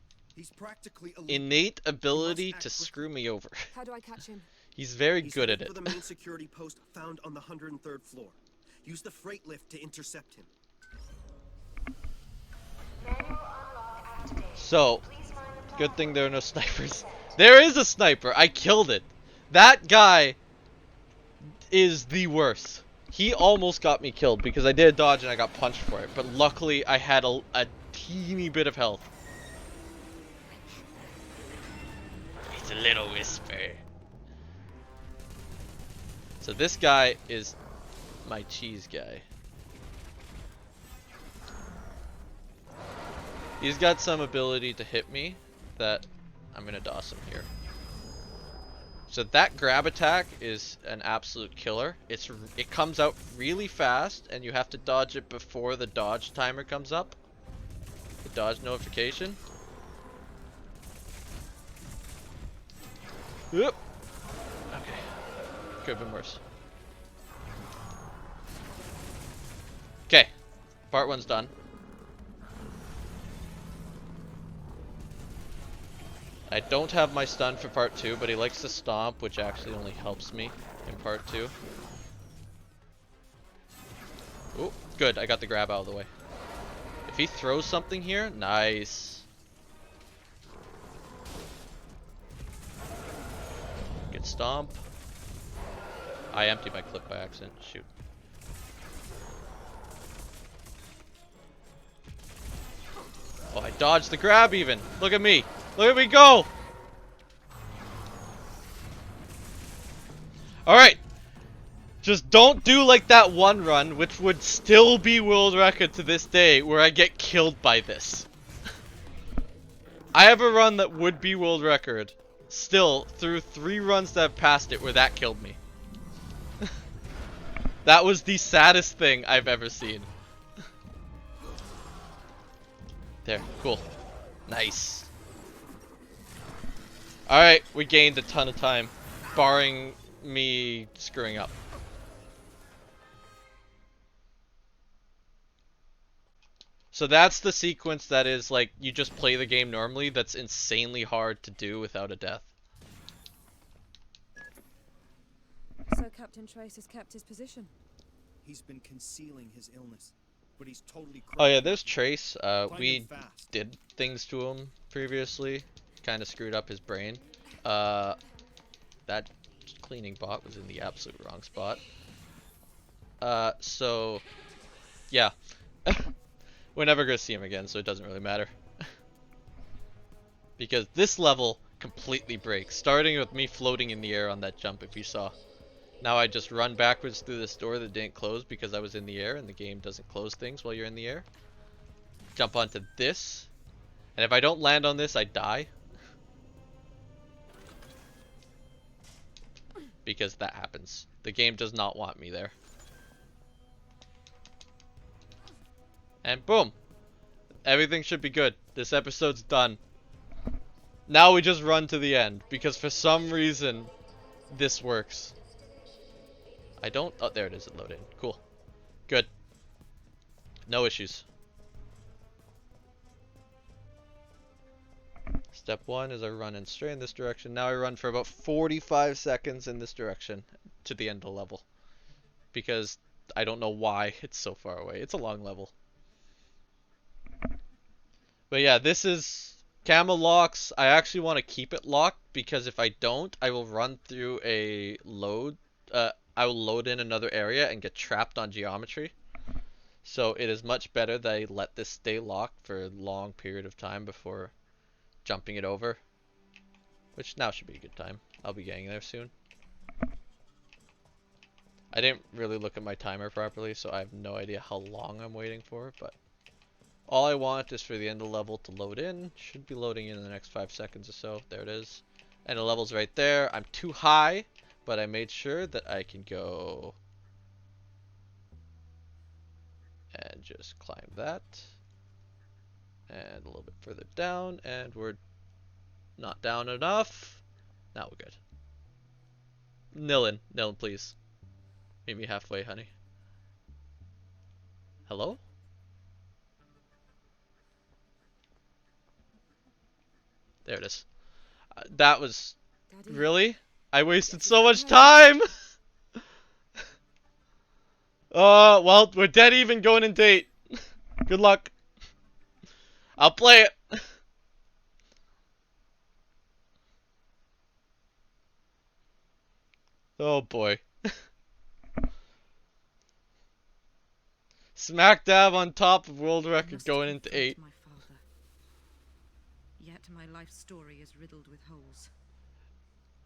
innate ability to screw me over. How do I catch him? He's very good at headed it. for the main security post found on the 103rd floor. Use the freight lift to intercept him. So, good thing there are no snipers. There is a sniper! I killed it! That guy is the worst. He almost got me killed because I did a dodge and I got punched for it. But luckily, I had a teeny bit of health. It's a little whisper. So this guy is my cheese guy. He's got some ability to hit me that I'm gonna DOS him here. So that grab attack is an absolute killer. It comes out really fast and you have to dodge it before the dodge timer comes up. The dodge notification. Oop. Okay. Could have been worse. Okay. Part 1's done. I don't have my stun for part 2, but he likes to stomp, which actually only helps me in part 2. Oh, good. I got the grab out of the way. If he throws something here, nice. Good stomp. I emptied my clip by accident. Shoot. Oh, I dodged the grab even. Look at me. Look at me go! Alright. Just don't do like that one run, which would still be world record to this day, where I get killed by this. I have a run that would be world record. Still, through 3 runs that have passed it, where that killed me. That was the saddest thing I've ever seen. There, cool. Nice. Alright, we gained a ton of time, barring me screwing up. So that's the sequence that is like, you just play the game normally, that's insanely hard to do without a death. So Captain Trace has kept his position. He's been concealing his illness, but he's totally Oh yeah, there's Trace. We did things to him previously. Kind of screwed up his brain. That cleaning bot was in the absolute wrong spot. So yeah. We're never gonna see him again, so it doesn't really matter. Because this level completely breaks, starting with me floating in the air on that jump, if you saw. Now I just run backwards through this door that didn't close because I was in the air, and the game doesn't close things while you're in the air. Jump onto this, and if I don't land on this, I die. Because that happens. The game does not want me there. And boom! Everything should be good. This episode's done. Now we just run to the end, because for some reason, this works. I don't... Oh, there it is. It loaded. Cool. Good. No issues. Step 1 is I run and stray in this direction. Now I run for about 45 seconds in this direction to the end of the level. Because I don't know why it's so far away. It's a long level. But yeah, this is camera locks. I actually want to keep it locked because if I don't, I will run through a load. I will load in another area and get trapped on geometry. So it is much better that I let this stay locked for a long period of time before jumping it over. Which now should be a good time. I'll be getting there soon. I didn't really look at my timer properly, so I have no idea how long I'm waiting for, but all I want is for the end of the level to load in. Should be loading in the next 5 seconds or so. There it is. And the level's right there. I'm too high, but I made sure that I can go and just climb that. And a little bit further down, and we're not down enough. Now we're good. Nilin, please. Meet me halfway, honey. Hello? There it is. That was... Daddy? Really? I wasted so much time! Well, we're dead even going in date. Good luck. I'll play it. Oh boy. Smack dab on top of world record going into 8. My father. Yet my life story is riddled with holes.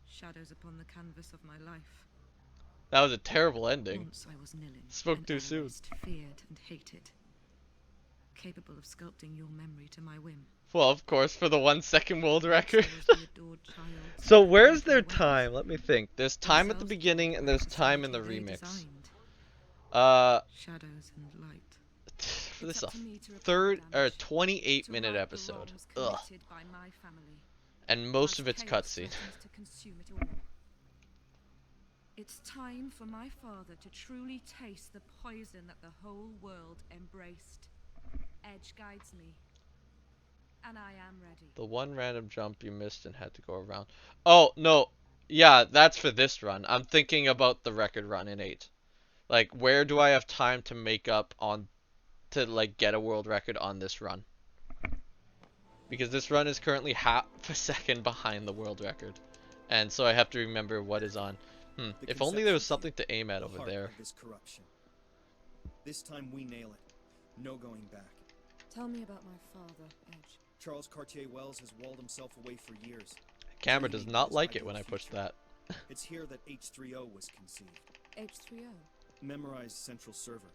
Shadows upon the canvas of my life. That was a terrible ending. Once I was Nilin, Spoke too soon. Feared and hated. Capable of sculpting your memory to my whim. Well, of course, for the 1 second world record. So where's their time? Let me think. There's time at the beginning and there's time in the remix. Shadows and light. For this a 28-minute episode. Ugh. And most of it's cutscene. It's time for my father to truly taste the poison that the whole world embraced. Edge guides me. And I am ready. The one random jump you missed and had to go around. Oh, no. Yeah, that's for this run. I'm thinking about the record run in 8. Like, where do I have time to make up on... to, like, get a world record on this run? Because this run is currently half a second behind the world record. And so I have to remember what is on. If only there was something to aim at over there. This time we nail it. No going back. Tell me about my father, Edge. Charles Cartier-Wells has walled himself away for years. Camera does not like it when I push that. It's here that H3O was conceived. H3O? Memorized central server.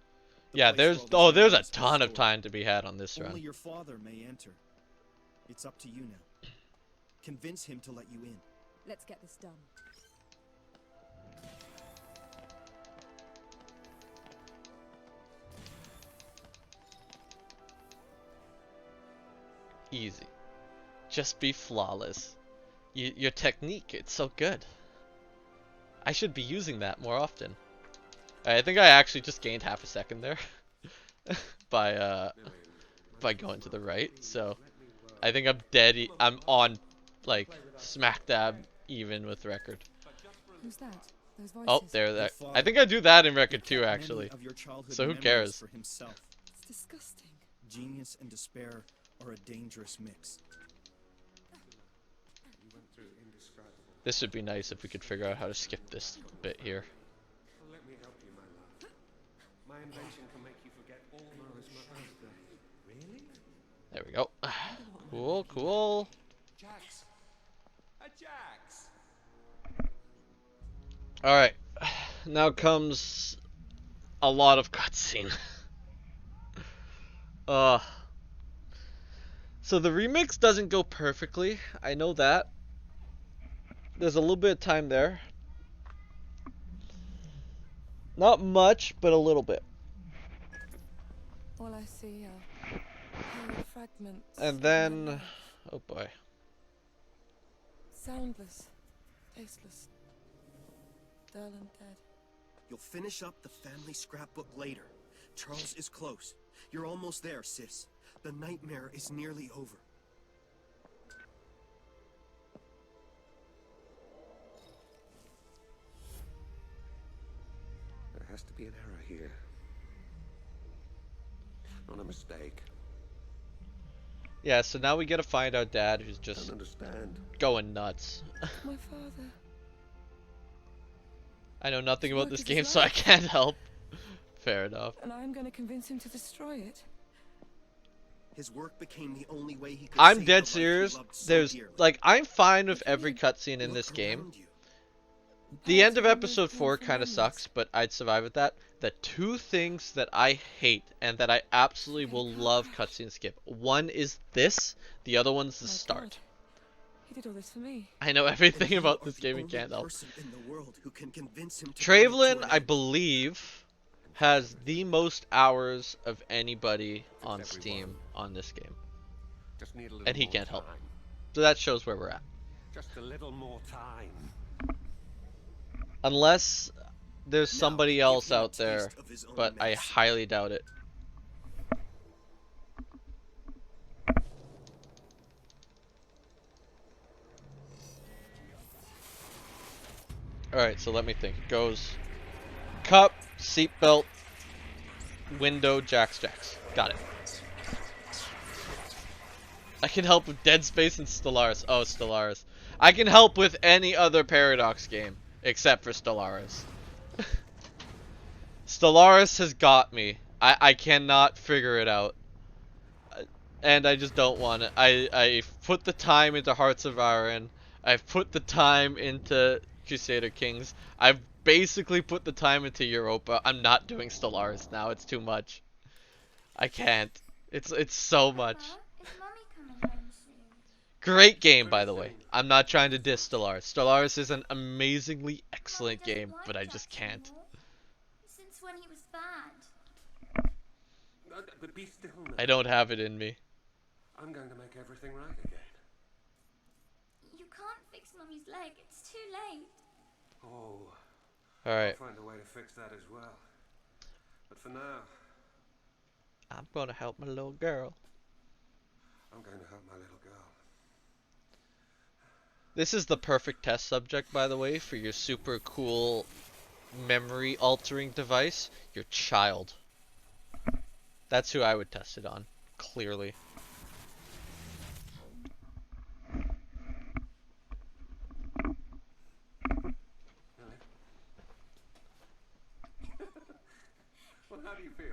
Yeah, there's a ton of time to be had on this run. Only your father may enter. It's up to you now. Convince him to let you in. Let's get this done. Easy. Just be flawless. Your technique, it's so good. I should be using that more often. I think I actually just gained half a second there. by going to the right. So I think I'm dead. I'm on like smack dab even with record. Who's that? Those voices? Oh, there. I think I do that in record too, actually. So who cares? It's disgusting. Genius and despair are a dangerous mix. This would be nice if we could figure out how to skip this bit here. Let me help you, my love. My invention can make you forget all those months. Really? There we go. Cool, cool. Jax. Jax. Alright. Now comes a lot of cutscene. So the remix doesn't go perfectly. I know that. There's a little bit of time there. Not much, but a little bit. All I see are fragments. And then, oh boy. Soundless, tasteless, dull and dead. You'll finish up the family scrapbook later. Charles is close. You're almost there, sis. The nightmare is nearly over. There has to be an error here. Not a mistake. Yeah, so now we get to find our dad who's just going nuts. My father. I know nothing about this game, so I can't help. Fair enough. And I'm going to convince him to destroy it. His work became the only way he could I'm dead serious. There's like I'm fine with every cutscene in this game. The end of episode 4 kind of sucks, but I'd survive with that. The two things that I hate and that I absolutely will love cutscene skip. One is this, the other one's the start. He did all this for me. I know everything about this game and can't help. Travelin, I believe, has the most hours of anybody on Steam on this game. Just need a little and he more can't help. time. So that shows where we're at. Just a little more time. Unless there's somebody else out there, but I highly doubt it. Alright, so let me think. It goes cup, seatbelt, window, jacks. Got it. I can help with Dead Space and Stellaris. Oh, Stellaris. I can help with any other Paradox game except for Stellaris. Stellaris has got me. I cannot figure it out. And I just don't want it. I've put the time into Hearts of Iron. I've put the time into Crusader Kings. I've basically put the time into Europa. I'm not doing Stellaris now. It's too much. I can't. It's so much. Is Mummy coming home soon? Great game, by the way. I'm not trying to diss Stellaris. Stellaris is an amazingly excellent game, but I just can't. Since when he was bad? But be still now. I don't have it in me. I'm going to make everything right again. You can't fix Mummy's leg. It's too late. Oh. Alright. I'll find a way to fix that as well. But for now, I'm gonna help my little girl. I'm going to help my little girl. This is the perfect test subject, by the way, for your super cool memory altering device, your child. That's who I would test it on, clearly. Well, how do you feel?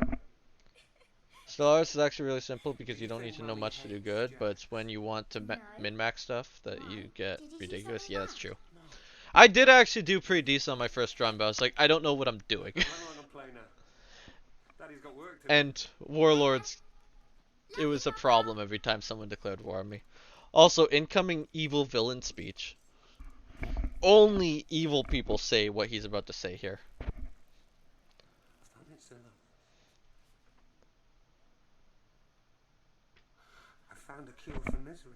Stellaris is actually really simple because you don't need to know much to do good, but it's when you want to min-max stuff that you get ridiculous. Yeah, that's true. I did actually do pretty decent on my first run, but I was like, I don't know what I'm doing. And Warlords, it was a problem every time someone declared war on me. Also, incoming evil villain speech. Only evil people say what he's about to say here. I found a cure for misery.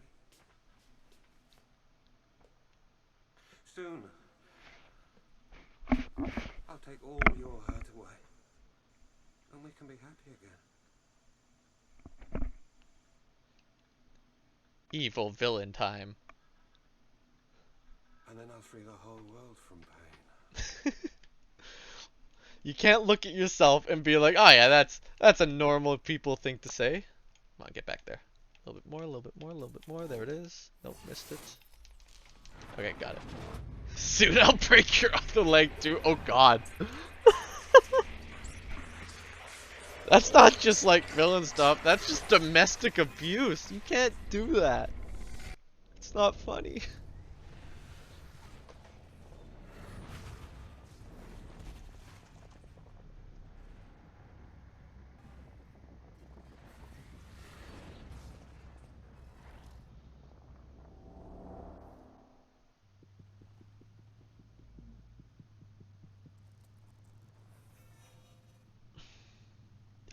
Soon, I'll take all your hurt away, and we can be happy again. Evil villain time. And then I'll free the whole world from pain. You can't look at yourself and be like, oh yeah, that's a normal people thing to say. Come on, get back there. A little bit more, a little bit more, a little bit more. There it is. Nope, missed it. Okay, got it. Soon I'll break your other leg too. Oh god. That's not just like villain stuff. That's just domestic abuse. You can't do that. It's not funny.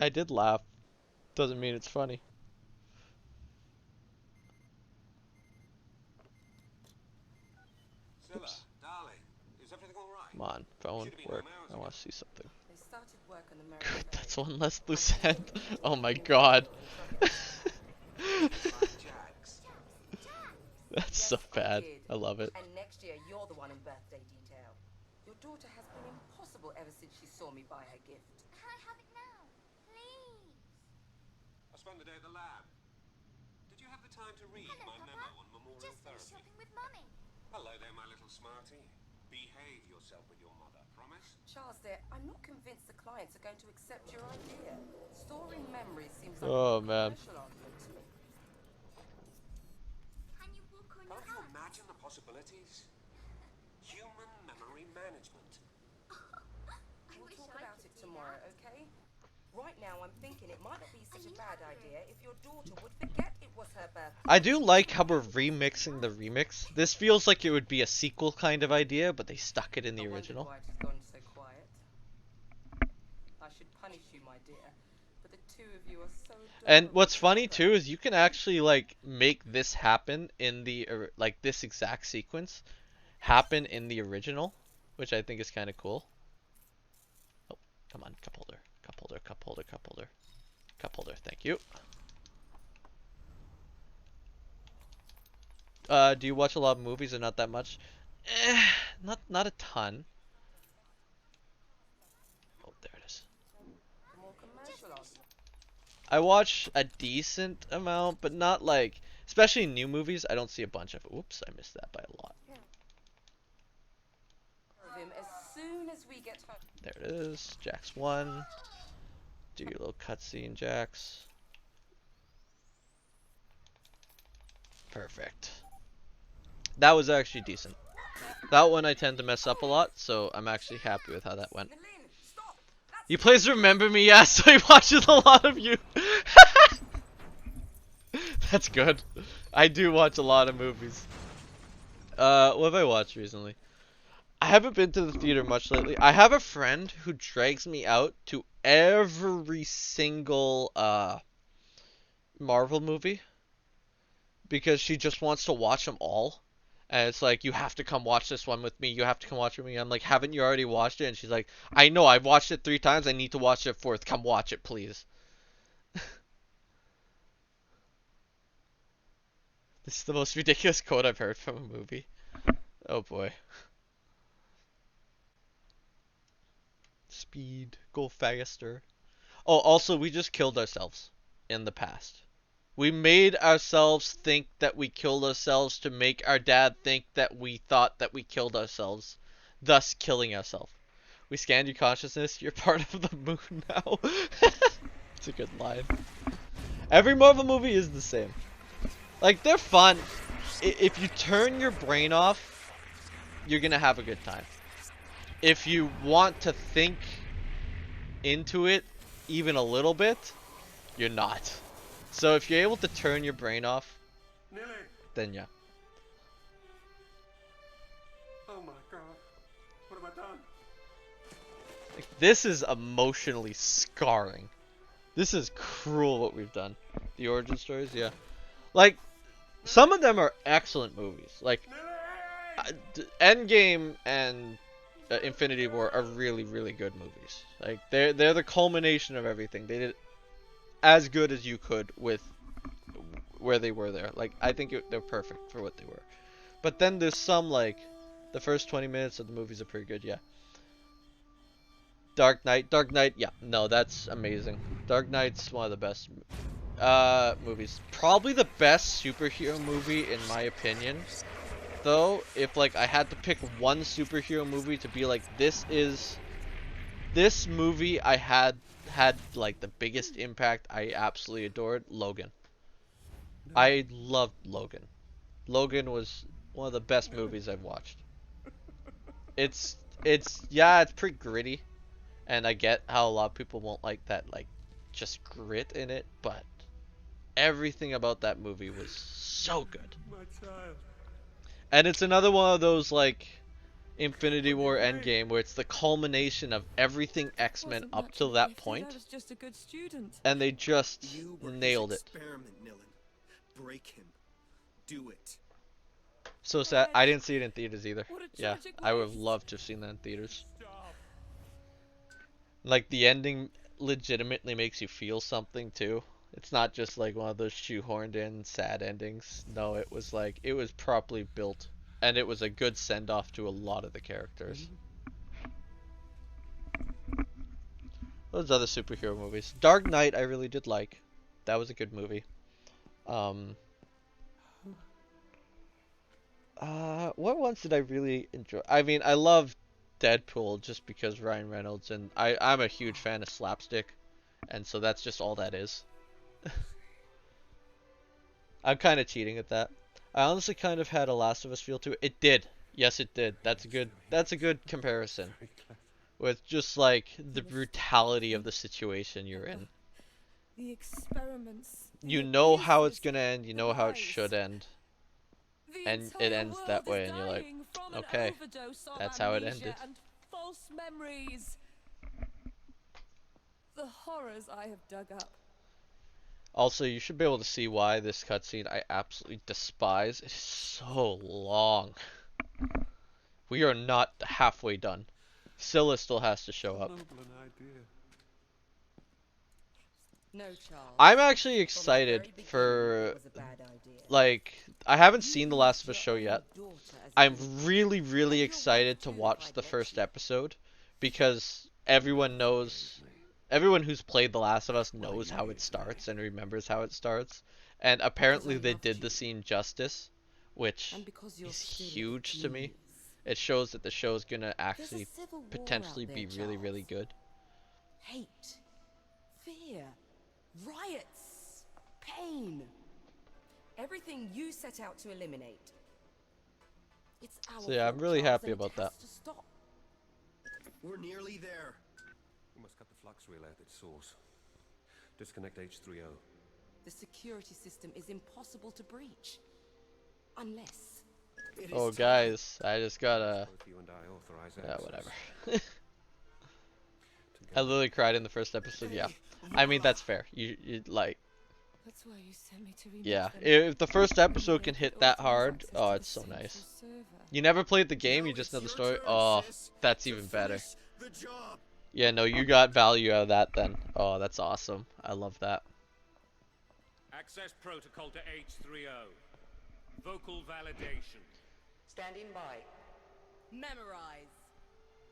I did laugh. Doesn't mean it's funny. Oops. Darling, is everything all right? Come on, phone, work. I want to see something. They started work on the Merry That's one less loose end. Oh my god. That's so bad. I love it. And next year, you're the one in birthday detail. Your daughter has been impossible ever since she saw me buy her gift. Can I have it now? Please. I spent the day at the lab. Did you have the time to read my memo on memorial Just therapy? shopping with Mummy. Hello there, my little smarty. Behave yourself with your mother, promise? Charles, dear, I'm not convinced the clients are going to accept your idea. Storing memories seems like Oh a man. commercial argument to me. Can you walk on your Can't you hands? imagine the possibilities? Human memory management. We'll talk about it tomorrow, okay? Right now, I'm thinking it might not be such a bad idea if your daughter would forget it was her birthday. I do like how we're remixing the remix. This feels like it would be a sequel kind of idea, but they stuck it in the original. Why it has gone so quiet. I should punish you, my dear, but the two of you are so And what's funny too is you can actually like make this happen in the like this exact sequence happen in the original, which I think is kind of cool. Oh, come on, cup holder, cup holder, cup holder, cup holder, cup holder. Thank you. Do you watch a lot of movies or not that much? not a ton. Oh, there it is. I watch a decent amount, but not like, especially new movies. I don't see a bunch of. Oops, I missed that by a lot. There it is. Jax 1. Do your little cutscene, Jax. Perfect. That was actually decent. That one I tend to mess up a lot, so I'm actually happy with how that went. He plays Remember Me, yeah, so he watches a lot of you. That's good. I do watch a lot of movies. What have I watched recently? I haven't been to the theater much lately. I have a friend who drags me out to every single Marvel movie because she just wants to watch them all. And it's like, you have to come watch this one with me. You have to come watch it with me. I'm like, haven't you already watched it? And she's like, I know, I've watched it 3 times. I need to watch it 4th. Come watch it, please. This is the most ridiculous quote I've heard from a movie. Oh boy. Speed. Go faster. Oh, also, we just killed ourselves in the past. We made ourselves think that we killed ourselves to make our dad think that we thought that we killed ourselves, thus killing ourselves. We scanned your consciousness, you're part of the moon now. It's a good line. Every Marvel movie is the same. Like, they're fun. If you turn your brain off, you're gonna have a good time. If you want to think into it even a little bit, you're not. So if you're able to turn your brain off, then yeah. Oh my god. What have I done? Like, this is emotionally scarring. This is cruel what we've done. The origin stories, yeah. Like, some of them are excellent movies. Like, Endgame and Infinity War are really, really good movies. Like, they're the culmination of everything. They did as good as you could with where they were there. Like, I think they're perfect for what they were. But then there's some, like, the first 20 minutes of the movies are pretty good, yeah. Dark Knight, yeah. No, that's amazing. Dark Knight's one of the best movies. Probably the best superhero movie in my opinion. Though, if like I had to pick one superhero movie to be like, this movie I had like the biggest impact, I absolutely adored, Logan. I loved Logan. Logan was one of the best movies I've watched. It's yeah, it's pretty gritty, and I get how a lot of people won't like that, like, just grit in it, but everything about that movie was so good. My child. And it's another one of those, like, Infinity War Endgame, where it's the culmination of everything X-Men up till that point, and they just nailed it. Break him. Do it. So sad. I didn't see it in theaters either. Yeah, I would have loved to have seen that in theaters. Like, the ending legitimately makes you feel something too. It's not just like one of those shoehorned in sad endings. No, it was like, it was properly built, and it was a good send off to a lot of the characters. Those other superhero movies. Dark Knight I really did like. That was a good movie. What ones did I really enjoy? I mean, I love Deadpool just because Ryan Reynolds, and I'm a huge fan of slapstick, and so that's just all that is. I'm kind of cheating at that. I honestly kind of had a Last of Us feel to it. It did. Yes, it did. That's a good comparison. With just like the brutality of the situation you're in. The experiments. You know how it's gonna end, you know how it should end. And it ends that way, and you're like, okay, that's how it ended. And false memories. The horrors I have dug up. Also, you should be able to see why this cutscene I absolutely despise. It's so long. We are not halfway done. Scylla still has to show up. No, Charles. I'm actually excited for, like, I haven't seen The Last of Us show yet. I'm really, really excited to watch the first episode because everyone who's played The Last of Us knows how it starts and remembers how it starts. And apparently they did the scene justice, which is huge to me. It shows that the show is gonna actually potentially be really, really good. Hate, fear, riots, pain. Everything you set out to eliminate. It's our So yeah, I'm really happy about that. We're nearly there. We must cut the flux relay at its source. Disconnect H3O. The security system is impossible to breach. Unless... Oh guys, I just got a... Yeah, whatever. I literally cried in the first episode, yeah. I mean, that's fair. You like... That's why you sent me to yeah, if the first episode can hit that hard, oh, it's so nice. You never played the game, you just know the story? Oh, that's even better. Yeah, no, you got value out of that then. Oh, that's awesome. I love that. Access protocol to H3O. Vocal validation. Standing by. Memorize.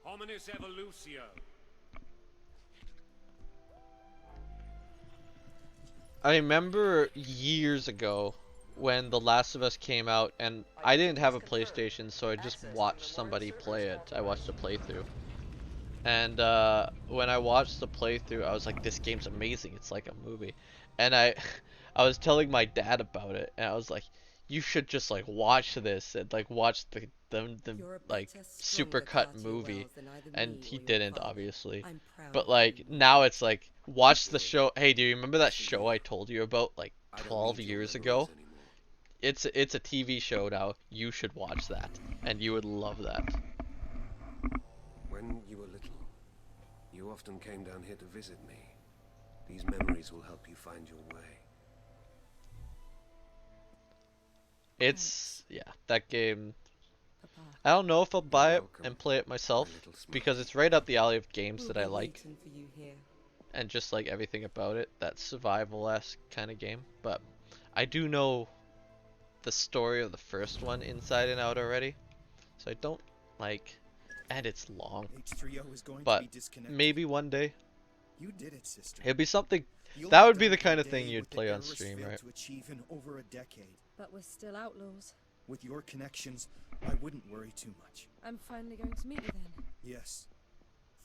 Hominis evolutio. I remember years ago when The Last of Us came out, and I didn't have a PlayStation, so I just watched somebody play it. I watched a playthrough. And when I watched the playthrough, I was like, this game's amazing. It's like a movie. And I was telling my dad about it, and I was like, you should just like watch this and like watch the like supercut movie. And he didn't, obviously. But like now it's like, watch the show. Hey, do you remember that show I told you about like 12 years ago? It's a TV show now. You should watch that, and you would love that. When you were little, you often came down here to visit me. These memories will help you find your way. It's, yeah, that game. I don't know if I'll buy it and play it myself, because it's right up the alley of games that I like. And just like everything about it, that survival-esque kind of game. But I do know the story of the first one inside and out already. So I don't like, and it's long. But maybe one day. You did it, sister. It'd be something, that would be the kind of thing you'd play on stream, right? To achieve in over a decade. But we're still outlaws. With your connections, I wouldn't worry too much. I'm finally going to meet you then. Yes.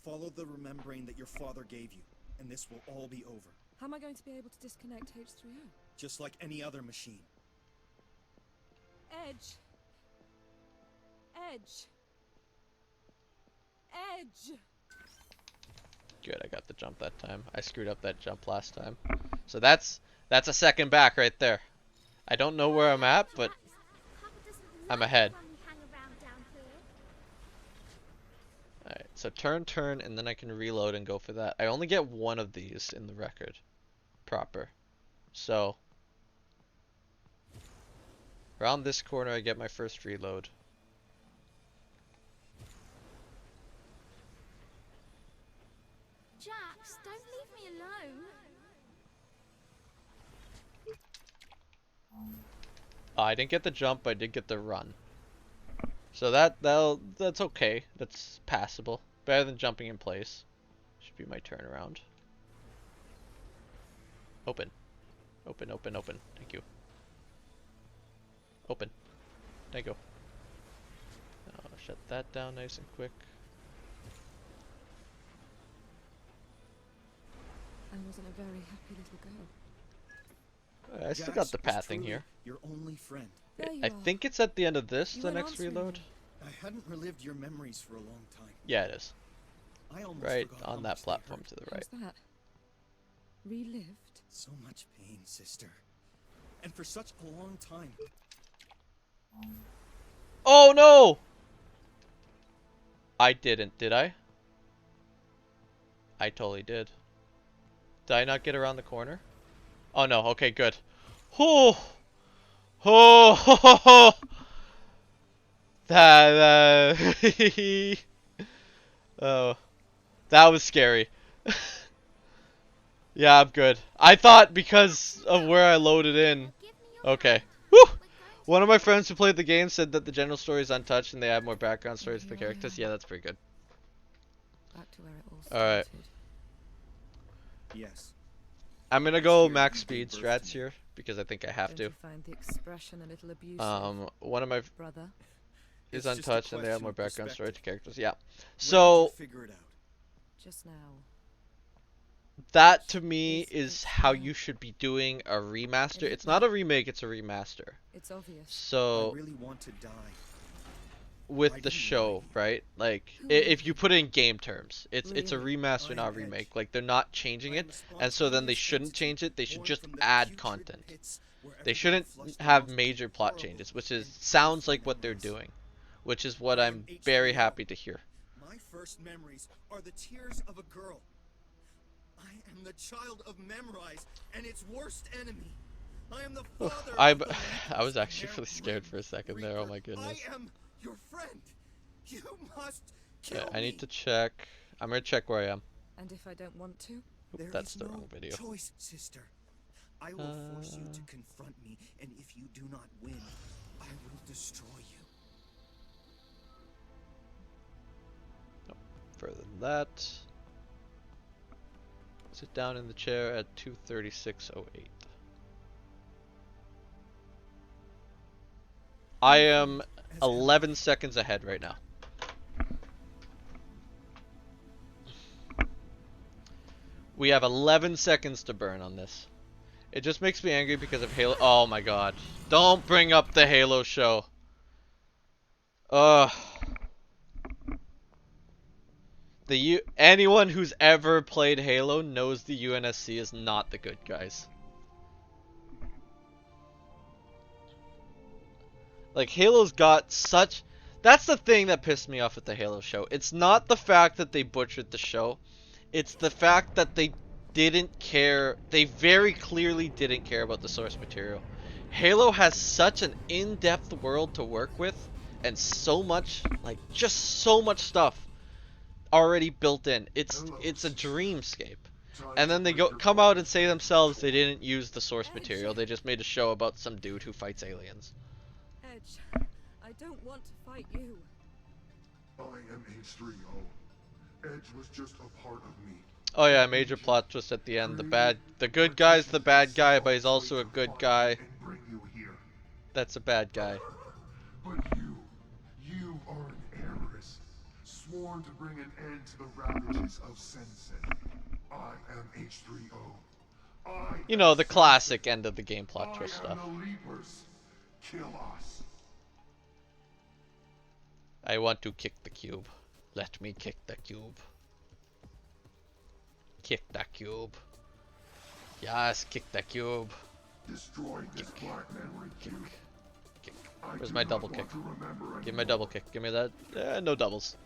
Follow the remembering that your father gave you, and this will all be over. How am I going to be able to disconnect H3O? Just like any other machine. Edge. Edge. Edge. Good, I got the jump that time. I screwed up that jump last time. So that's a second back right there. I don't know where I'm at, but I'm ahead. Alright, so turn, and then I can reload and go for that. I only get one of these in the record. Proper. So, around this corner I get my first reload. Jax, don't leave me alone. I didn't get the jump, I did get the run. So that's okay. That's passable. Better than jumping in place. Should be my turnaround. Open. Open, open, open. Thank you. Open. Thank you. Shut that down nice and quick. I wasn't a very happy little girl. I still got the pathing here. Your only friend. I think it's at the end of this, the next reload. I hadn't relived your memories for a long time. Yeah, it is. I almost right forgot on how that much they platform hurt. to the right. How's that? Relived? So much pain, sister. And for such a long time. Oh no! I didn't, did I? I totally did. Did I not get around the corner? Oh no, okay, good. Oh! Oh! Ho, ho, ho. Oh, that was scary. Yeah, I'm good. I thought because of where I loaded in. Okay. Woo! One of my friends who played the game said that the general story is untouched and they add more background stories to the characters. Yeah, that's pretty good. Back to where it all Alright. started. Yes. I'm gonna go max speed strats here because I think I have to. Don't you find the expression a little abusive? One of my brother is It's just a untouched and they add question more of background story to perspective. characters. Yeah. When did So you figure it out? just now. that to me is how you should be doing a remaster. It's not a remake, it's a remaster. It's obvious. So I really want to die. with the show, right? Like if you put it in game terms, it's a Really? remaster, not a remake. Like they're not changing it, and so then they shouldn't change it. They should just add content. They shouldn't have major plot changes, which is sounds like what they're doing, which is what I'm very happy to hear. My first memories are the tears of a girl. I am the child of Memrise and its worst enemy. I am the father I was actually really scared for a second there. Oh my goodness. I am your friend. You must kill Yeah, I me. need to check. I'm gonna check where I am. And if I don't want to? There That's is the no wrong video. choice, sister. I will force you to confront me, and if you do not win, I will destroy you. Nope. Further than that. Sit down in the chair at 2:36:08. I am 11 seconds ahead right now. We have 11 seconds to burn on this. It just makes me angry because of Halo. Oh my god. Don't bring up the Halo show. Ugh. Anyone who's ever played Halo knows the UNSC is not the good guys. Like, Halo's got such... That's the thing that pissed me off with the Halo show. It's not the fact that they butchered the show. It's the fact that they didn't care. They very clearly didn't care about the source material. Halo has such an in-depth world to work with. And so much, like, just so much stuff already built in. It's a dreamscape. And then they come out and say themselves they didn't use the source material. They just made a show about some dude who fights aliens. Edge, I don't want to fight you. I am H3O. Edge was just a part of me. Oh yeah, major plot twist at the end. The good guy's the bad guy, but he's also a good guy. That's a bad guy. But you are an heiress, sworn to bring an end to the ravages of Sensen. I am H3O. You know, the classic end of the game plot twist stuff. The Leapers. Kill us. I want to kick the cube. Let me kick the cube. Kick that cube. Yes, kick that cube. Destroy this black memory cube. Kick. Where's my double kick? Give me my double kick. Give me that. No doubles.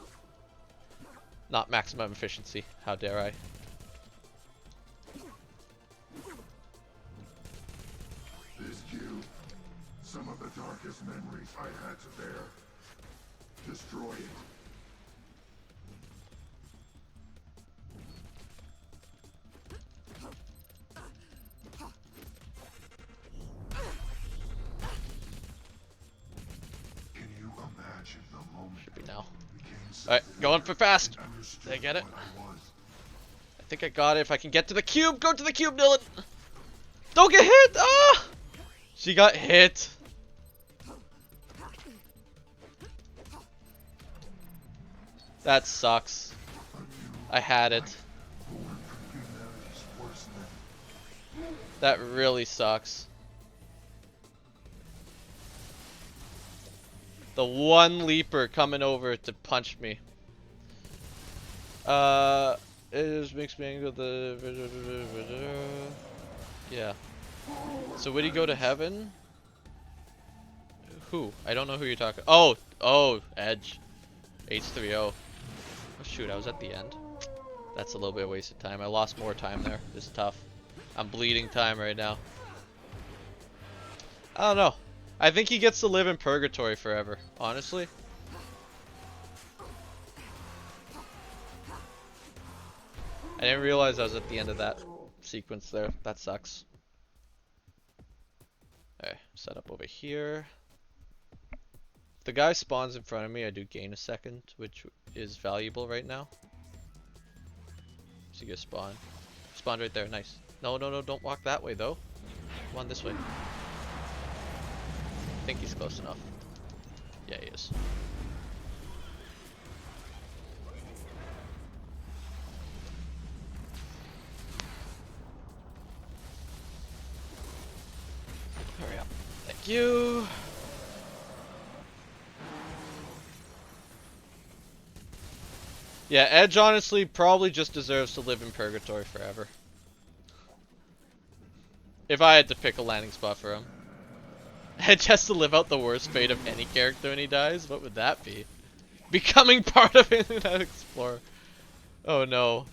Not maximum efficiency. How dare I? This cube. Some of the darkest memories I had to bear. Destroy it. Can you imagine the moment? Should be now. Alright, going for fast. Did I get it? I think I got it. If I can get to the cube, go to the cube, Dylan. Don't get hit! Ah! She got hit. That sucks. I had it. That really sucks. The one leaper coming over to punch me. It just makes me angry with the... Yeah. So would he go to heaven? Who? I don't know who you're talking. Oh, Edge. H3O. Oh shoot, I was at the end. That's a little bit of wasted time. I lost more time there. It's tough. I'm bleeding time right now. I don't know. I think he gets to live in purgatory forever, honestly. I didn't realize I was at the end of that. sequence there. That sucks. Okay, set up over here. If the guy spawns in front of me, I do gain a second, which is valuable right now. So you get spawn. Spawned right there, nice. No, no, no, don't walk that way though. Come on this way. I think he's close enough. Yeah, he is. Hurry up. Thank you. Yeah, Edge honestly probably just deserves to live in purgatory forever. If I had to pick a landing spot for him. Edge has to live out the worst fate of any character when he dies. What would that be? Becoming part of Internet Explorer. Oh no.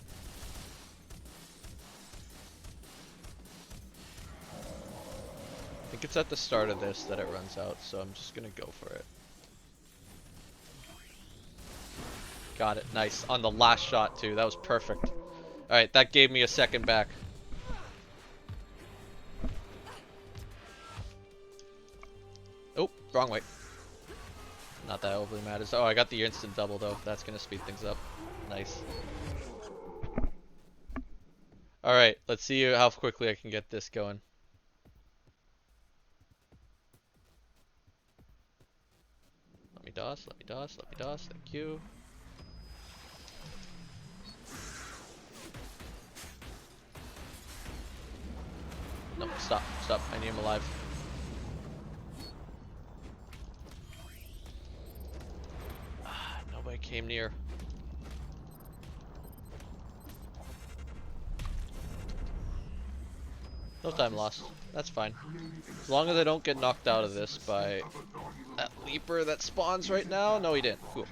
I think it's at the start of this that it runs out, so I'm just gonna go for it. Got it, nice. On the last shot too, that was perfect. Alright, that gave me a second back. Oh, wrong way. Not that overly matters. Oh, I got the instant double though. That's gonna speed things up. Nice. Alright, let's see how quickly I can get this going. Let me DOS, let me DOS, let me DOS, thank you. No, stop, stop, I need him alive. Nobody came near. No time lost. That's fine. As long as I don't get knocked out of this by that leaper that spawns right now. No, he didn't. Cool.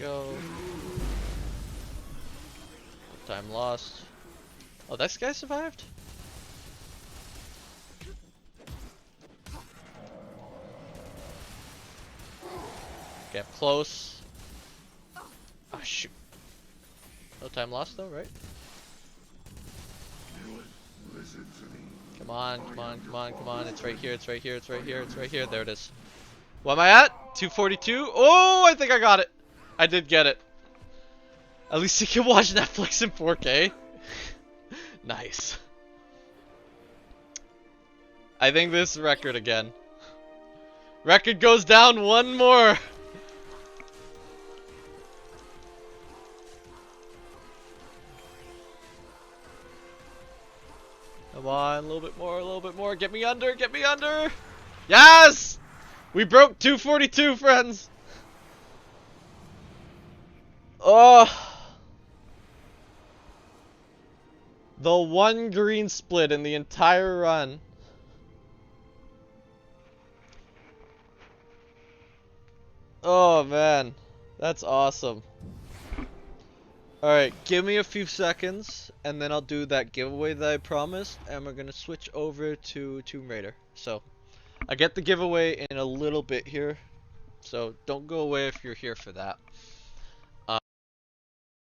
Go. Time lost. Oh, this guy survived? Okay, I'm close. Oh shoot. No time lost though, right? Come on, come on, come on, come on. It's right here, it's right here, it's right here, it's right here. There it is. What am I at? 242? Oh, I think I got it. I did get it. At least you can watch Netflix in 4K. Nice. I think this record again. Record goes down one more. Come on, a little bit more, a little bit more. Get me under, get me under. Yes! We broke 242, friends. Oh. The one green split in the entire run. Oh man, that's awesome. Alright, give me a few seconds and then I'll do that giveaway that I promised and we're gonna switch over to Tomb Raider. So, I get the giveaway in a little bit here, so don't go away if you're here for that.